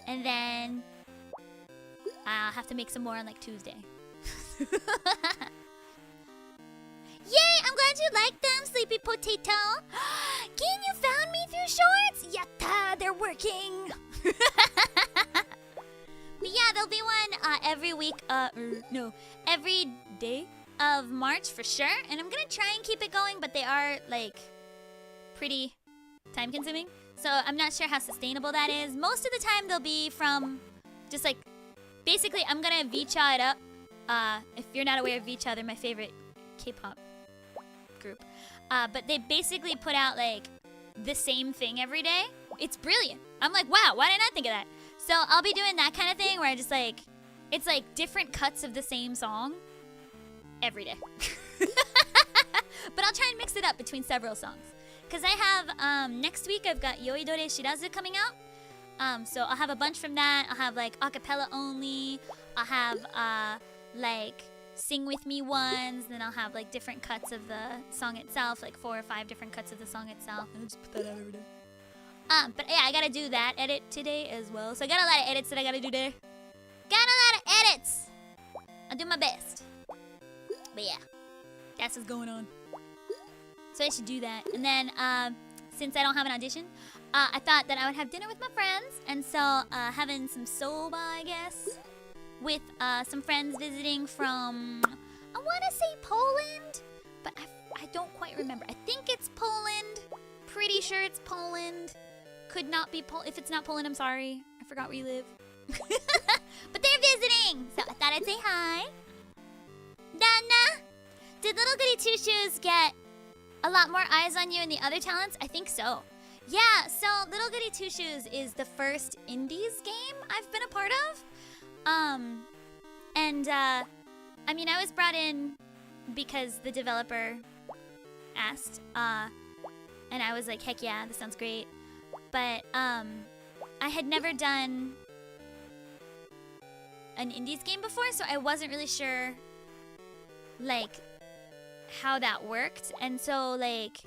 And then I'll have to make some more on like Tuesday. Yay! I'm glad you like them, Sleepy Potato. Gin, you found me through shorts? Yatta! They're working! But yeah, there'll be one every week, every day of March for sure. And I'm gonna try and keep it going, but they are like pretty time consuming. So I'm not sure how sustainable that is. Most of the time they'll be from just like, basically I'm gonna Vicha it up. If you're not aware of Vicha, they're my favorite K-pop group. But they basically put out like the same thing every day. It's brilliant. I'm like, wow, why didn't I think of that? So I'll be doing that kind of thing where I just like, it's like different cuts of the same song every day. But I'll try and mix it up between several songs. Because I have, next week I've got Yoidore Shirazu coming out. So I'll have a bunch from that. I'll have like acapella only. I'll have like sing with me ones. Then I'll have like different cuts of the song itself, like 4 or 5 different cuts of the song itself.
And just put that out every day.
But yeah, I gotta do that edit today as well. So I got a lot of edits that I gotta do today. Got a lot of edits. I'll do my best. But yeah, that's what's going on. So I should do that. And then, since I don't have an audition, I thought that I would have dinner with my friends. And so, having some soba, I guess, with some friends visiting from, I want to say Poland, but I don't quite remember. I think it's Poland. Pretty sure it's Poland. Could not be Poland. If it's not Poland, I'm sorry. I forgot where you live. But they're visiting, so I thought I'd say hi. Dana, did Little Goody Two Shoes get a lot more eyes on you in the other talents? I think so. Yeah, so Little Goody Two Shoes is the first indies game I've been a part of. I mean, I was brought in because the developer asked, and I was like, heck yeah, this sounds great. But, I had never done an indies game before, so I wasn't really sure, like, how that worked. And so, like,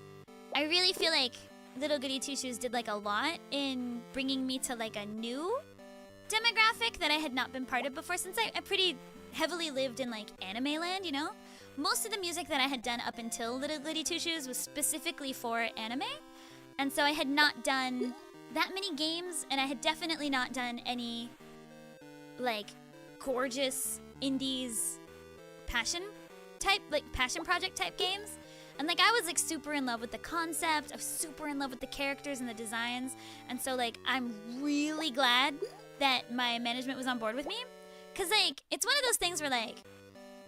I really feel like Little Goody Two Shoes did, like, a lot in bringing me to, like, a new demographic that I had not been part of before, since I pretty heavily lived in like anime land, you know? Most of the music that I had done up until Little Goody Two Shoes was specifically for anime. And so I had not done that many games, and I had definitely not done any like gorgeous indies passion project type games. And like I was like super in love with the concept, I was super in love with the characters and the designs. And so like I'm really glad that my management was on board with me. Cause like it's one of those things where like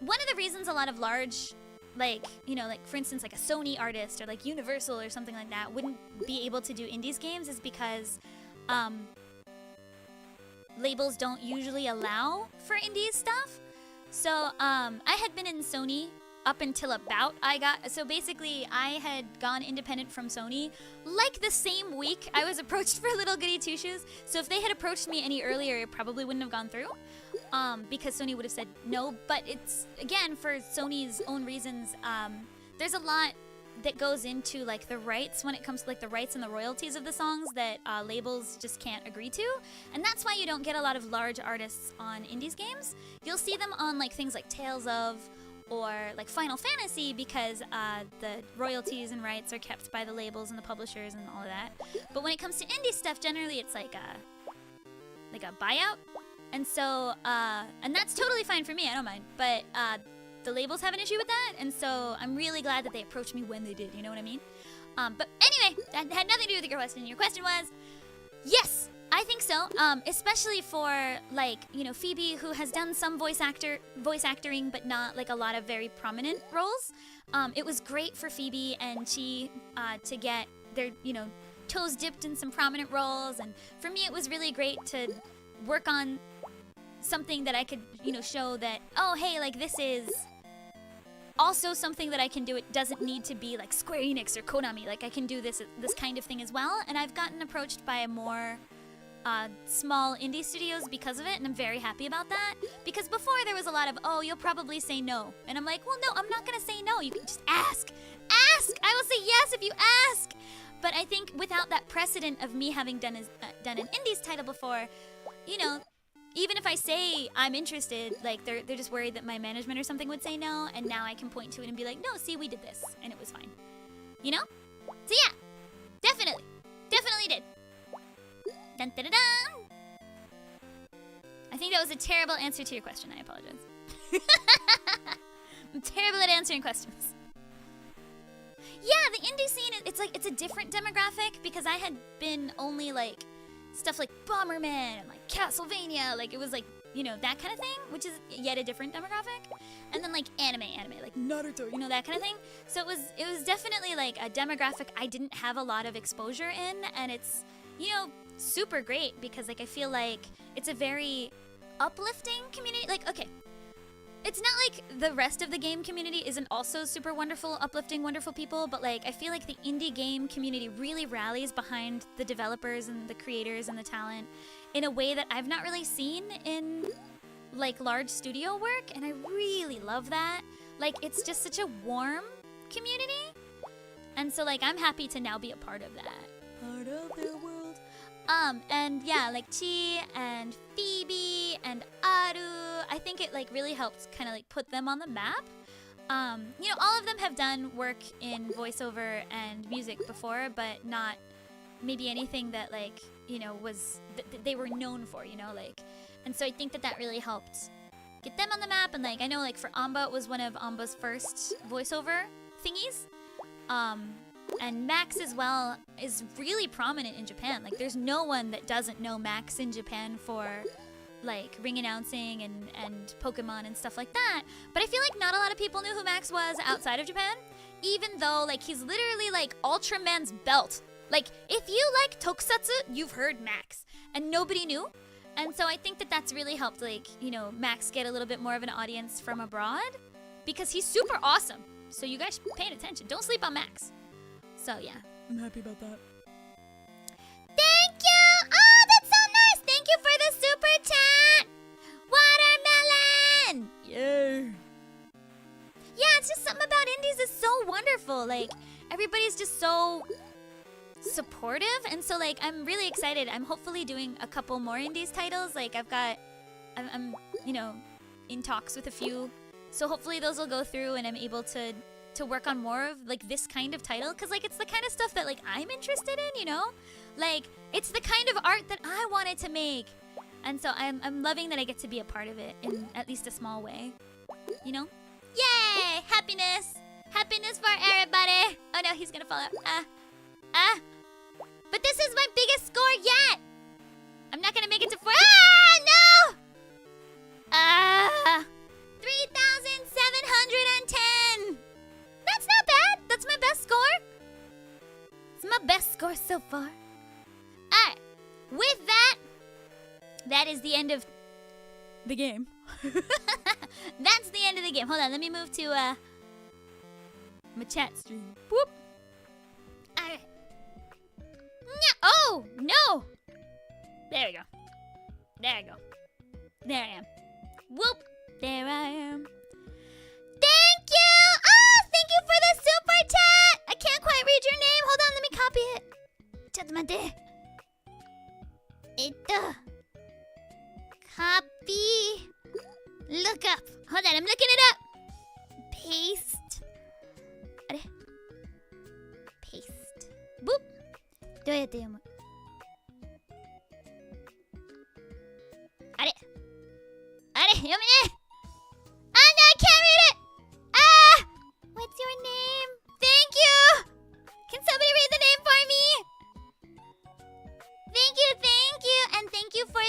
one of the reasons a lot of large like, you know, like for instance like a Sony artist or like Universal or something like that wouldn't be able to do indies games is because labels don't usually allow for indies stuff. So I had been in Sony up until about so basically I had gone independent from Sony like the same week I was approached for Little Goody Two Shoes. So if they had approached me any earlier, it probably wouldn't have gone through because Sony would have said no. But it's, again, for Sony's own reasons, there's a lot that goes into like the rights when it comes to like the rights and the royalties of the songs that labels just can't agree to. And that's why you don't get a lot of large artists on indies games. You'll see them on like things like Tales of or like Final Fantasy because the royalties and rights are kept by the labels and the publishers and all of that. But when it comes to indie stuff, generally it's like a buyout. And so, and that's totally fine for me, I don't mind. But the labels have an issue with that, and so I'm really glad that they approached me when they did, you know what I mean? But anyway, that had nothing to do with your question. Your question was, yes, I think so. Especially for like, you know, Phoebe, who has done some voice acting, but not like a lot of very prominent roles. It was great for Phoebe and she to get their, you know, toes dipped in some prominent roles, and for me it was really great to work on something that I could, you know, show that, oh hey, like this is also something that I can do. It doesn't need to be like Square Enix or Konami. Like I can do this kind of thing as well. And I've gotten approached by more small indie studios because of it, and I'm very happy about that. Because before there was a lot of, oh, you'll probably say no. And I'm like, well, no, I'm not gonna say no. You can just ask. Ask! I will say yes if you ask! But I think without that precedent of me having done an indies title before, you know, even if I say I'm interested, like they're just worried that my management or something would say no, and now I can point to it and be like, no, see, we did this, and it was fine. You know? So yeah, definitely did. Dun, dun, dun, dun. I think that was a terrible answer to your question. I apologize. I'm terrible at answering questions. Yeah, the indie scene, it's a different demographic because I had been only like stuff like Bomberman and like Castlevania, like it was like, you know, that kind of thing, which is yet a different demographic. And then like anime, like Naruto, you know, that kind of thing. So it was definitely like a demographic I didn't have a lot of exposure in, and it's, you know, super great because like I feel like it's a very uplifting community. Like, okay, it's not like the rest of the game community isn't also super wonderful, uplifting, wonderful people, but like I feel like the indie game community really rallies behind the developers and the creators and the talent in a way that I've not really seen in like large studio work, and I really love that. Like it's just such a warm community, and so like I'm happy to now be a part of that.
Part of their world.
And yeah, like Chi and Phoebe and Aru, I think it like really helped kind of like put them on the map. You know, all of them have done work in voiceover and music before, but not maybe anything that like, you know, was they were known for, you know, like, and so I think that really helped get them on the map. And like I know like for Amba, it was one of Amba's first voiceover thingies. And Max as well is really prominent in Japan. Like there's no one that doesn't know Max in Japan for like ring announcing and Pokemon and stuff like that. But I feel like not a lot of people knew who Max was outside of Japan, even though like he's literally like Ultraman's belt. Like if you like Tokusatsu, you've heard Max, and nobody knew. And so I think that's really helped like, you know, Max get a little bit more of an audience from abroad because he's super awesome. So you guys paying attention. Don't sleep on Max. So yeah,
I'm happy about that.
Thank you! Oh, that's so nice! Thank you for the super chat! Watermelon!
Yay!
Yeah, it's just something about indies is so wonderful. Like, everybody's just so supportive, and so like I'm really excited. I'm hopefully doing a couple more indies titles. Like I'm in talks with a few, so hopefully those will go through and I'm able to work on more of like this kind of title, because like it's the kind of stuff that like I'm interested in, like it's the kind of art that I wanted to make, and so I'm loving that I get to be a part of it in at least a small way, Yay! Happiness for everybody. Oh no, he's gonna fall out. But this is my biggest score yet. I'm not gonna make it to 4. No! 3,710. That's not bad. That's my best score. It's my best score so far. Alright. With that is the end of the game. That's the end of the game. Hold on, let me move to my chat stream. Whoop. Alright. Oh, no! There we go. There I am. Whoop. There I am. Thank you! Oh, thank you for the super chat! I can't quite read your name. Hold on, let me copy it. ちょっと待って。Copy. Look up. Hold on, I'm looking it up. Paste. あれ Paste. Boop. どうやって読むあれ読めねえ no, I can't read it! What's your name? Thank you! Can somebody read the name for me? Thank you, and thank you for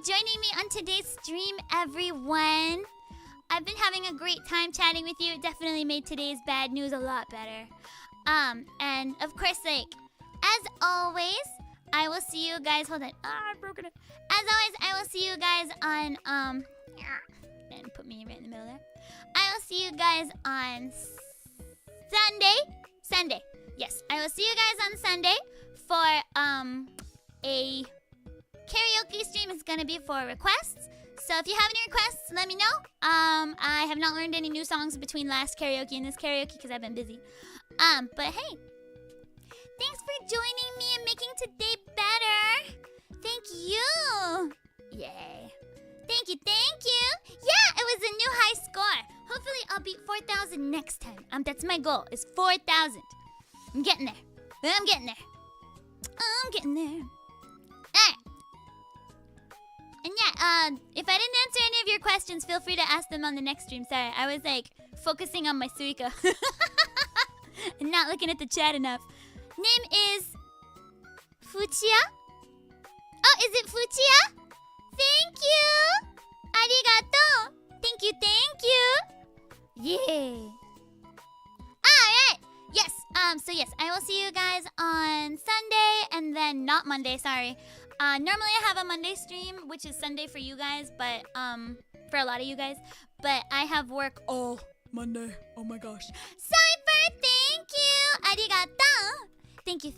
joining me on today's stream, everyone. I've been having a great time chatting with you. It definitely made today's bad news a lot better. And of course, like, as always, I will see you guys. Hold on. I broke it. As always, I will see you guys on, and put me right in the middle there. I will see you guys on Sunday. Yes, I will see you guys on Sunday for, a karaoke stream. Is gonna be for requests. So if you have any requests, let me know. I have not learned any new songs between last karaoke and this karaoke because I've been busy. But hey, thanks for joining me and making today better. Thank you. Yay. Thank you. Yeah, it was a new high score. Hopefully I'll beat 4,000 next time. That's my goal, is 4,000. I'm getting there. Alright. And yeah, if I didn't answer any of your questions, feel free to ask them on the next stream. Sorry, I was like focusing on my Suika and not looking at the chat enough. Name is Fuchia. Oh, is it Fuchia? Thank you. Arigato. Thank you. Yay. Alright. Yes. So yes, I will see you guys on Sunday and then not Monday, sorry. Normally I have a Monday stream, which is Sunday for you guys, but for a lot of you guys, but I have work all Monday. Oh my gosh. Cypher, thank you. Arigato. Thank you.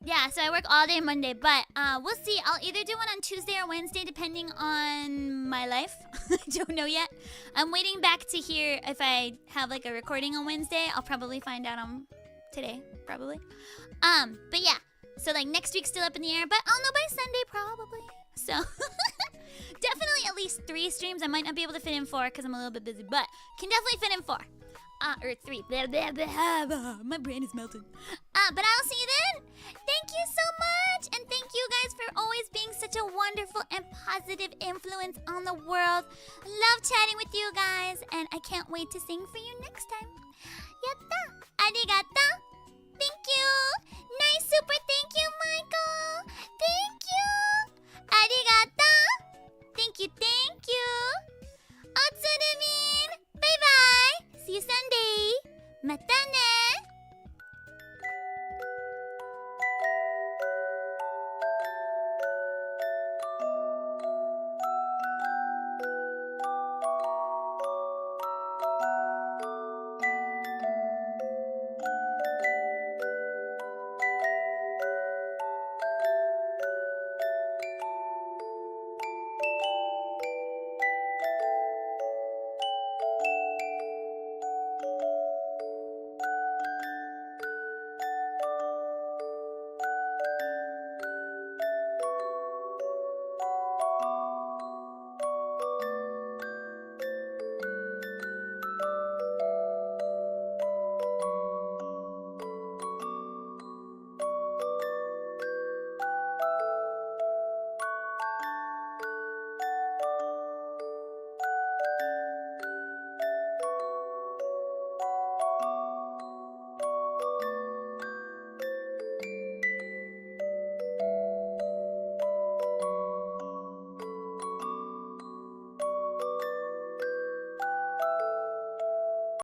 Yeah, so I work all day Monday, but we'll see. I'll either do one on Tuesday or Wednesday, depending on my life. I don't know yet. I'm waiting back to hear if I have like a recording on Wednesday. I'll probably find out on today, probably. But yeah, so like next week's still up in the air, but I'll know by Sunday probably. So definitely at least 3 streams. I might not be able to fit in 4 because I'm a little bit busy, but can definitely fit in 4. Or 3. My brain is melted. But I'll see you then. Thank you so much. And thank you guys for always being such a wonderful and positive influence on the world. Love chatting with you guys. And I can't wait to sing for you next time. Yatta! Arigato!